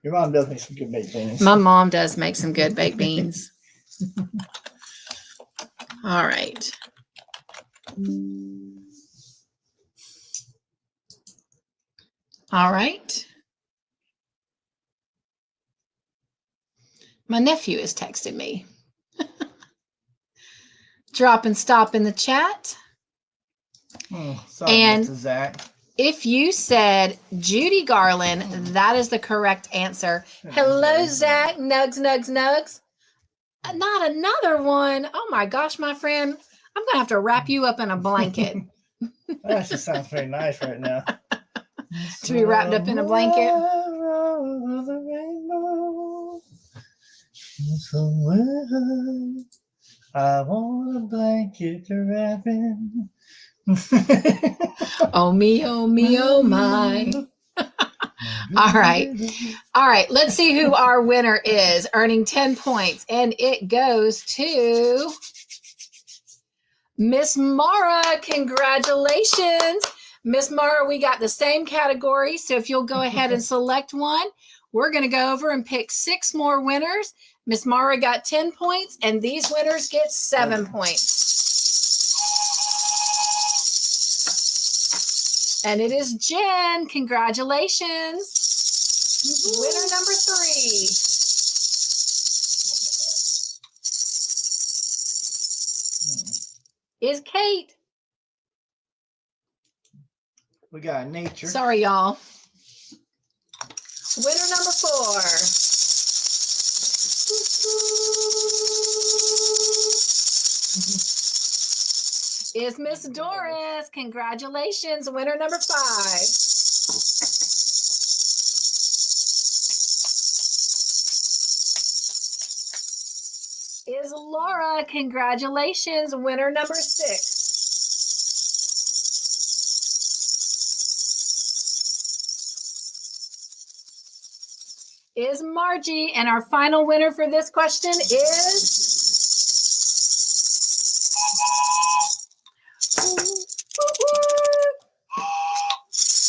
mom does make some good baked beans. My mom does make some good baked beans. All right. All right. My nephew is texting me. Drop and stop in the chat. Sorry, And Mr. Zach. if you said Judy Garland, that is the correct answer. Hello, Zach. Nugs, nugs, nugs. Not another one. Oh my gosh, my friend. I'm going to have to wrap you up in a blanket. That just sounds very nice right now. To be wrapped up in a blanket. Somewhere I want a blanket to wrap in. Oh me, oh my. All right. All right. Let's see who our winner is, earning 10 points. And it goes to Miss Mara. Congratulations. Miss Mara, we got the same category. So if you'll go ahead and select one, we're going to go over and pick 6 more winners. Miss Mara got 10 points, and these winners get 7 points. And it is Jen. Congratulations. Winner number 3. Is Kate. We got nature. Sorry, y'all. Winner number 4. Is Miss Doris. Congratulations. Winner number 5. Laura, congratulations. Winner number 6. Is Margie, and our final winner for this question is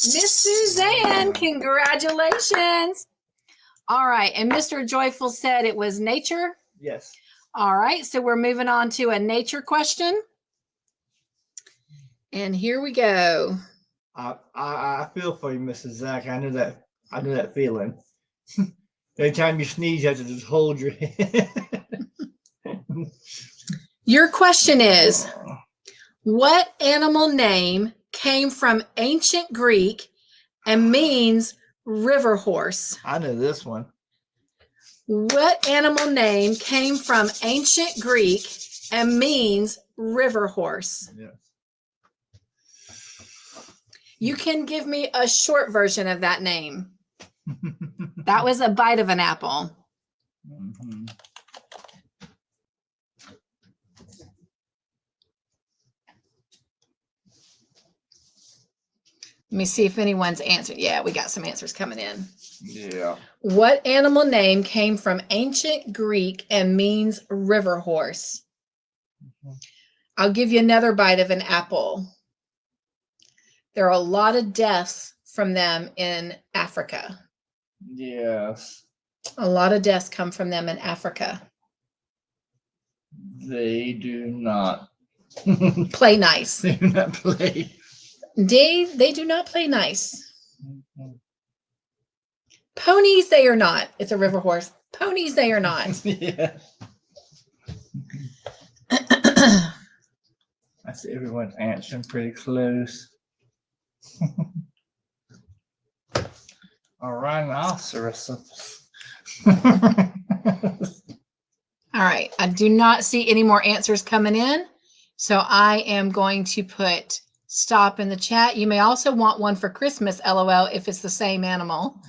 Miss Suzanne. Congratulations. All right, and Mr. Joyful said it was nature. Yes. All right, so we're moving on to a nature question. And here we go. I feel for you, Mrs. Zach. I knew that feeling. Every time you sneeze, you have to just hold your head. Your question is, what animal name came from ancient Greek and means river horse? I know this one. What animal name came from ancient Greek and means river horse? Yeah. You can give me a short version of that name. That was a bite of an apple. Mm-hmm. Let me see if anyone's answered. Yeah, we got some answers coming in. Yeah. What animal name came from ancient Greek and means river horse? Mm-hmm. I'll give you another bite of an apple. There are a lot of deaths from them in Africa. Yes. A lot of deaths come from them in Africa. They do not Play nice. They do not play. They do not play nice. Mm-hmm. Ponies, they are not. It's a river horse. Ponies, they are not. Yeah. I see everyone's answering pretty close. A rhinoceros. All right. I do not see any more answers coming in. So I am going to put stop in the chat. You may also want one for Christmas, LOL, if it's the same animal.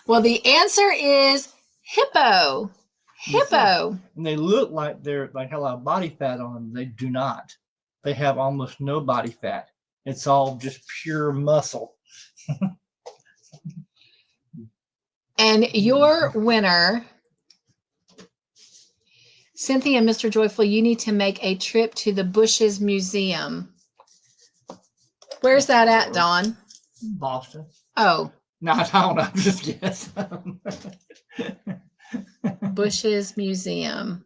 Well, the answer is hippo. Hippo. And they look like they're like have a lot of body fat on them. They do not. They have almost no body fat. It's all just pure muscle. And your winner, Cynthia and Mr. Joyful, you need to make a trip to the Bushes Museum. Where's that at, Dawn? Boston. Oh. No, I don't know. I'm just guessing. Bushes Museum.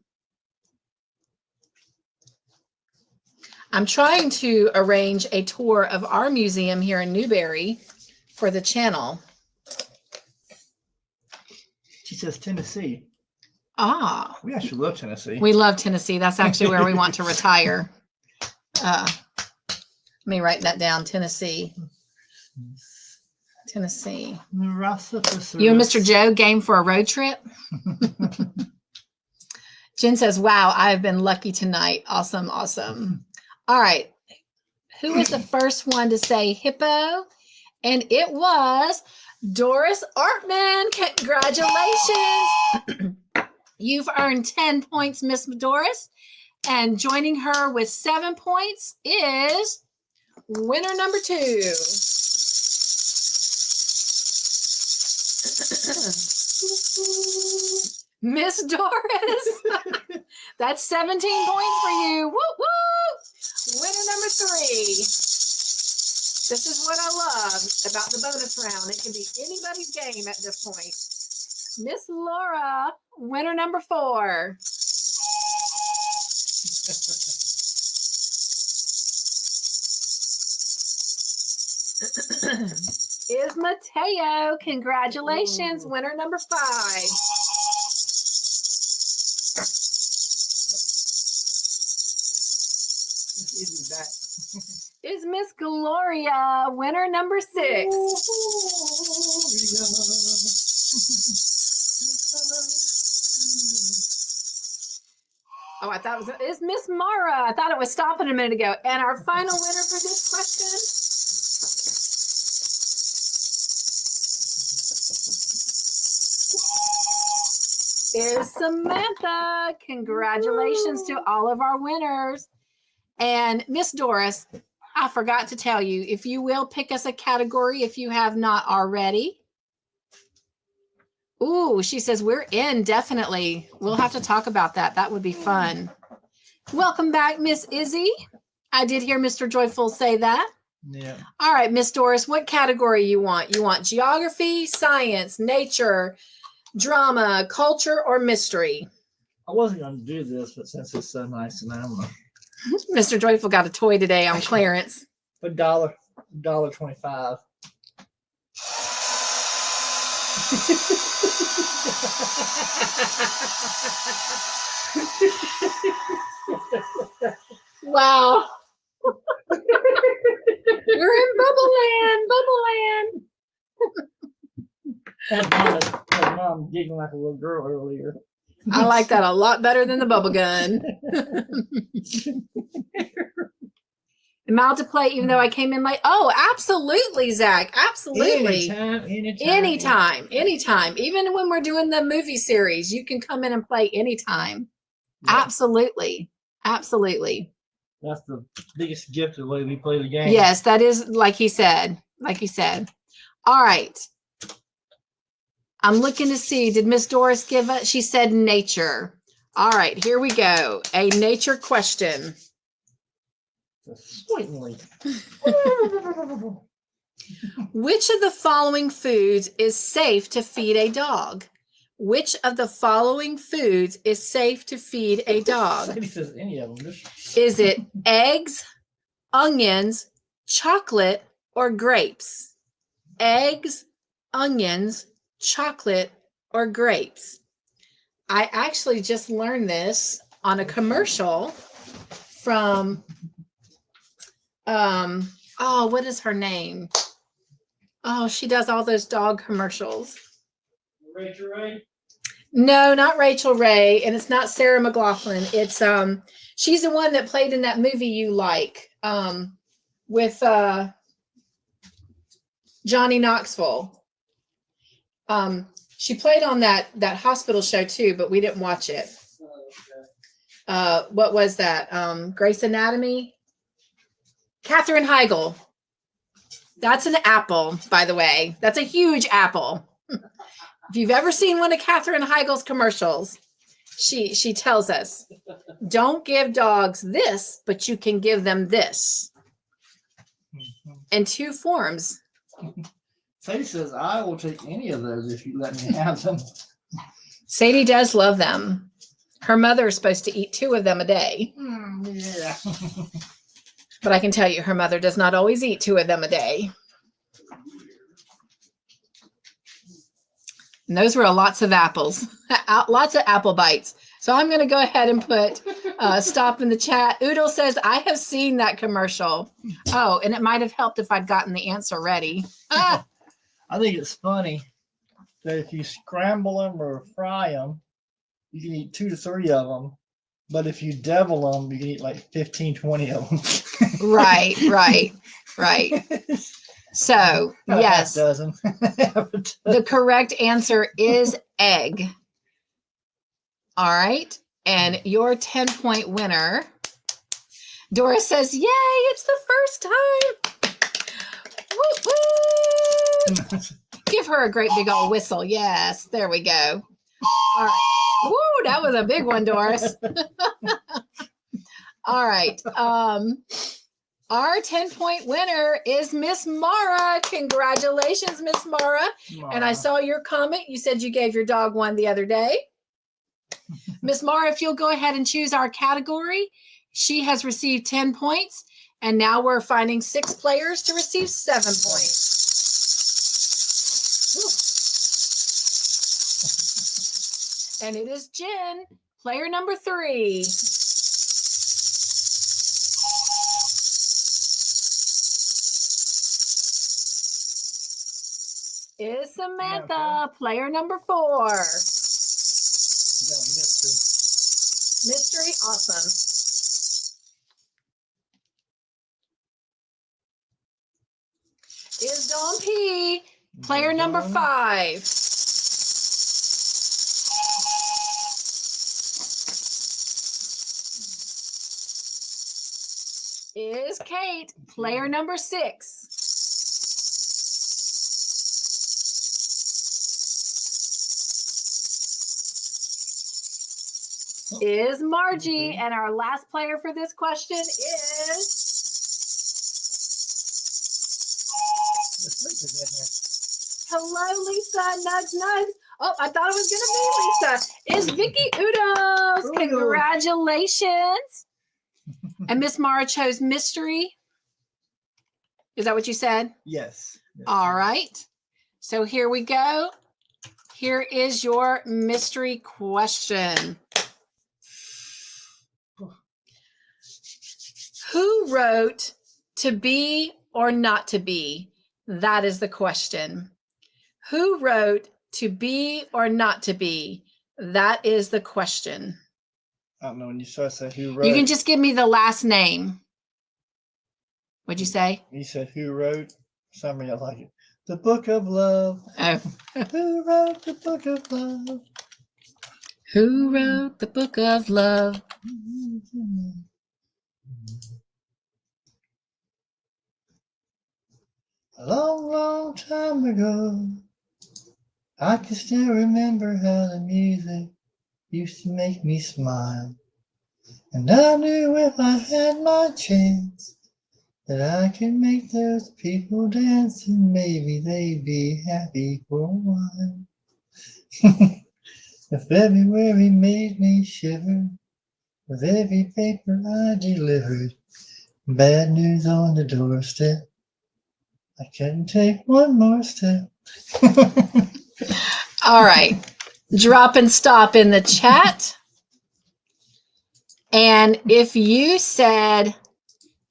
I'm trying to arrange a tour of our museum here in Newberry for the channel. She says Tennessee. Ah. We actually love Tennessee. We love Tennessee. That's actually where we want to retire. Let me write that down. Tennessee. Tennessee. You and Mr. Joe game for a road trip? Jen says, wow, I've been lucky tonight. Awesome, awesome. All right. Who was the first one to say hippo? And it was Doris Artman. Congratulations. You've earned 10 points, Miss Doris. And joining her with 7 points is winner number 2. Miss Doris. That's 17 points for you. Woo woo. Winner number 3. This is what I love about the bonus round. It can be anybody's game at this point. Miss Laura, winner number 4. Is Mateo. Congratulations, winner number 5. Is Miss Gloria, winner number 6. Oh, I thought it was, is Miss Mara. I thought it was stopping a minute ago. And our final winner for this question is Samantha. Congratulations to all of our winners. And Miss Doris, I forgot to tell you, if you will pick us a category if you have not already. Ooh, she says we're in, definitely. We'll have to talk about that. That would be fun. Welcome back, Miss Izzy. I did hear Mr. Joyful say that. Yeah. All right, Miss Doris, what category you want? You want geography, science, nature, drama, culture, or mystery? I wasn't going to do this, but since it's so nice, and I'm Mr. Joyful got a toy today on clearance. $1.25. Wow. We're in Bubble Land. That's mom giggling like a little girl earlier. I like that a lot better than the bubble gun. Am I out to play even though I came in late? Oh, absolutely, Zach. Absolutely. Anytime. Even when we're doing the movie series, you can come in and play anytime. Yeah. Absolutely. That's the biggest gift of the way we play the game. Yes, that is like he said. All right. I'm looking to see, did Miss Doris give us? She said nature. All right, here we go. A nature question. Sweetly. Which of the following foods is safe to feed a dog? Which of the following foods is safe to feed a dog? He says any of them. Is it eggs, onions, chocolate, or grapes? Eggs, onions, chocolate, or grapes? I actually just learned this on a commercial from what is her name? Oh, she does all those dog commercials. Rachel Ray? No, not Rachel Ray, and it's not Sarah McLachlan. It's she's the one that played in that movie you like, with Johnny Knoxville. She played on that hospital show too, but we didn't watch it. What was that? Grey's Anatomy? Katherine Heigl. That's an apple, by the way. That's a huge apple. If you've ever seen one of Katherine Heigl's commercials, she tells us, don't give dogs this, but you can give them this. In two forms. Sadie says, I will take any of those if you let me have them. Sadie does love them. Her mother is supposed to eat 2 of them a day. Yeah. But I can tell you, her mother does not always eat 2 of them a day. And those were lots of apples, lots of apple bites. So I'm going to go ahead and put stop in the chat. Oodle says, I have seen that commercial. Oh, and it might have helped if I'd gotten the answer ready. I think it's funny that if you scramble them or fry them, you can eat 2 to 3 of them. But if you devil them, you can eat like 15, 20 of them. Right. So, yes, the correct answer is egg. All right. And your 10-point winner, Doris says, yay, it's the first time. Woo, woo. Give her a great big old whistle. Yes, there we go. All right. Woo, that was a big one, Doris. All right. Our 10-point winner is Miss Mara. Congratulations, Miss Mara. And I saw your comment. You said you gave your dog one the other day. Miss Mara, if you'll go ahead and choose our category, she has received 10 points. And now we're finding 6 players to receive 7 points. And it is Jen, player number 3. Is Samantha, player number 4. Mystery, awesome. Is Dawn P, player number 5. is Kate, player number 6. Is Margie, and our last player for this question is hello, Lisa. Nudge, nudge. Oh, I thought it was going to be Lisa. Is Vicky Udos. Congratulations. And Miss Mara chose mystery. Is that what you said? Yes. All right. So here we go. Here is your mystery question. Who wrote "To Be or Not to Be"? That is the question. Who wrote "To Be or Not to Be"? That is the question. I don't know when you start say who wrote. You can just give me the last name. What'd you say? You said who wrote. Summary, I like it. The Book of Love. Oh. Who wrote the Book of Love? Who wrote the Book of Love? A long, long time ago, I can still remember how the music used to make me smile. And I knew if I had my chance that I could make those people dance and maybe they'd be happy for a while. If February made me shiver with every paper I delivered, bad news on the doorstep, I couldn't take one more step. All right. Drop and stop in the chat. And if you said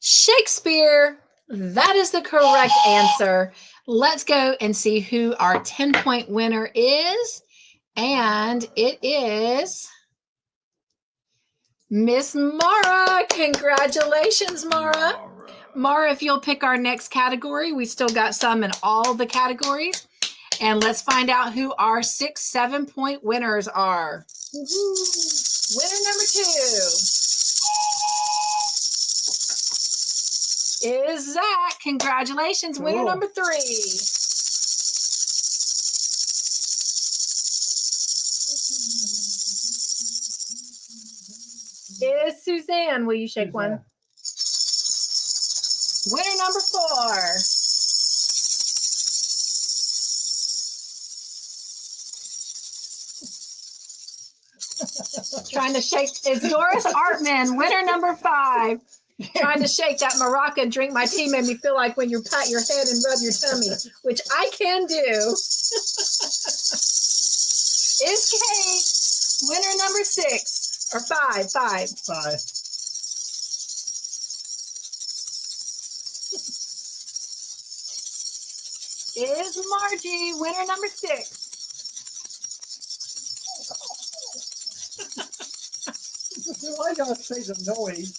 Shakespeare, that is the correct answer. Let's go and see who our 10-point winner is. And it is Miss Mara. Congratulations, Mara. Mara, if you'll pick our next category, we still got some in all the categories. And let's find out who our 6, 7-point winners are. Winner number 2 is Zach. Congratulations. Winner Cool. number 3 is Suzanne. Will you shake one? Winner number 4 trying to shake is Doris Artman. Winner number 5. Trying to shake that maraca and drink my tea made me feel like when you pat your head and rub your tummy, which I can do. Is Kate. Winner number 6 or 5. 5. Is Margie. Winner number 6. Why don't I say the noise?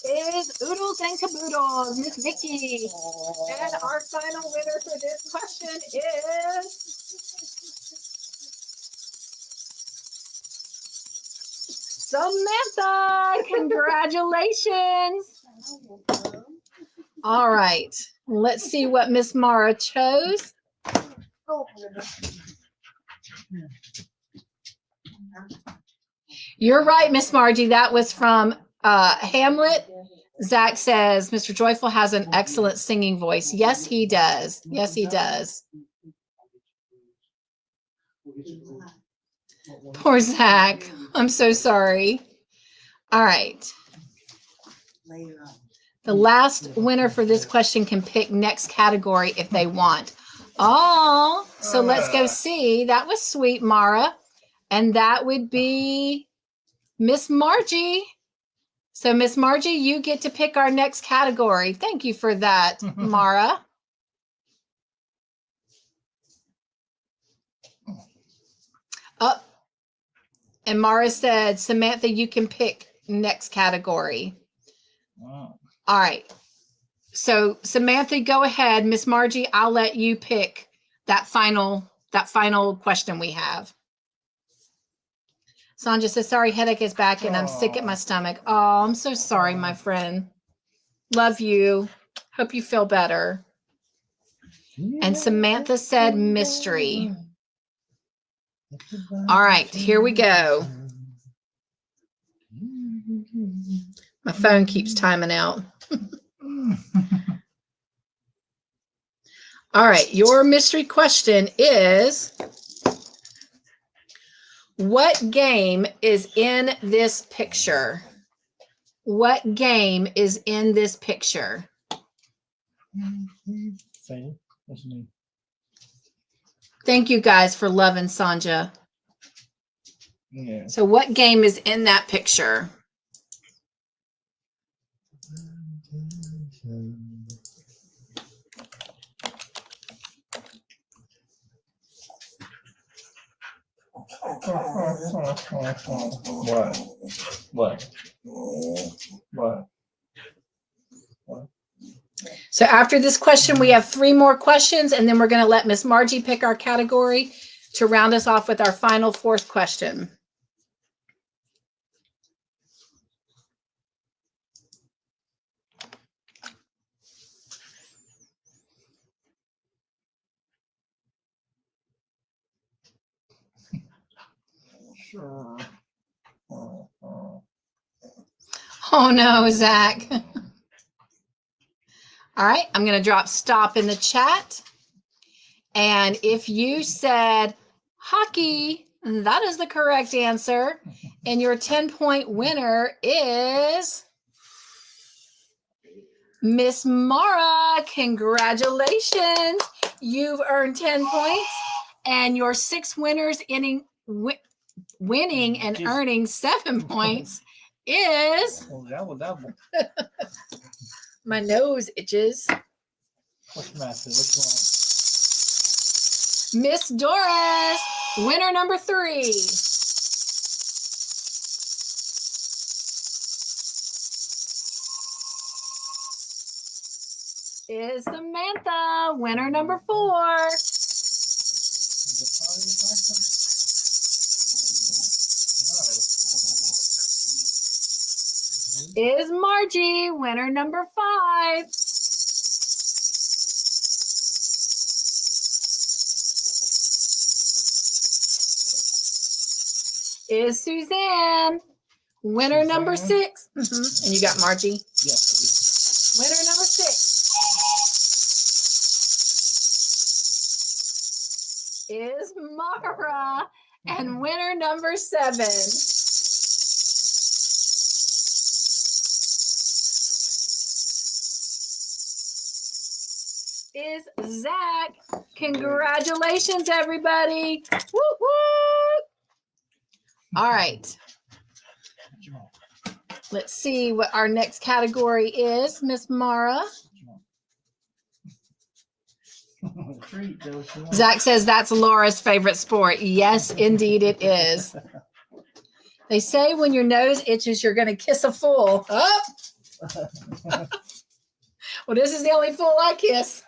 Is Oodles and Caboodles, Miss Vicky. And our final winner for this question is Samantha. Congratulations. All right. Let's see what Miss Mara chose. You're right, Miss Margie. That was from Hamlet. Zach says Mr. Joyful has an excellent singing voice. Yes, he does. Yes, he does. Poor Zach. I'm so sorry. All right. The last winner for this question can pick next category if they want. Oh, so let's go see. That was sweet, Mara. And that would be Miss Margie. So Miss Margie, you get to pick our next category. Thank you for that, Mara. Oh, and Mara said, Samantha, you can pick next category. Wow. All right. So Samantha, go ahead. Miss Margie, I'll let you pick that final question we have. Sonja says, sorry, headache is back and I'm sick at my stomach. Oh, I'm so sorry, my friend. Love you. Hope you feel better. And Samantha said mystery. All right, here we go. My phone keeps timing out. All right, your mystery question is, what game is in this picture? What game is in this picture? Say, what's your name? Thank you guys for loving Sonja. Yeah. So what game is in that picture? What? So after this question, we have 3 more questions, and then we're going to let Miss Margie pick our category to round us off with our final 4th question. Sure. Oh no, Zach. All right, I'm going to drop stop in the chat. And if you said hockey, that is the correct answer. And your 10-point winner is Miss Mara. Congratulations. You've earned 10 points. And your 6 winners winning and earning 7 points is... Double. My nose itches. What's the matter? What's Miss Doris, winner number 3. Is Samantha, winner number 4. Is Margie, winner number 5. Is Suzanne, winner number 6. And you got Margie? Yes. Winner number 6. Is Mara, and winner number 7. Is Zach. Congratulations, everybody. Woo woo. All right. Let's see what our next category is, Miss Mara. Zach says that's Laura's favorite sport. Yes, indeed it is. They say when your nose itches, you're going to kiss a fool. Oh. Well, this is the only fool I kiss.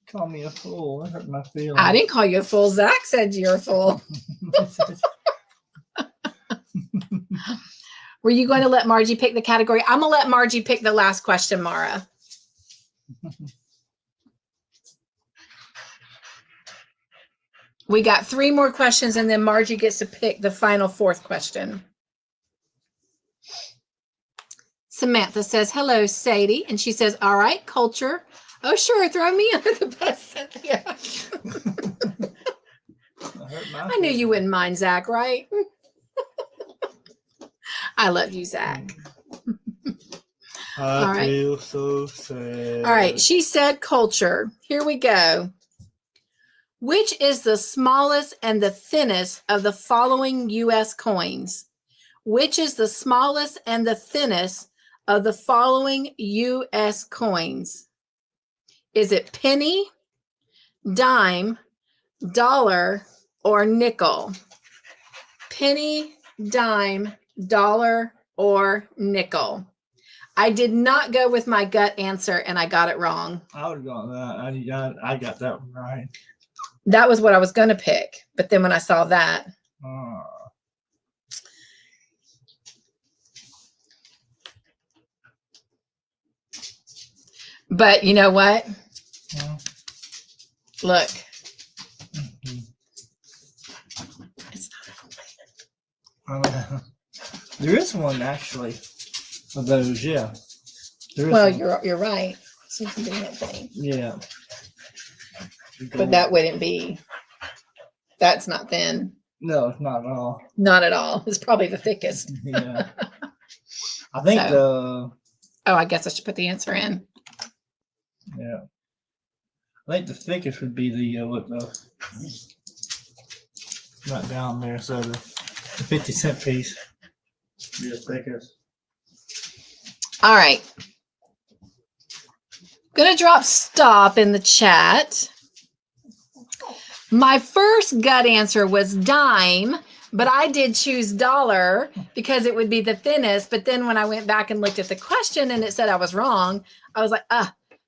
Call me a fool. That hurt my feelings. I didn't call you a fool. Zach said you're a fool. Were you going to let Margie pick the category? I'm going to let Margie pick the last question, Mara. We got 3 more questions, and then Margie gets to pick the final 4th question. Samantha says, hello, Sadie. And she says, all right, culture. Oh, sure. Throw me under the bus, Cynthia. I knew you wouldn't mind, Zach, right? I love you, Zach. I feel so sad. All right. She said culture. Here we go. Which is the smallest and the thinnest of the following U.S. coins? Which is the smallest and the thinnest of the following U.S. coins? Is it penny, dime, dollar, or nickel? Penny, dime, dollar, or nickel? I did not go with my gut answer, and I got it wrong. I would have gone that. I got that one right. That was what I was going to pick. But then when I saw that. But you know what? Look. It's not a There is one actually of those, yeah. There is well, one. you're right. Susan B. Anthony. Yeah. But that wouldn't be. That's not thin. No, it's not at all. Not at all. It's probably the thickest. Yeah. I think Oh, I guess I should put the answer in. Yeah. I think the thickest would be the what the not down there, so the 50-cent piece. Be the thickest. All right. Gonna drop stop in the chat. My first gut answer was dime, but I did choose dollar because it would be the thinnest. But then when I went back and looked at the question and it said I was wrong, I was like,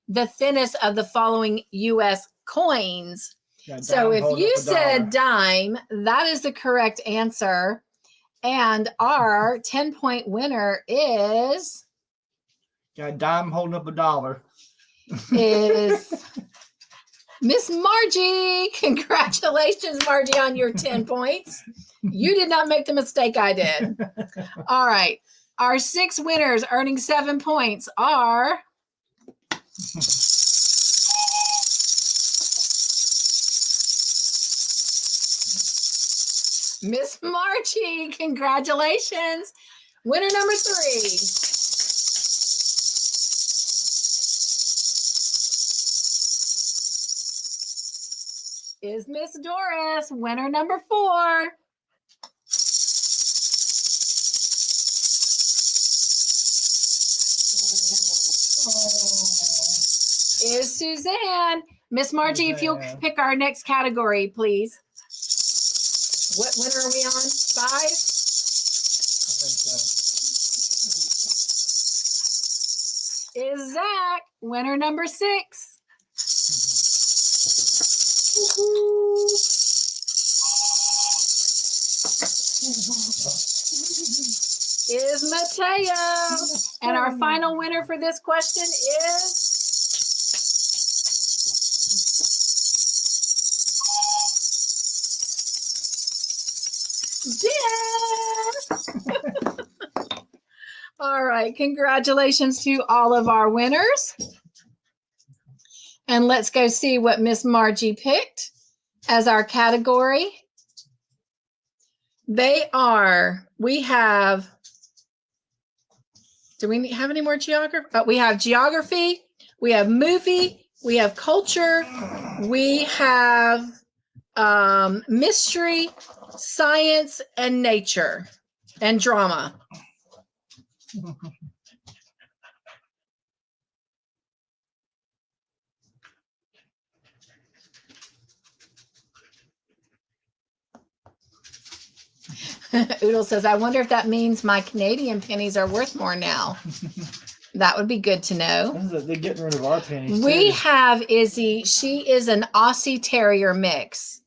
the thinnest of the following U.S. coins. So if you said dime, that is the correct answer. And our 10-point winner is... Got a dime holding up a dollar. is Miss Margie. Congratulations, Margie, on your 10 points. You did not make the mistake I did. All right. Our 6 winners earning 7 points are Miss Margie. Congratulations. Winner number 3. Is Miss Doris, winner number 4. Is Suzanne. Miss Margie, if you'll pick our next category, please. What winner are we on? 5? I think so. Is Zach, winner number 6. Is Mateo. And our final winner for this question is Dan. All right, congratulations to all of our winners. And let's go see what Miss Margie picked as our category. They are, we have, do we have any more geography? We have geography, we have movie, we have culture, we have mystery, science, and nature, and drama. Oodle says, I wonder if that means my Canadian pennies are worth more now. That would be good to know. They're getting rid of our pennies. We have Izzy. She is an Aussie Terrier mix.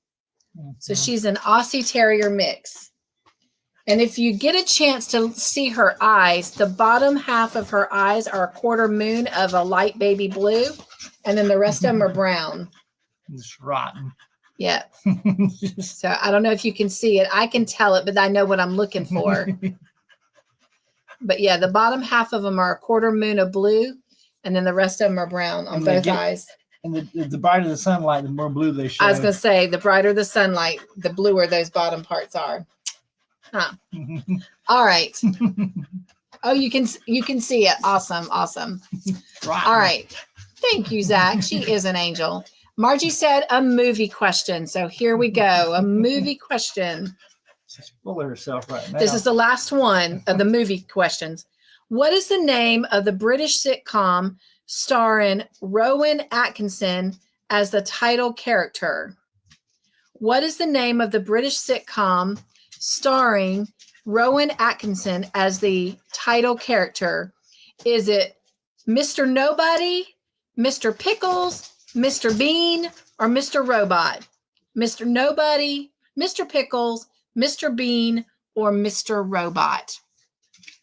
So she's an Aussie Terrier mix. And if you get a chance to see her eyes, the bottom half of her eyes are a quarter moon of a light baby blue. And then the rest of them are brown. It's rotten. Yeah. So I don't know if you can see it. I can tell it, but I know what I'm looking for. But yeah, the bottom half of them are a quarter moon of blue, and then the rest of them are brown on both eyes. And the brighter the sunlight, the more blue they show. I was going to say, the brighter the sunlight, the bluer those bottom parts are. Huh. All right. Oh, you can see it. Awesome. Awesome. Rotten. All right. Thank you, Zach. She is an angel. Margie said a movie question. So here we go. A movie question. She's full of herself right now. This is the last one of the movie questions. What is the name of the British sitcom starring Rowan Atkinson as the title character? What is the name of the British sitcom starring Rowan Atkinson as the title character? Is it Mr. Nobody, Mr. Pickles, Mr. Bean, or Mr. Robot? Mr. Nobody, Mr. Pickles, Mr. Bean, or Mr. Robot.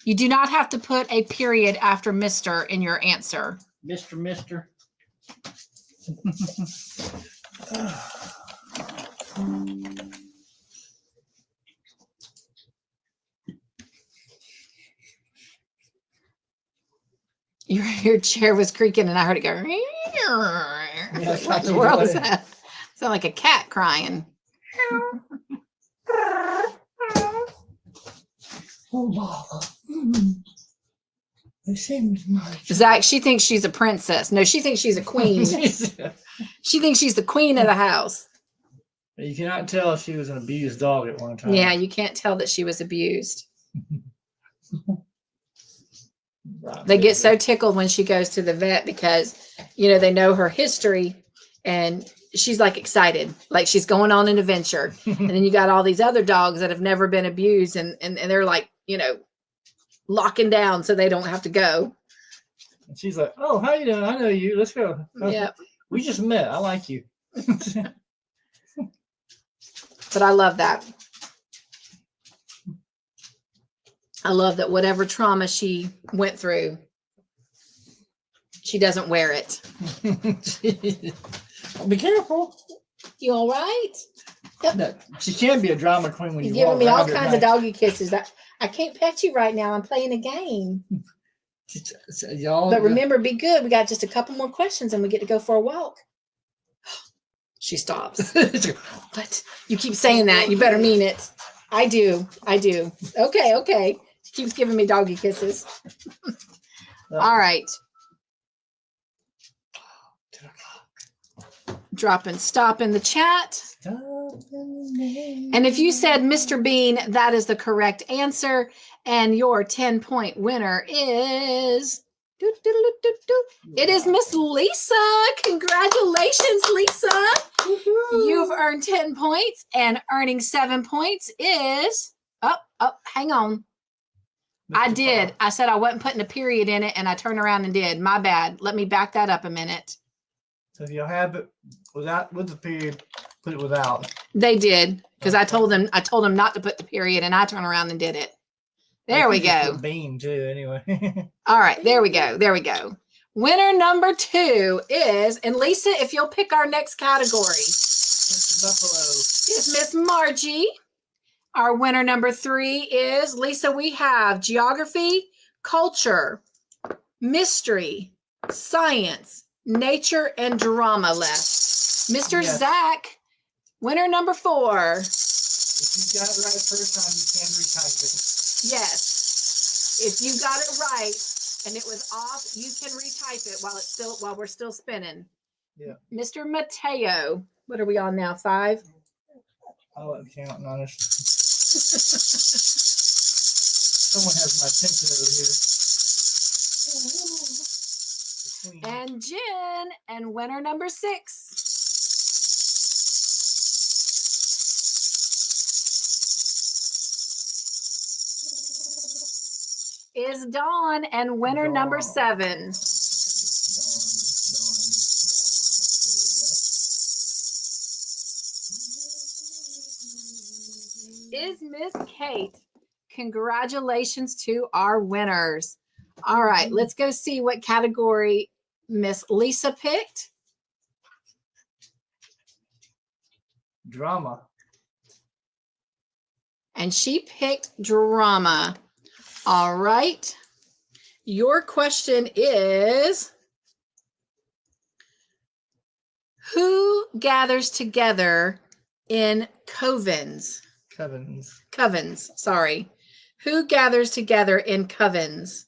You do not have to put a period after Mr. in your answer. Mister. Your chair was creaking and I heard it go. What the world is that? Sound like a cat crying. Oh, Mama. It seems much. Zach, she thinks she's a princess. No, she thinks she's a queen. She thinks she's the queen of the house. You cannot tell she was an abused dog at one time. Yeah, you can't tell that she was abused. They get so tickled when she goes to the vet because, they know her history and she's like excited, like she's going on an adventure. And then you got all these other dogs that have never been abused and they're like, locking down so they don't have to go. And she's like, "Oh, how you doing? I know you. Let's go." Yeah. We just met. I like you. But I love that. I love that whatever trauma she went through, she doesn't wear it. Be careful. You all right? Yep. No, she can be a drama queen when You're you giving walk me all around at kinds of night. doggy kisses. I can't pet you right now. I'm playing a game. Y'all, But remember, be good. We got just a couple more questions and we get to go for a walk. She stops. But you keep saying that. You better mean it. I do. Okay. She keeps giving me doggy kisses. All right. Stop in the chat. And if you said Mr. Bean, that is the correct answer. And your 10-point winner is... It is Miss Lisa. Congratulations, Lisa. You've earned 10 points, and earning 7 points is... hang on. I did. I said I wasn't putting a period in it, and I turned around and did. My bad. Let me back that up a minute. So if you'll have it with the period, put it without. They did, because I told them not to put the period, and I turned around and did it. There we go. Bean too, anyway. All right, there we go. Winner number 2 is, and Lisa, if you'll pick our next category, is Miss Margie. Our winner number 3 is, Lisa, we have geography, culture, mystery, science, nature, and drama left. Mr. Yes. Zach, winner number 4. If you got it right first time, you can retype it. Yes. If you got it right and it was off, you can retype it while we're still spinning. Yeah. Mr. Mateo, what are we on now? 5? I'll let count, honest. Someone has my attention over here. And Jen, and winner number 6. Is Dawn, and winner number 7. Is Miss Kate. Congratulations to our winners. All right, let's go see what category Miss Lisa picked. Drama. And she picked drama. All right. Your question is, who gathers together in covens? Covens, sorry. Who gathers together in covens?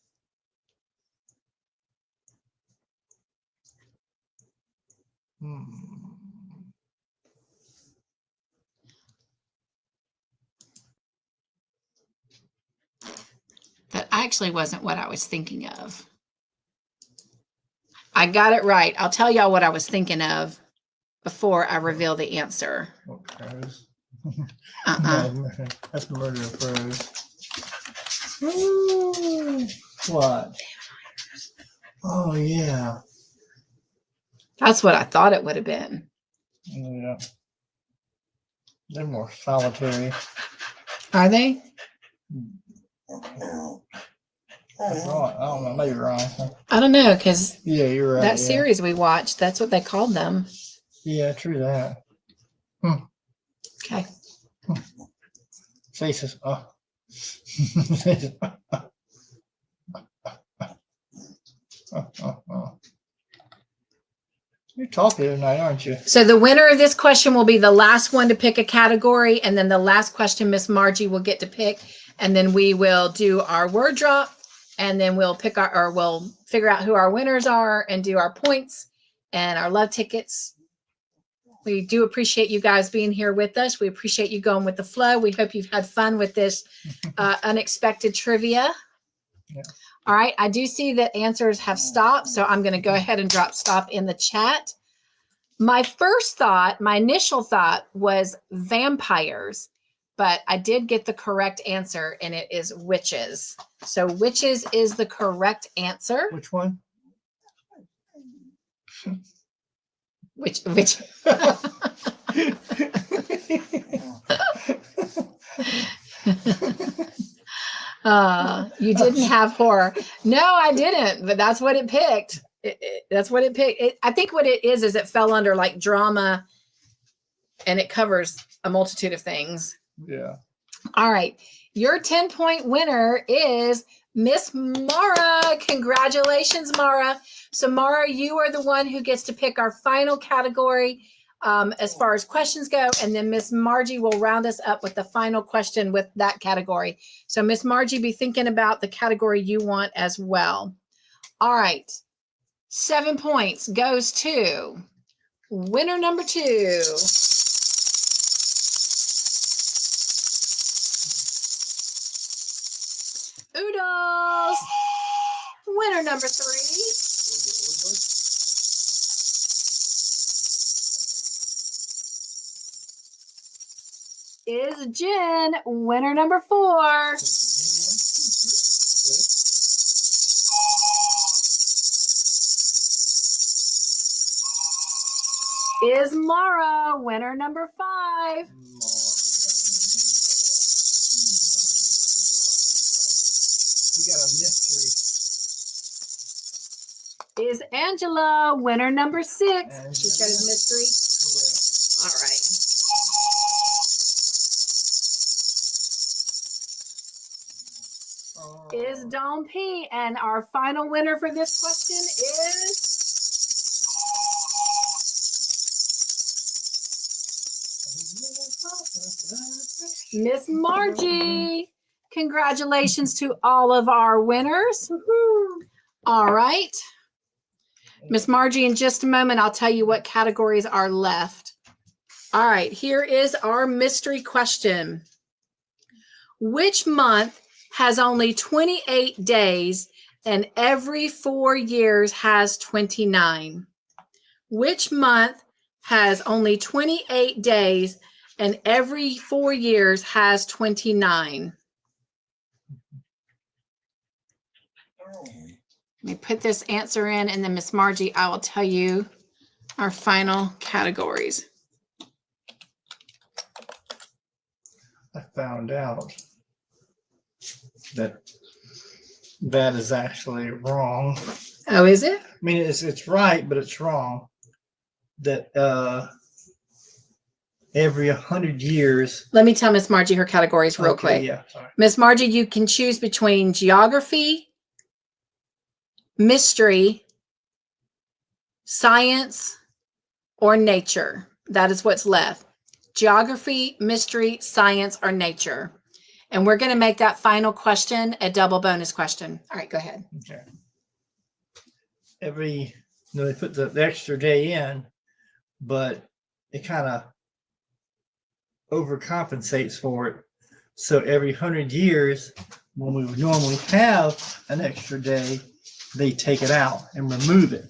That actually wasn't what I was thinking of. I got it right. I'll tell y'all what I was thinking of before I reveal the answer. What crows? That's murder of crows. What? Oh, yeah. That's what I thought it would have been. Yeah. They're more solitary. Are they? That's right. I don't know. Maybe wrong. I don't know, because Yeah, you're right. that yeah. series we watched, that's what they called them. Yeah, true that. Okay. Faces. Oh. You're talking tonight, aren't you? So the winner of this question will be the last one to pick a category, and then the last question Miss Margie will get to pick, and then we will do our word drop, and then we'll pick we'll figure out who our winners are and do our points and our love tickets. We do appreciate you guys being here with us. We appreciate you going with the flow. We hope you've had fun with this unexpected trivia. Yeah. All right. I do see that answers have stopped, so I'm going to go ahead and drop stop in the chat. My initial thought was vampires, but I did get the correct answer, and it is witches. So witches is the correct answer. Which one? Which you didn't have horror. No, I didn't, but that's what it picked. That's what it picked. I think what it is it fell under like drama, and it covers a multitude of things. Yeah. All right. Your 10-point winner is Miss Mara. Congratulations, Mara. So Mara, you are the one who gets to pick our final category as far as questions go. And then Miss Margie will round us up with the final question with that category. So Miss Margie, be thinking about the category you want as well. All right. 7 points goes to winner number 2. Oodles. Winner number 3. Is Jen. Winner number 4. Is Mara. Winner number 5. We got a mystery. Is Angela. Winner number 6. Angela. She chose mystery. All right. Is Dawn P. And our final winner for this question is Miss Margie. Congratulations to all of our winners. All right. Miss Margie, in just a moment, I'll tell you what categories are left. All right, here is our mystery question. Which month has only 28 days and every 4 years has 29? Which month has only 28 days and every 4 years has 29? Let me put this answer in, and then Miss Margie, I will tell you our final categories. I found out that that is actually wrong. Oh, is it? I mean, it's right, but it's wrong. That every 100 years. Let me tell Miss Margie her categories real quick. Yeah, sorry. Miss Margie, you can choose between geography, mystery, science, or nature. That is what's left. Geography, mystery, science, or nature. And we're going to make that final question a double bonus question. All right, go ahead. Okay. They put the extra day in, but it kind of overcompensates for it. So every 100 years, when we would normally have an extra day, they take it out and remove it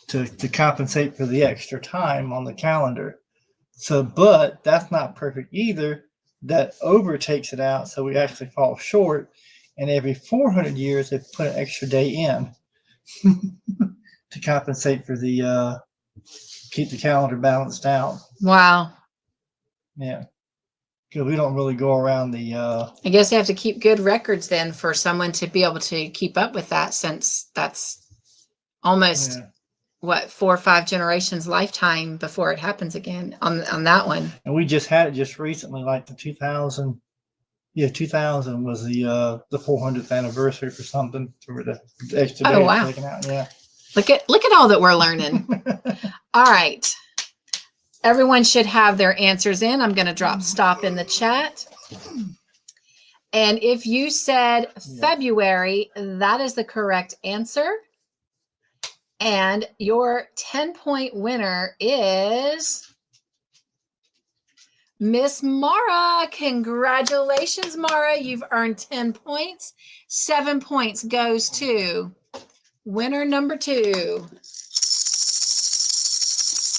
to compensate for the extra time on the calendar. So, but that's not perfect either. That overtakes it out, so we actually fall short. And every 400 years, they put an extra day in to compensate for keep the calendar balanced out. Wow. Yeah. Because we don't really go around the. I guess you have to keep good records then for someone to be able to keep up with that, since that's almost what 4 or 5 generations lifetime before it happens again on that one. And we just had it just recently, like the 2000. Yeah, 2000 was the 400th anniversary for something for the extra day taken out. Yeah. Look at all that we're learning. All right. Everyone should have their answers in. I'm going to drop stop in the chat. And if you said February, that is the correct answer. And your 10-point winner is Miss Mara. Congratulations, Mara. You've earned 10 points. 7 points goes to winner number 2.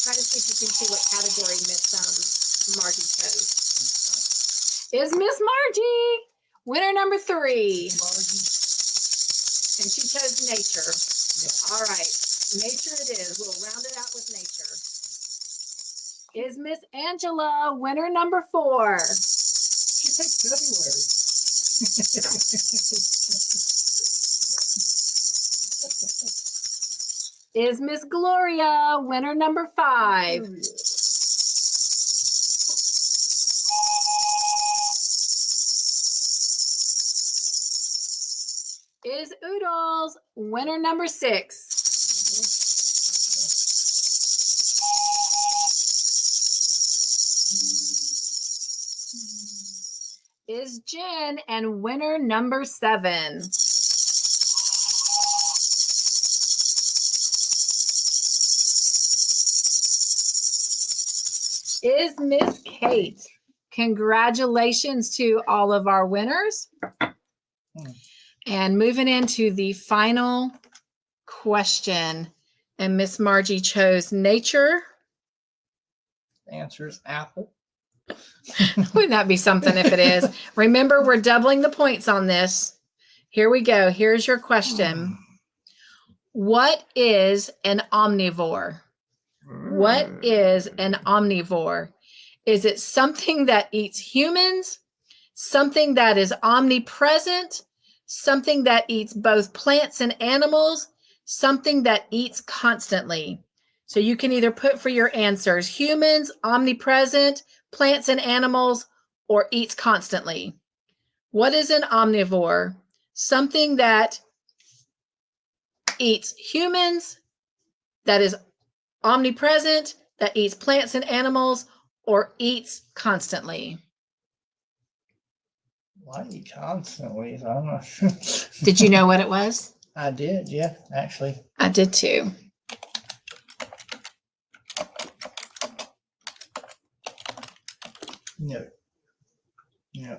Try to see if you can see what category Miss Margie chose. Is Miss Margie winner number 3? And she chose nature. Yep. All right, nature it is. We'll round it out with nature. Is Miss Angela winner number 4? She picked February. Is Miss Gloria winner number 5? Is Oodles winner number 6? Is Jen and winner number 7? Is Miss Kate. Congratulations to all of our winners. And moving into the final question. And Miss Margie chose nature. The answer is apple. Wouldn't that be something if it is? Remember, we're doubling the points on this. Here we go. Here's your question. What is an omnivore? What is an omnivore? Is it something that eats humans? Something that is omnipresent? Something that eats both plants and animals? Something that eats constantly? So you can either put for your answers humans, omnipresent, plants and animals, or eats constantly. What is an omnivore? Something that eats humans, that is omnipresent, that eats plants and animals, or eats constantly. Why eat constantly? I don't know. Did you know what it was? I did, yeah, actually. I did too. No. Yeah.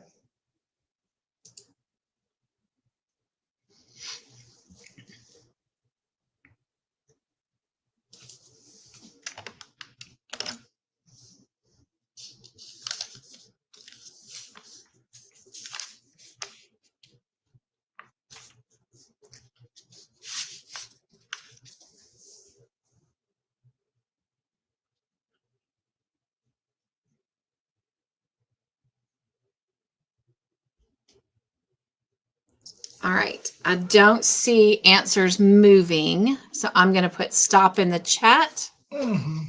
All right. I don't see answers moving, so I'm going to put stop in the chat. Mm-hmm.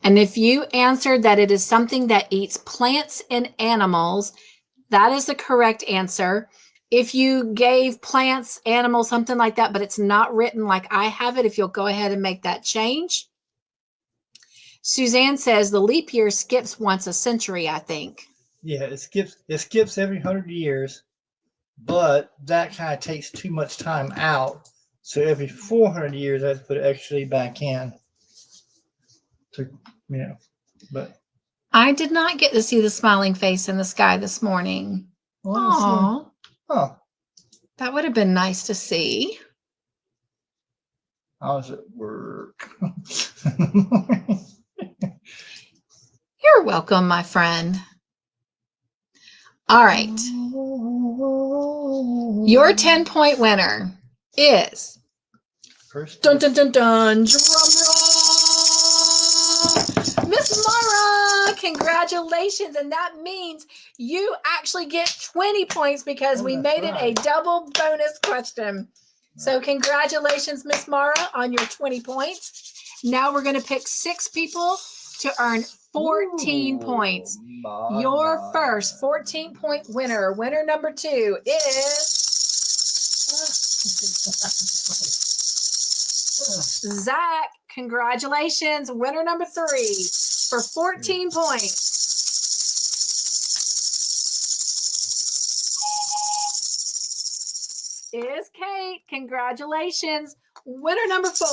And if you answered that it is something that eats plants and animals, that is the correct answer. If you gave plants, animals, something like that, but it's not written like I have it, if you'll go ahead and make that change. Suzanne says the leap year skips once a century, I think. Yeah, it skips every 100 years, but that kind of takes too much time out. So every 400 years, I have to put it actually back in. To, but I did not get to see the smiling face in the sky this morning. Aww. Oh, That would have been nice to see. I was at work. You're welcome, my friend. All right. Your 10-point winner is First, dun dun dun dun, drum roll, Miss Mara. congratulations. And that means you actually get 20 points because we made it a double bonus question. So congratulations, Miss Mara, on your 20 points. Now we're going to pick 6 people to earn 14 points. Your first 14-point winner, winner number 2 is Zach. Congratulations, winner number 3 for 14 points. Is Kate. Congratulations, winner number 4.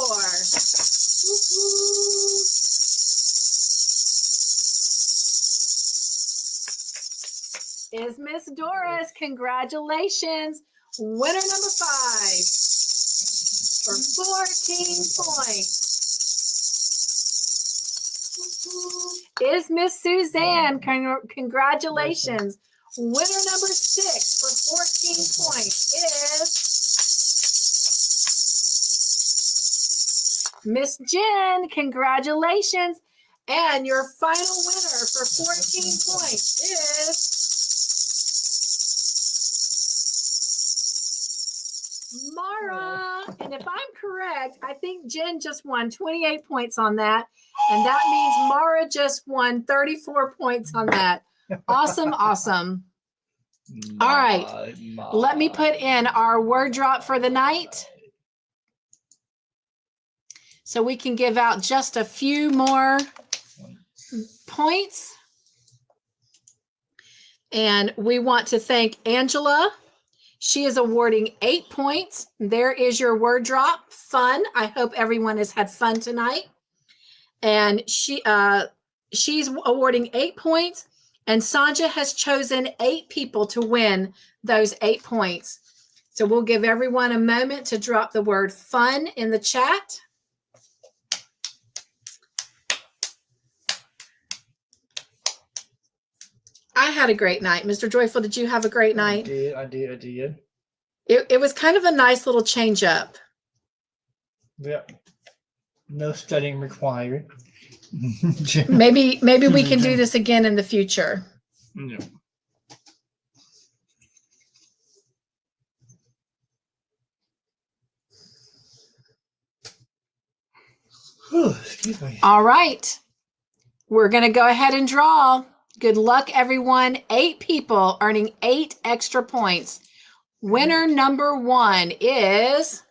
Is Miss Doris. Congratulations, winner number 5 for 14 points. Is Miss Suzanne. Congratulations, winner number 6 for 14 points is Miss Jen. Congratulations. And your final winner for 14 points is Mara. And if I'm correct, I think Jen just won 28 points on that. And that means Mara just won 34 points on that. Awesome, awesome. All right. Let me put in our word drop for the night, so we can give out just a few more points. And we want to thank Angela. She is awarding 8 points. There is your word drop. Fun. I hope everyone has had fun tonight. And she's awarding 8 points. And Sanja has chosen 8 people to win those 8 points. So we'll give everyone a moment to drop the word fun in the chat. I had a great night. Mr. Joyful, did you have a great night? I did. It was kind of a nice little change up. Yep. No studying required. Maybe we can do this again in the future. Yeah. Excuse me. All right. We're going to go ahead and draw. Good luck, everyone. 8 people earning 8 extra points. Winner number 1 is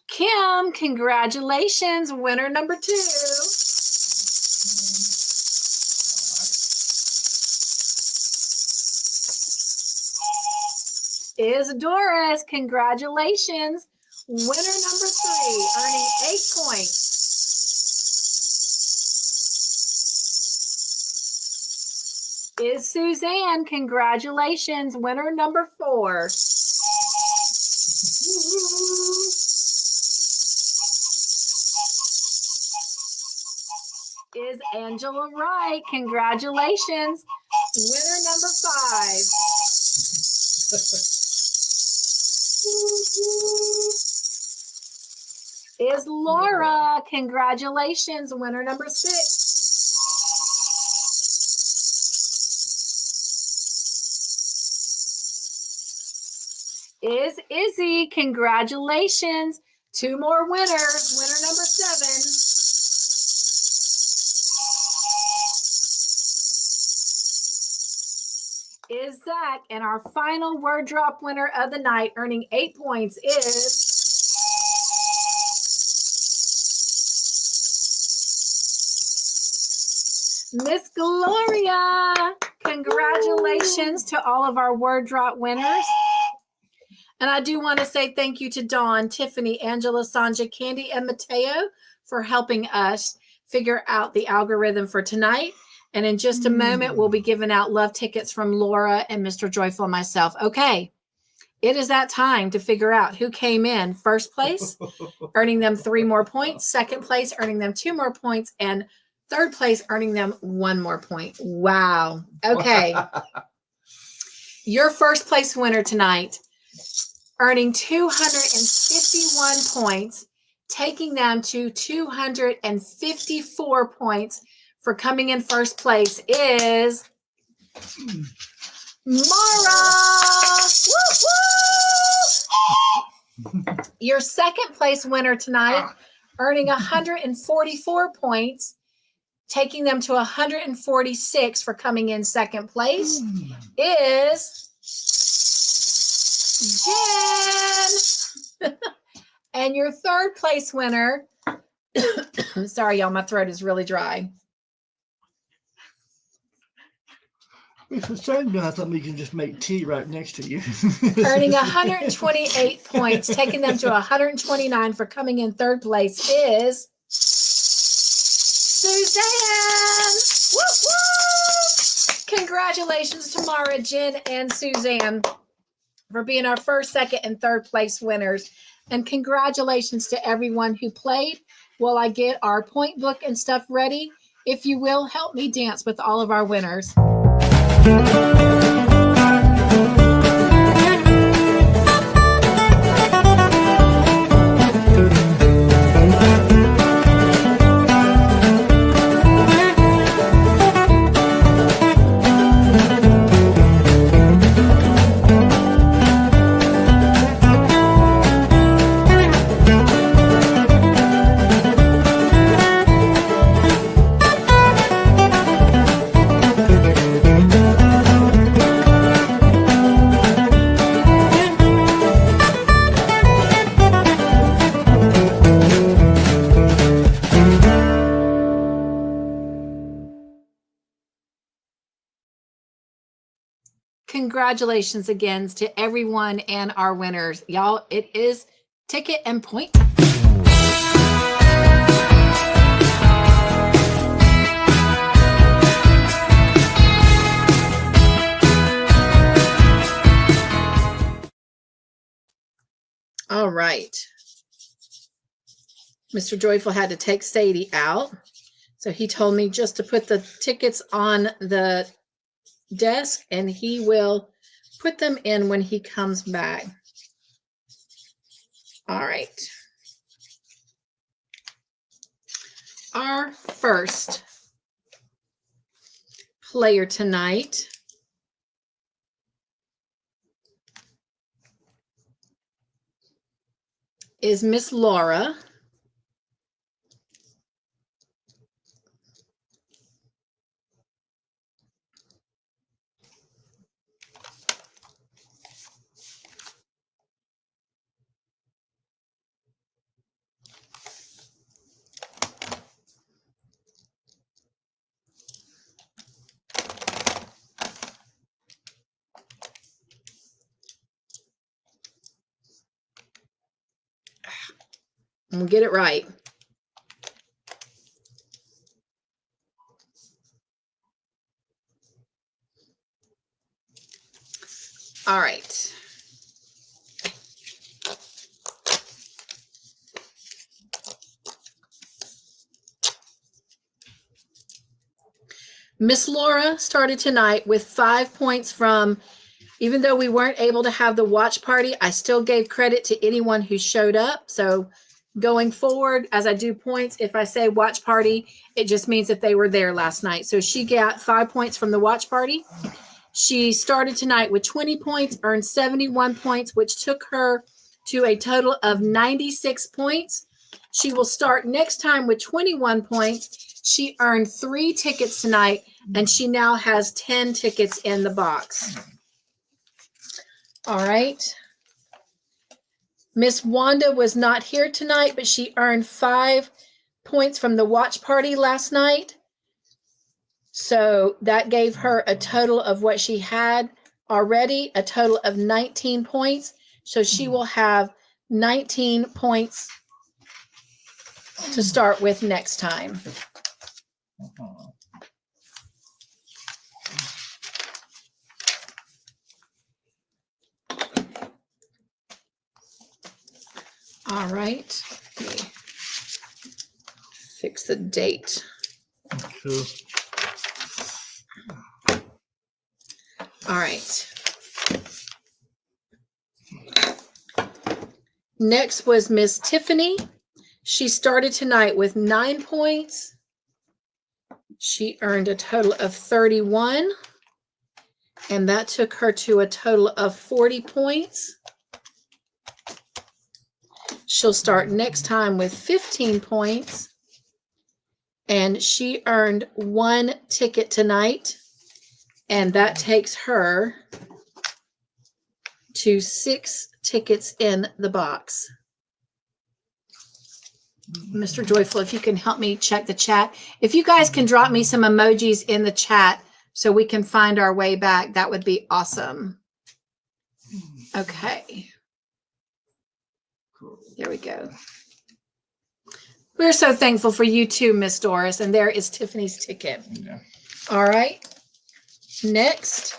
Kim. Congratulations. Winner number 2. Is Doris. Congratulations. Winner number 3, earning 8 points. Is Suzanne. Congratulations. Winner number 4. Is Angela Wright. Congratulations. Winner number 5. Is Laura. Congratulations. Winner number 6. Is Izzy. Congratulations. 2 more winners. Winner number 7. Is Zach. And our final word drop winner of the night, earning 8 points, is Miss Gloria. Congratulations to all of our word drop winners. And I do want to say thank you to Dawn, Tiffany, Angela, Sanja, Candy, and Mateo for helping us figure out the algorithm for tonight. And in just a moment, we'll be giving out love tickets from Laura and Mr. Joyful and myself. Okay, it is that time to figure out who came in first place, earning them 3 more points, second place, earning them 2 more points, and third place, earning them 1 more point. Wow. Okay. Your first place winner tonight earning 251 points, taking them to 254 points for coming in first place is Mara. Woo, woo! Your second place winner tonight, earning 144 points, taking them to 146 for coming in second place, is Jen. And your third place winner, sorry, y'all, my throat is really dry. If it's so good, I thought we can just make tea right next to you. Earning 128 points, taking them to 129 for coming in third place is Suzanne. Woo, woo! Congratulations to Mara, Jen, and Suzanne for being our first, second, and third place winners. And congratulations to everyone who played. While I get our point book and stuff ready, if you will, help me dance with all of our winners. Congratulations again to everyone and our winners. Y'all, it is ticket and point time. All right. Mr. Joyful had to take Sadie out. So he told me just to put the tickets on the desk and he will put them in when he comes back. All right. Our first player tonight is Miss Laura. We'll get it right. All right. Miss Laura started tonight with 5 points from, even though we weren't able to have the watch party, I still gave credit to anyone who showed up. So going forward, as I do points, if I say watch party, it just means that they were there last night. So she got 5 points from the watch party. She started tonight with 20 points, earned 71 points, which took her to a total of 96 points. She will start next time with 21 points. She earned 3 tickets tonight, and she now has 10 tickets in the box. All right. Miss Wanda was not here tonight, but she earned 5 points from the watch party last night. So that gave her a total of what she had already, a total of 19 points. So she will have 19 points to start with next time. All right. Let me fix the date. Cool. All right. Next was Miss Tiffany. She started tonight with 9 points. She earned a total of 31, and that took her to a total of 40 points. She'll start next time with 15 points, and she earned 1 ticket tonight, and that takes her to 6 tickets in the box. Mr. Joyful, if you can help me check the chat. If you guys can drop me some emojis in the chat so we can find our way back, that would be awesome. Okay. There we go. We're so thankful for you too, Miss Doris. And there is Tiffany's ticket. Yeah. All right. Next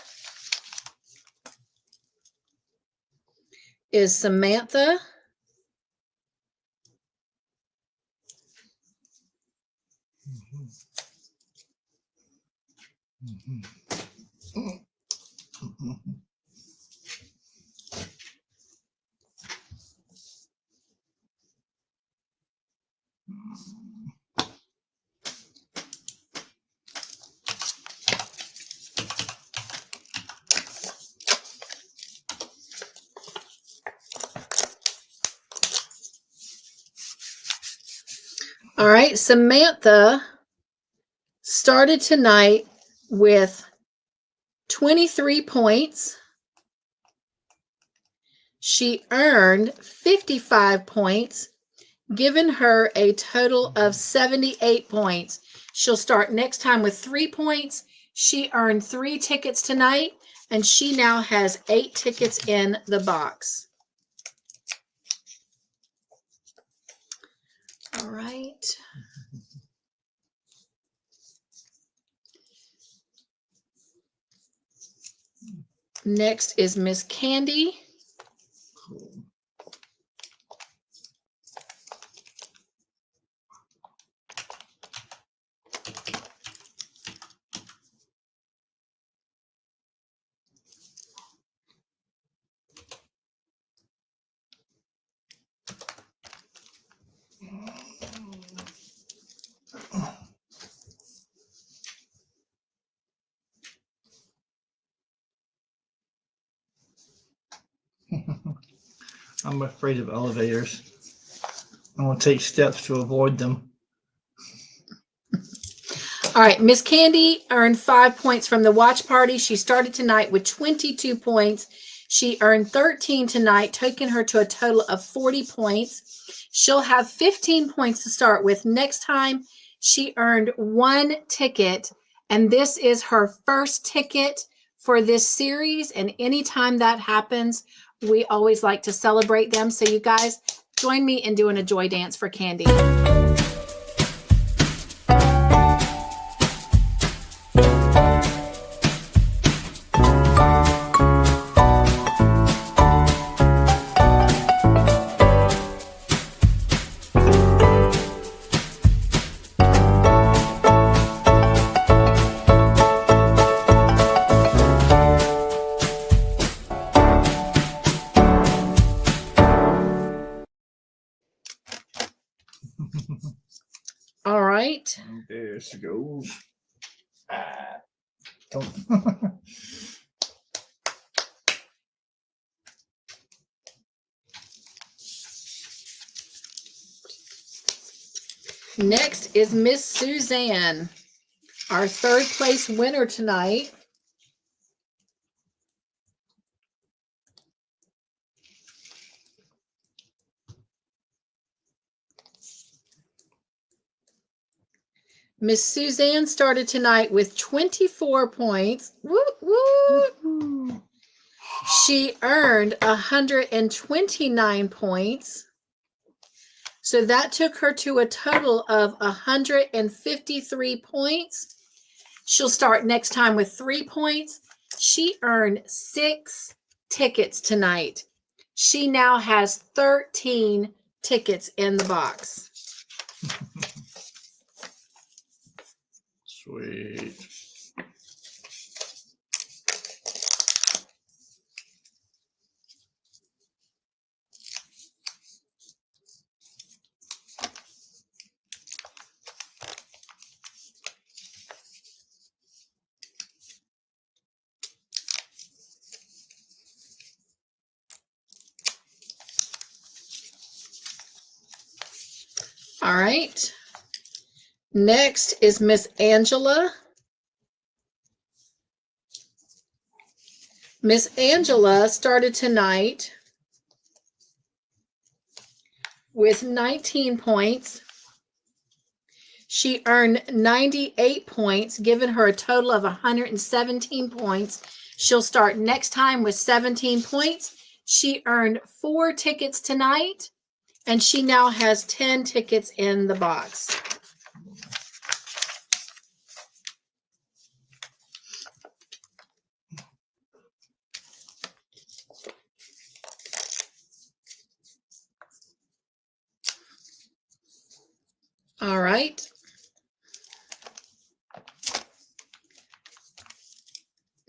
is Samantha. All right, Samantha started tonight with 23 points. She earned 55 points, giving her a total of 78 points. She'll start next time with 3 points. She earned 3 tickets tonight, and she now has 8 tickets in the box. All right. Next is Miss Candy. I'm afraid of elevators. I will take steps to avoid them. All right, Miss Candy earned 5 points from the watch party. She started tonight with 22 points. She earned 13 tonight, taking her to a total of 40 points. She'll have 15 points to start with next time. She earned 1 ticket, and this is her first ticket for this series. And anytime that happens, we always like to celebrate them. So you guys join me in doing a joy dance for Candy. All right. There she goes. Don't. Next is Miss Suzanne, our 3rd place winner tonight. Miss Suzanne started tonight with 24 points. Woo, woo. She earned 129 points. So that took her to a total of 153 points. She'll start next time with 3 points. She earned 6 tickets tonight. She now has 13 tickets in the box. Sweet. All right. Next is Miss Angela. Miss Angela started tonight with 19 points. She earned 98 points, giving her a total of 117 points. She'll start next time with 17 points. She earned 4 tickets tonight, and she now has 10 tickets in the box. All right.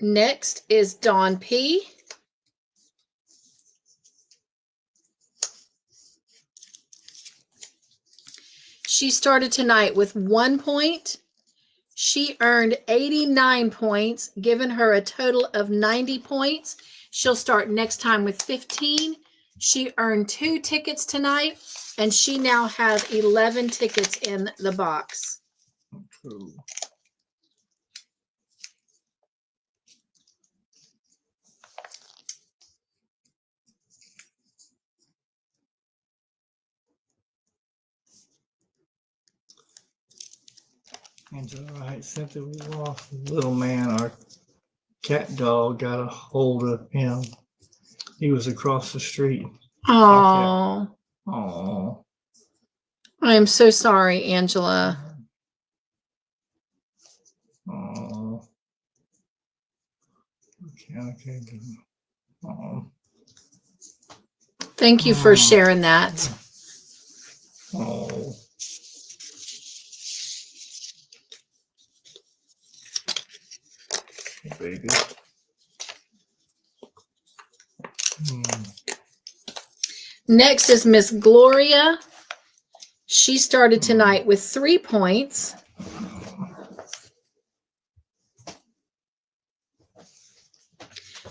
Next is Dawn P. She started tonight with 1 point. She earned 89 points, giving her a total of 90 points. She'll start next time with 15. She earned 2 tickets tonight, and she now has 11 tickets in the box. Cool. And all right, Cynthia, we lost little man. Our cat dog got a hold of him. He was across the street. Oh, Oh. I am so sorry, Angela. Oh. Okay. Oh. Thank you for sharing that. Oh. Baby. Next is Miss Gloria. She started tonight with 3 points.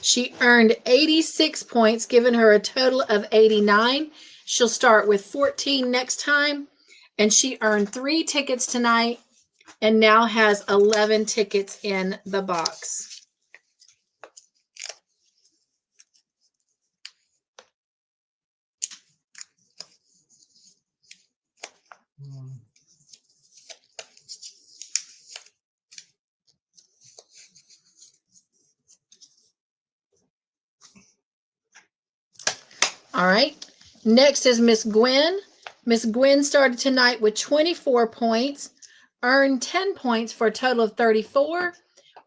She earned 86 points, giving her a total of 89. She'll start with 14 next time, and she earned 3 tickets tonight and now has 11 tickets in the box. All right. Next is Miss Gwen. Miss Gwen started tonight with 24 points, earned 10 points for a total of 34.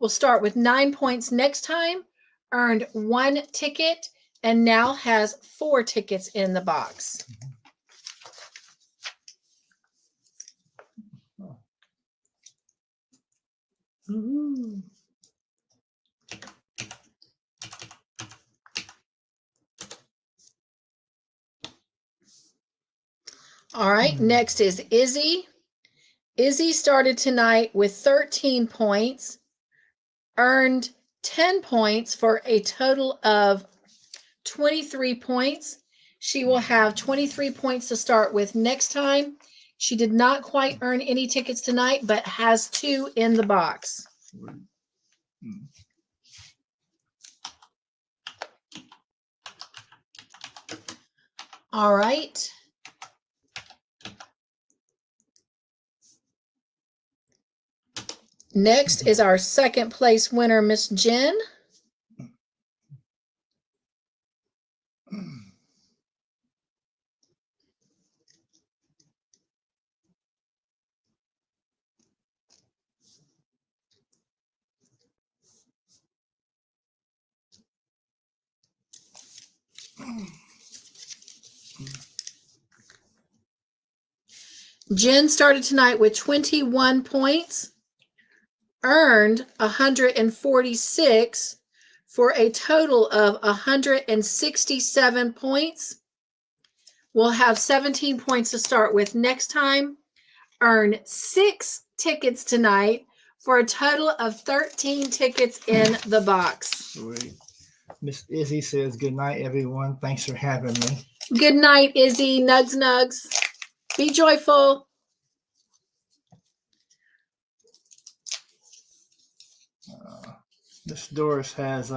We'll start with 9 points next time, earned 1 ticket, and now has 4 tickets in the box. Ooh. All right, next is Izzy. Izzy started tonight with 13 points, earned 10 points for a total of 23 points. She will have 23 points to start with next time. She did not quite earn any tickets tonight, but has 2 in the box. All right. Next is our second place winner, Miss Jen. Jen started tonight with 21 points, earned 146 for a total of 167 points. We'll have 17 points to start with next time. Earn 6 tickets tonight for a total of 13 tickets in the box. Sweet. Miss Izzy says, good night, everyone. Thanks for having me. Good night, Izzy. Nugs, nugs. Be joyful. Miss Doris has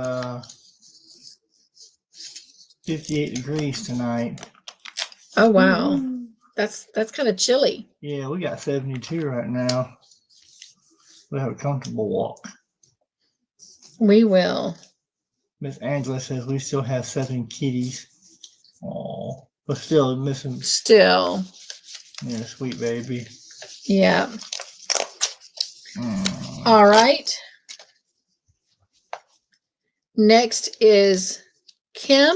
58 degrees tonight. Oh wow. That's kind of chilly. Yeah, we got 72 right now. We have a comfortable walk. We will. Miss Angela says we still have 7 kitties. Oh, but still missing. Still. Yeah, sweet baby. Yeah. All right. Next is Kim.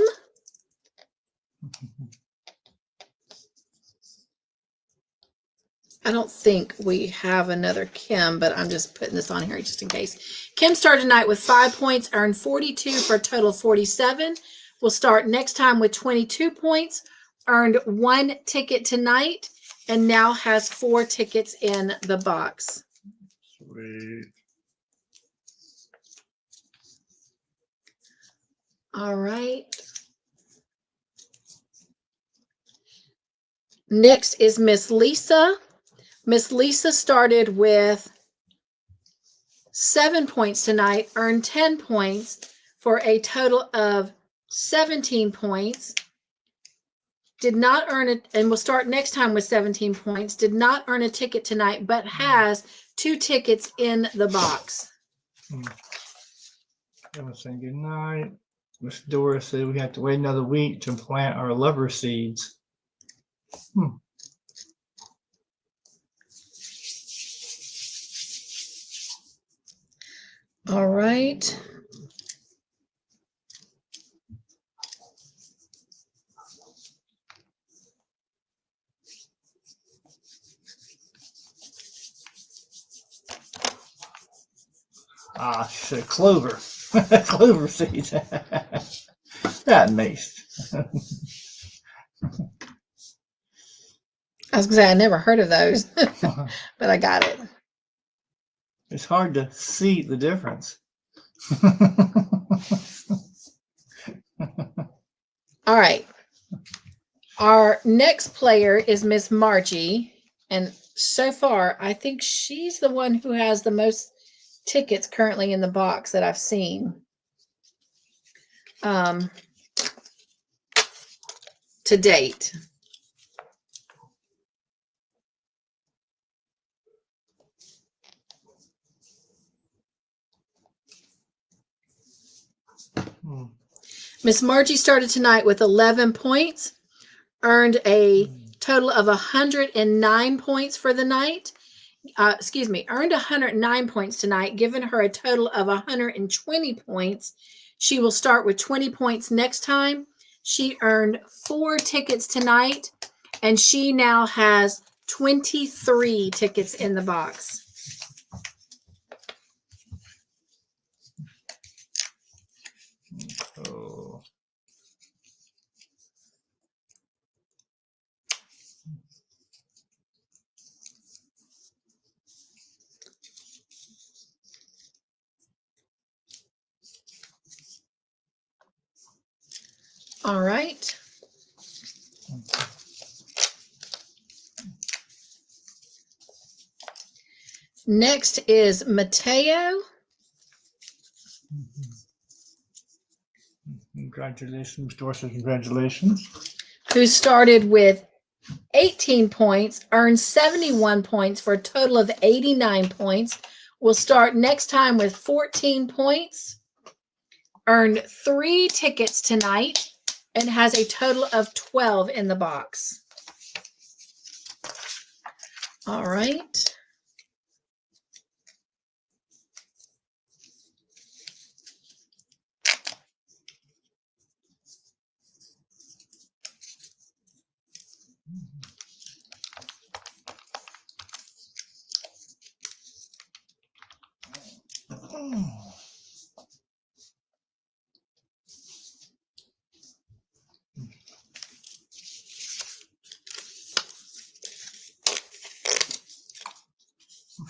I don't think we have another Kim, but I'm just putting this on here just in case. Kim started tonight with 5 points, earned 42 for a total of 47. We'll start next time with 22 points, earned 1 ticket tonight, and now has 4 tickets in the box. Sweet. All right. Next is Miss Lisa. Miss Lisa started with 7 points tonight, earned 10 points for a total of 17 points. Did not earn it, and will start next time with 17 points. Did not earn a ticket tonight, but has 2 tickets in the box. I'm saying good night. Miss Doris said we have to wait another week to plant our lover seeds. All right. Ah, she said clover. Clover seeds. That makes. I was going to say, I never heard of those, but I got it. It's hard to see the difference. All right. Our next player is Miss Margie. And so far, I think she's the one who has the most tickets currently in the box that I've seen. To date. Miss Margie started tonight with 11 points, earned a total of 109 points for the night. Earned 109 points tonight, giving her a total of 120 points. She will start with 20 points next time. She earned 4 tickets tonight, and she now has 23 tickets in the box. Oh. All right. Next is Mateo. Congratulations, Doris. Congratulations. Who started with 18 points, earned 71 points for a total of 89 points. Will start next time with 14 points, earned 3 tickets tonight, and has a total of 12 in the box. All right.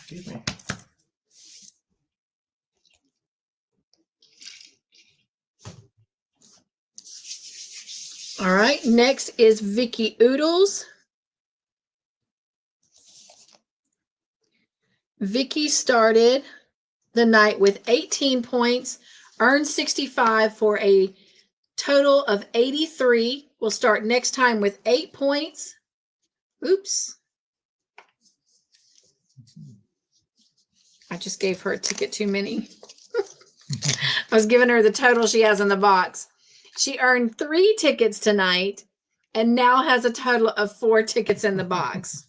Excuse me. All right. Next is Vicky Oodles. Vicky started the night with 18 points, earn 65 for a total of 83. We'll start next time with 8 points. Oops. I just gave her a ticket too many. I was giving her the total she has in the box. She earned 3 tickets tonight and now has a total of 4 tickets in the box.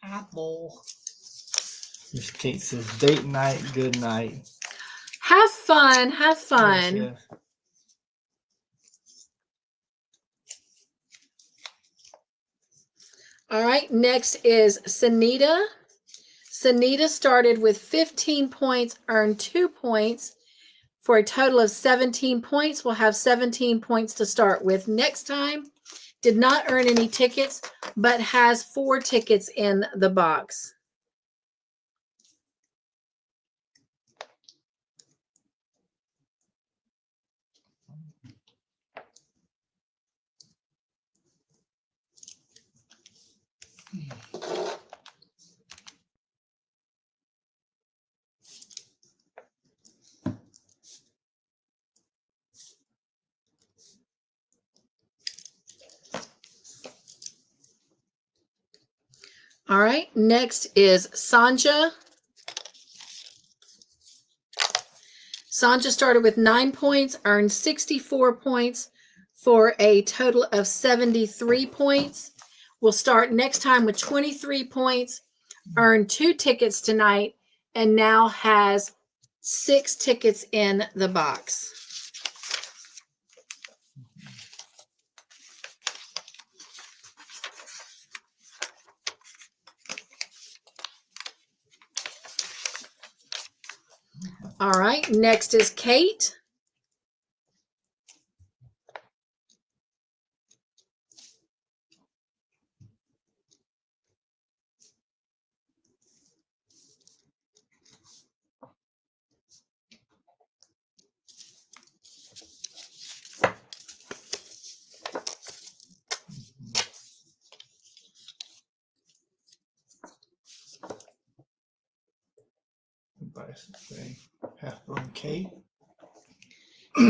Apple. Miss Kate says, date night, good night. Have fun. Have fun. Yes, yes. All right. Next is Sanita. Sanita started with 15 points, earned 2 points for a total of 17 points. We'll have 17 points to start with next time. Did not earn any tickets, but has 4 tickets in the box. All right, next is Sanja. Sanja started with 9 points, earned 64 points for a total of 73 points. We'll start next time with 23 points, earned 2 tickets tonight, and now has 6 tickets in the box. All right, next is Kate. Half on Kate.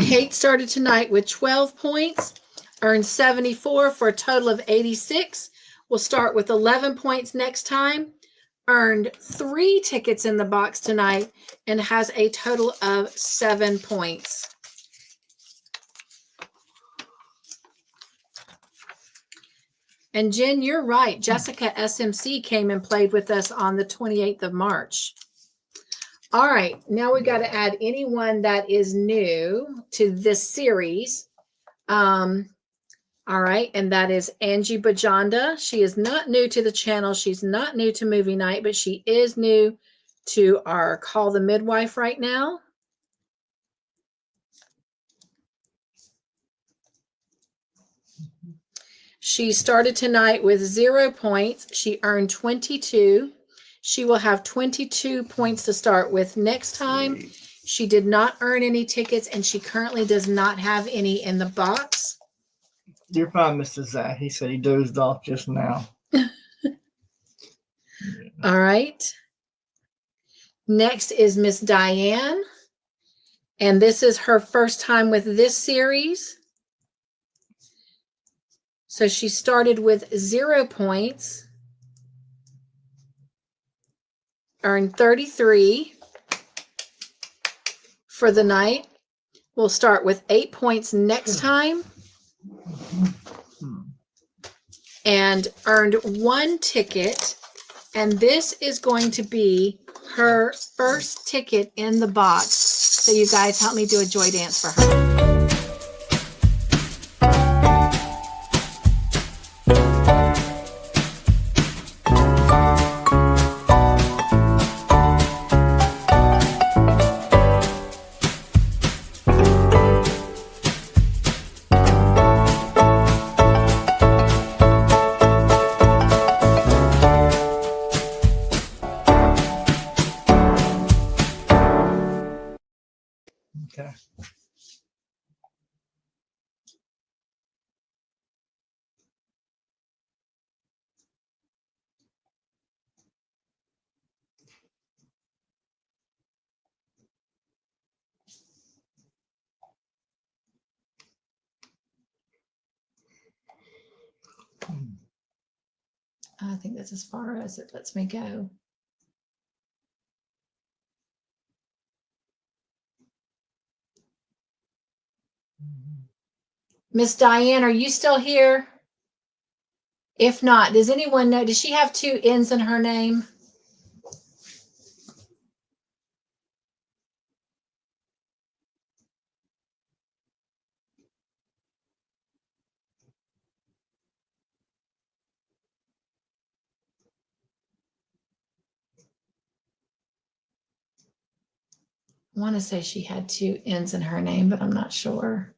Kate started tonight with 12 points, earned 74 for a total of 86. We'll start with 11 points next time, earned 3 tickets in the box tonight, and has a total of 7 points. And Jen, you're right. Jessica SMC came and played with us on the 28th of March. All right, now we got to add anyone that is new to this series. All right, and that is Angie Bajanda. She is not new to the channel. She's not new to movie night, but she is new to our Call the Midwife right now. She started tonight with 0 points. She earned 22. She will have 22 points to start with next time. She did not earn any tickets, and she currently does not have any in the box. You're fine, Mr. Zach. He said he dozed off just now. All right. Next is Miss Diane, and this is her first time with this series. So she started with 0 points, earned 33 for the night. We'll start with 8 points next time, and earned 1 ticket. And this is going to be her first ticket in the box. So you guys help me do a joy dance for her. Okay. I think that's as far as it lets me go. Miss Diane, are you still here? If not, does anyone know, does she have 2 N's in her name? I want to say she had 2 N's in her name, but I'm not sure.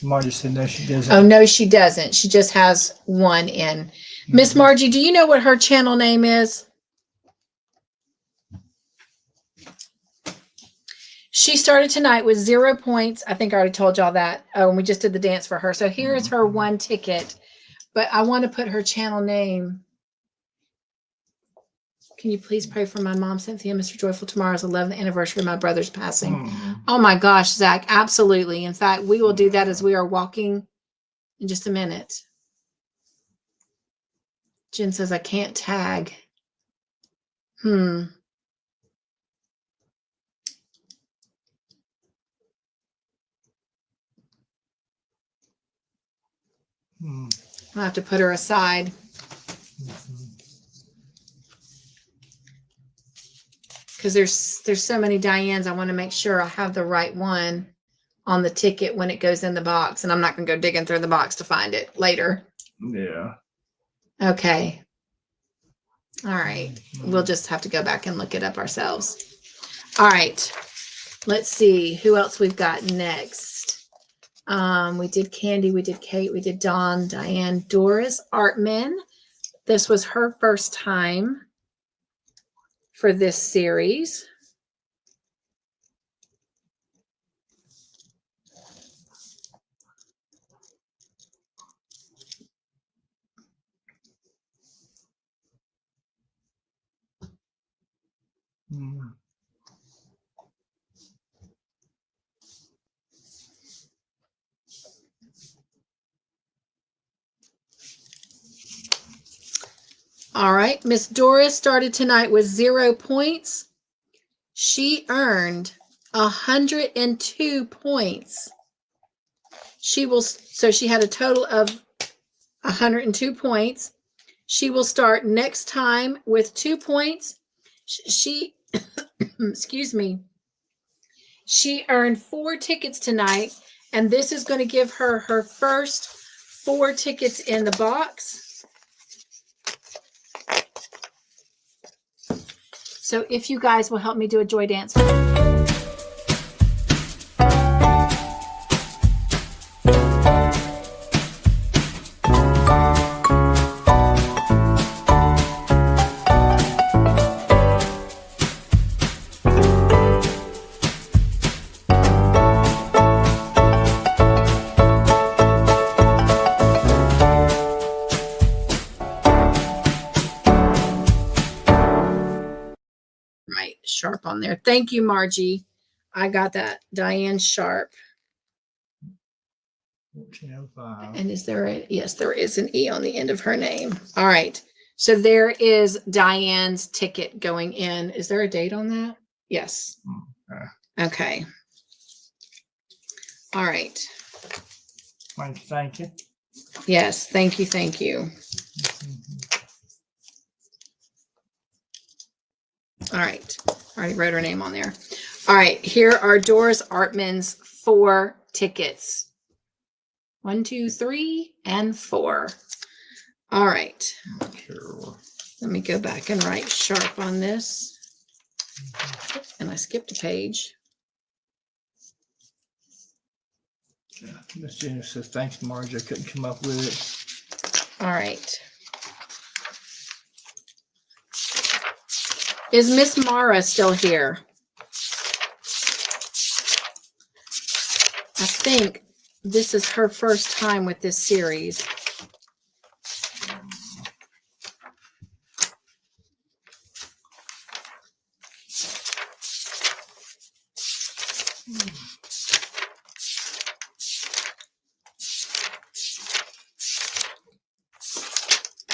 Margie said no, she doesn't. Oh, no, she doesn't. She just has 1 N. Miss Margie, do you know what her channel name is? She started tonight with 0 points. I think I already told y'all that. Oh, and we just did the dance for her. So here is her 1 ticket, but I want to put her channel name. Can you please pray for my mom, Cynthia, Mr. Joyful? Tomorrow's 11th anniversary of my brother's passing. Oh my gosh, Zach, absolutely. In fact, we will do that as we are walking in just a minute. Jen says, I can't tag. I'll have to put her aside. Because there's so many Dianes. I want to make sure I have the right one on the ticket when it goes in the box. And I'm not going to go digging through the box to find it later. Yeah. Okay. All right. We'll just have to go back and look it up ourselves. All right. Let's see who else we've got next. We did Candy, we did Kate, we did Dawn, Diane, Doris Artman. This was her first time for this series. All right, Miss Doris started tonight with 0 points. She earned 102 points. So she had a total of 102 points. She will start next time with 2 points. She, excuse me, she earned 4 tickets tonight, and this is going to give her her first 4 tickets in the box. So if you guys will help me do a joy dance. Sharp on there. Thank you, Margie. I got that. Diane Sharp. 1405. And is there a, yes, there is an E on the end of her name. All right. So there is Diane's ticket going in. Is there a date on that? Yes. Okay. All right. Thank you. Yes. Thank you. Thank you. All right. Already wrote her name on there. All right. Here are Doris Artman's 4 tickets. 1, 2, 3, and 4. All right. Let me go back and write sharp on this. And I skipped a page. Miss Jenny says, thanks, Margie. I couldn't come up with it. All right. Is Miss Mara still here? I think this is her first time with this series.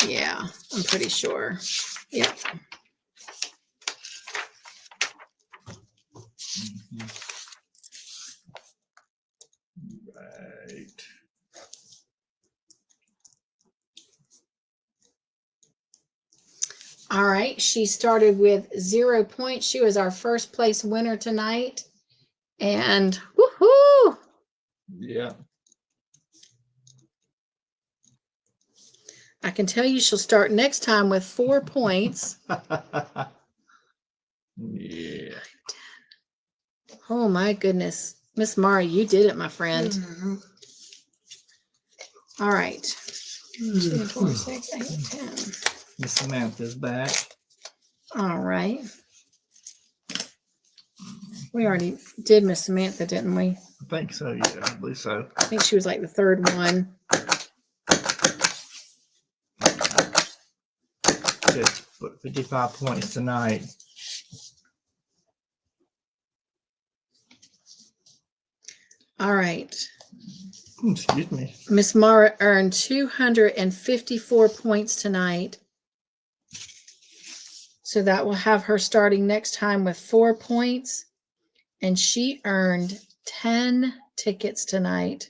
Yeah, I'm pretty sure. Yep. Right. All right. She started with 0 points. She was our first place winner tonight. And woohoo! Yeah. I can tell you she'll start next time with 4 points. Yeah. Oh my goodness. Miss Mara, you did it, my friend. Mm-hmm. All right. 2, 4, 6, 8, 10. Miss Samantha's back. All right. We already did Miss Samantha, didn't we? I think so, yeah. I believe so. I think she was like the third one. Just put 55 points tonight. All right. Excuse me. Miss Mara earned 254 points tonight. So that will have her starting next time with 4 points. And she earned 10 tickets tonight.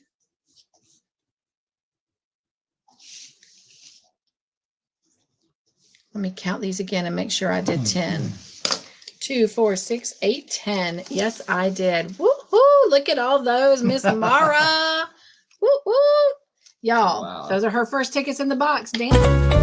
Let me count these again and make sure I did 10. 2, 4, 6, 8, 10. Yes, I did. Woohoo! Look at all those, Miss Mara. Woo-hoo! Y'all, Wow. Those are her first tickets in the box. Damn.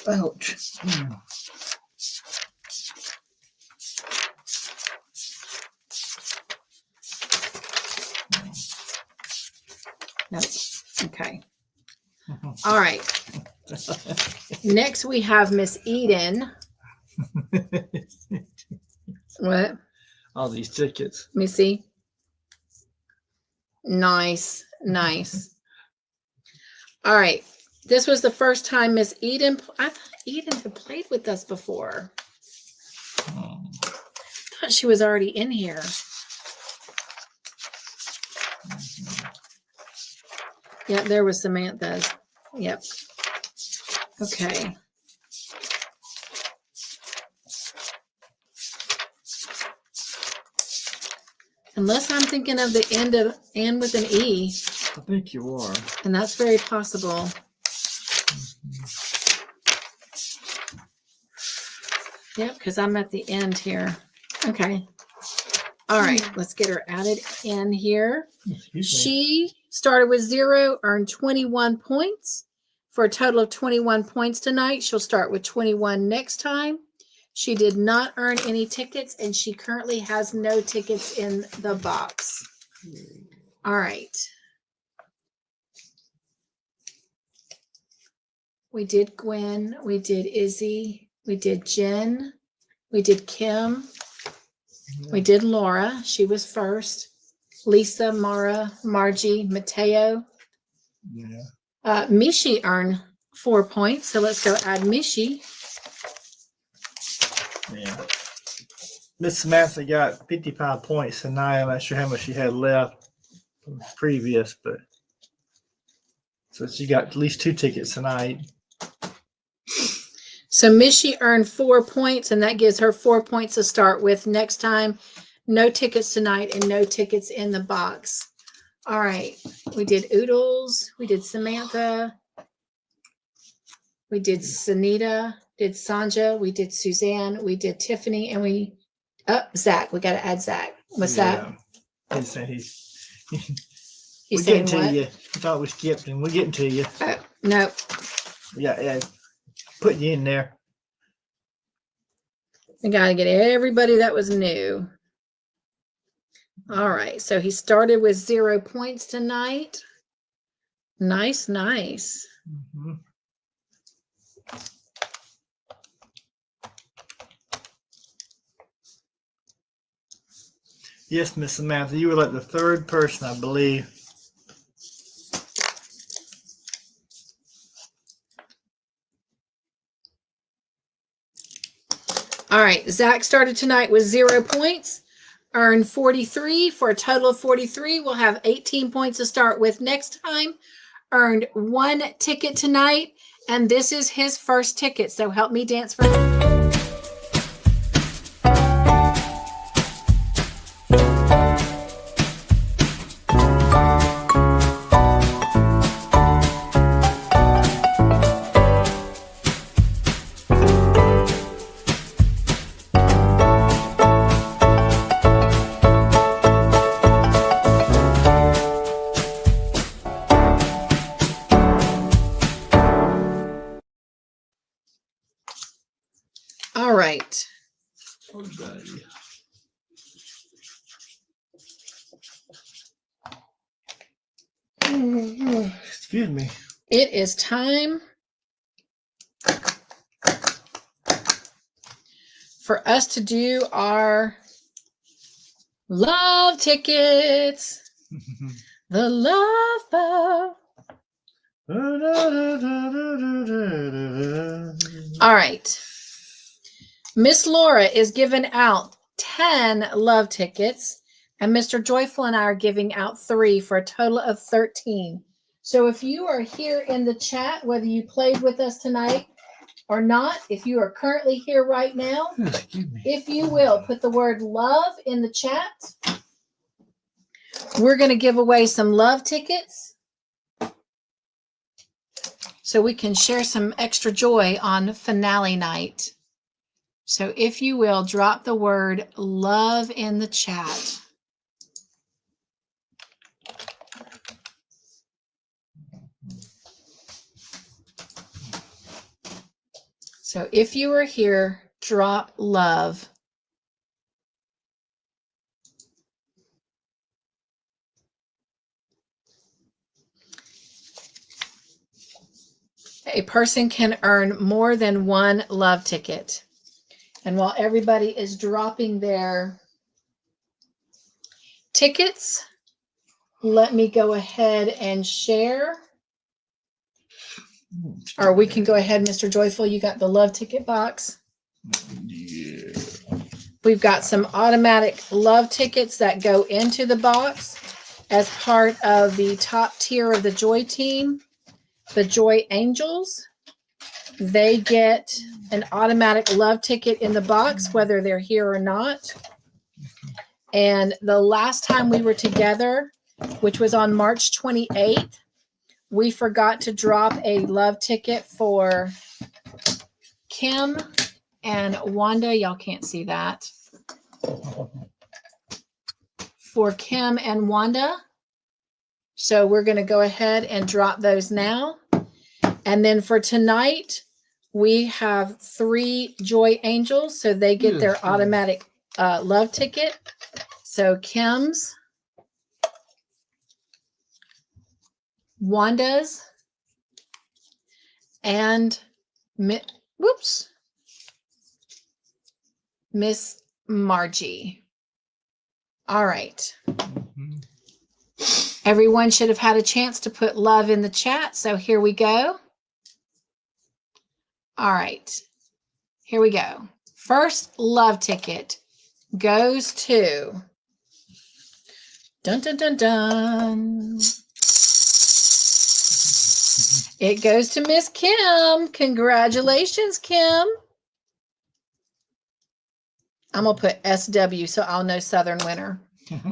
Ouch. Nope. Okay. All right. Next, we have Miss Eden. What? All these tickets. Let me see. Nice. Nice. All right. This was the first time Miss Eden. I thought Eden had played with us before. I thought she was already in here. Yep, there was Samantha's. Yep. Okay. Unless I'm thinking of the end of and with an E. I think you are. And that's very possible. Yep, because I'm at the end here. Okay. All right, let's get her added in here. Excuse me. She started with 0, earned 21 points for a total of 21 points tonight. She'll start with 21 next time. She did not earn any tickets, and she currently has no tickets in the box. All right. We did Gwen. We did Izzy. We did Jen. We did Kim. We did Laura. She was first. Lisa, Mara, Margie, Mateo. Yeah. Mishi earned 4 points. So let's go add Mishi. Yeah. Miss Samantha got 55 points tonight. I'm not sure how much she had left from previous, but so she got at least 2 tickets tonight. So Mishi earned 4 points, and that gives her 4 points to start with next time. No tickets tonight and no tickets in the box. All right. We did Oodles. We did Samantha. We did Sunita. Did Sanja. We did Suzanne. We did Tiffany. And we, Zach. We got to add Zach. What's that? He's saying He's we're saying getting what? to you. You thought we skipped him. We're getting to you. Nope. Yeah. Put you in there. We got to get everybody that was new. All right. So he started with 0 points tonight. Nice, nice. Mm-hmm. Yes, Miss Samantha, you were like the third person, I believe. All right. Zach started tonight with 0 points, earned 43 for a total of 43. We'll have 18 points to start with next time. Earned 1 ticket tonight, and this is his first ticket. So help me dance for him. All right. Excuse me. It is time for us to do our love tickets. The love bow. All right. Miss Laura is giving out 10 love tickets, and Mr. Joyful and I are giving out 3 for a total of 13. So if you are here in the chat, whether you played with us tonight or not, if you are currently here right now, if you will, put the word love in the chat. We're going to give away some love tickets so we can share some extra joy on finale night. So if you will, drop the word love in the chat. So if you are here, drop love. A person can earn more than 1 love ticket. And while everybody is dropping their tickets, let me go ahead and share. Or we can go ahead, Mr. Joyful. You got the love ticket box. Yeah. We've got some automatic love tickets that go into the box as part of the top tier of the Joy team, the Joy Angels. They get an automatic love ticket in the box, whether they're here or not. And the last time we were together, which was on March 28th, we forgot to drop a love ticket for Kim and Wanda. Y'all can't see that. For Kim and Wanda. So we're going to go ahead and drop those now. And then for tonight, we have 3 Joy Angels. So they get their automatic love ticket. So Kim's, Wanda's, and Miss Margie. All right. Everyone should have had a chance to put love in the chat. So here we go. All right. Here we go. First love ticket goes to dun dun dun dun. It goes to Miss Kim. Congratulations, Kim. I'm going to put SW so I'll know Southern winner.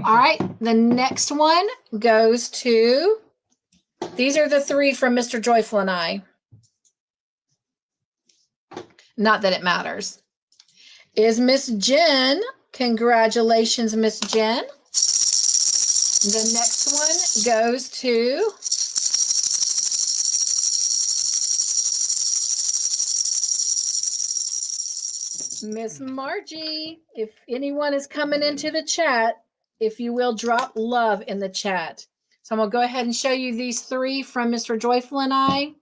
All right. The next one goes to, these are the 3 from Mr. Joyful and I. Not that it matters. Is Miss Jen. Congratulations, Miss Jen. The next one goes to Miss Margie. If anyone is coming into the chat, if you will, drop love in the chat. So I'm going to go ahead and show you these 3 from Mr. Joyful and I.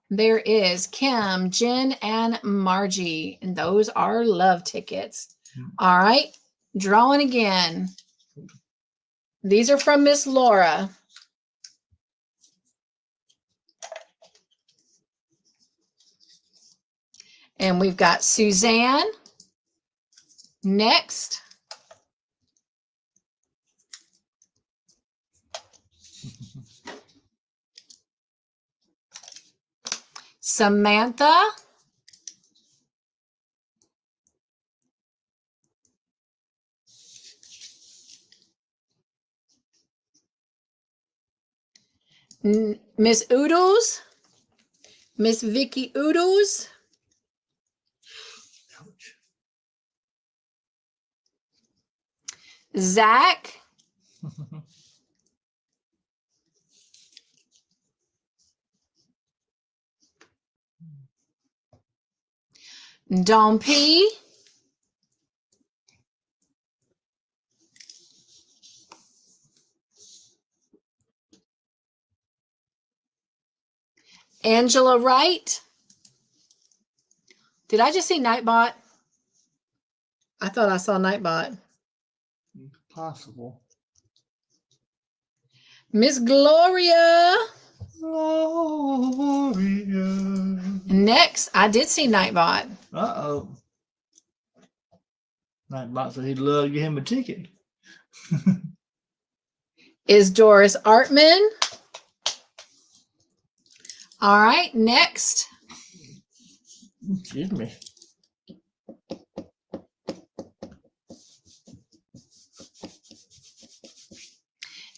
There is Kim, Jen, and Margie. And those are love tickets. All right. Drawing again. These are from Miss Laura. And we've got Suzanne. Next. Samantha. Miss Oodles. Miss Vicky Oodles. Ouch. Zach. Don P. Angela Wright. Did I just see Nightbot? I thought I saw Nightbot. Possible. Miss Gloria. Gloria. Next, I did see Nightbot. Uh-oh. Nightbot said he'd love to get him a ticket. Is Doris Artman. All right, next. Excuse me.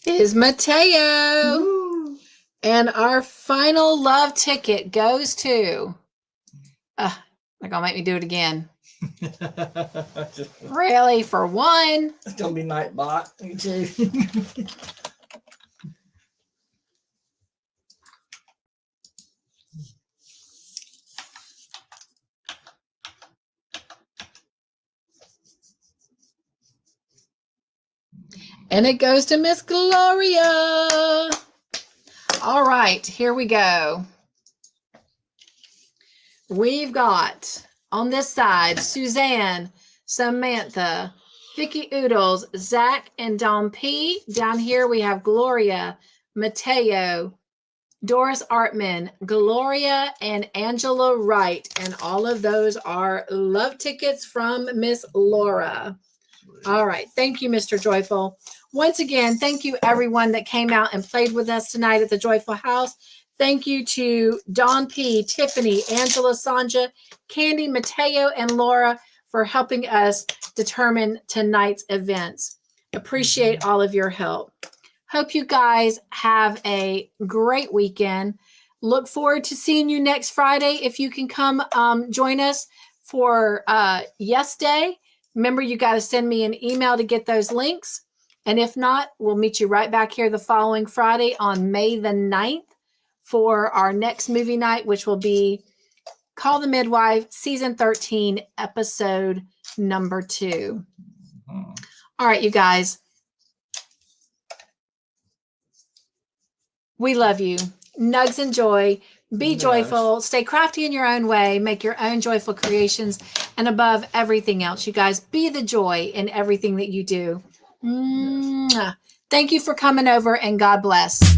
Is Mateo. Woo. And our final love ticket goes to, they're going to make me do it again. Really? For 1? It's going to be Nightbot. Me too. And it goes to Miss Gloria. All right, here we go. We've got on this side, Suzanne, Samantha, Vicky Oodles, Zach, and Don P. Down here we have Gloria, Mateo, Doris Artman, Gloria, and Angela Wright. And all of those are love tickets from Miss Laura. All right. Thank you, Mr. Joyful. Once again, thank you everyone that came out and played with us tonight at the Joyful House. Thank you to Dawn P, Tiffany, Angela, Sanja, Candy, Mateo, and Laura for helping us determine tonight's events. Appreciate all of your help. Hope you guys have a great weekend. Look forward to seeing you next Friday. If you can come join us for Yes Day. Remember, you got to send me an email to get those links. And if not, we'll meet you right back here the following Friday on May the 9th for our next movie night, which will be Call the Midwife, Season 13, Episode number 2. All right, you guys. We love you. Nugs and joy. Be joyful. Stay crafty in your own way. Make your own joyful creations. And above everything else, you guys, be the joy in everything that you do. Mwah. Thank you for coming over, and God bless.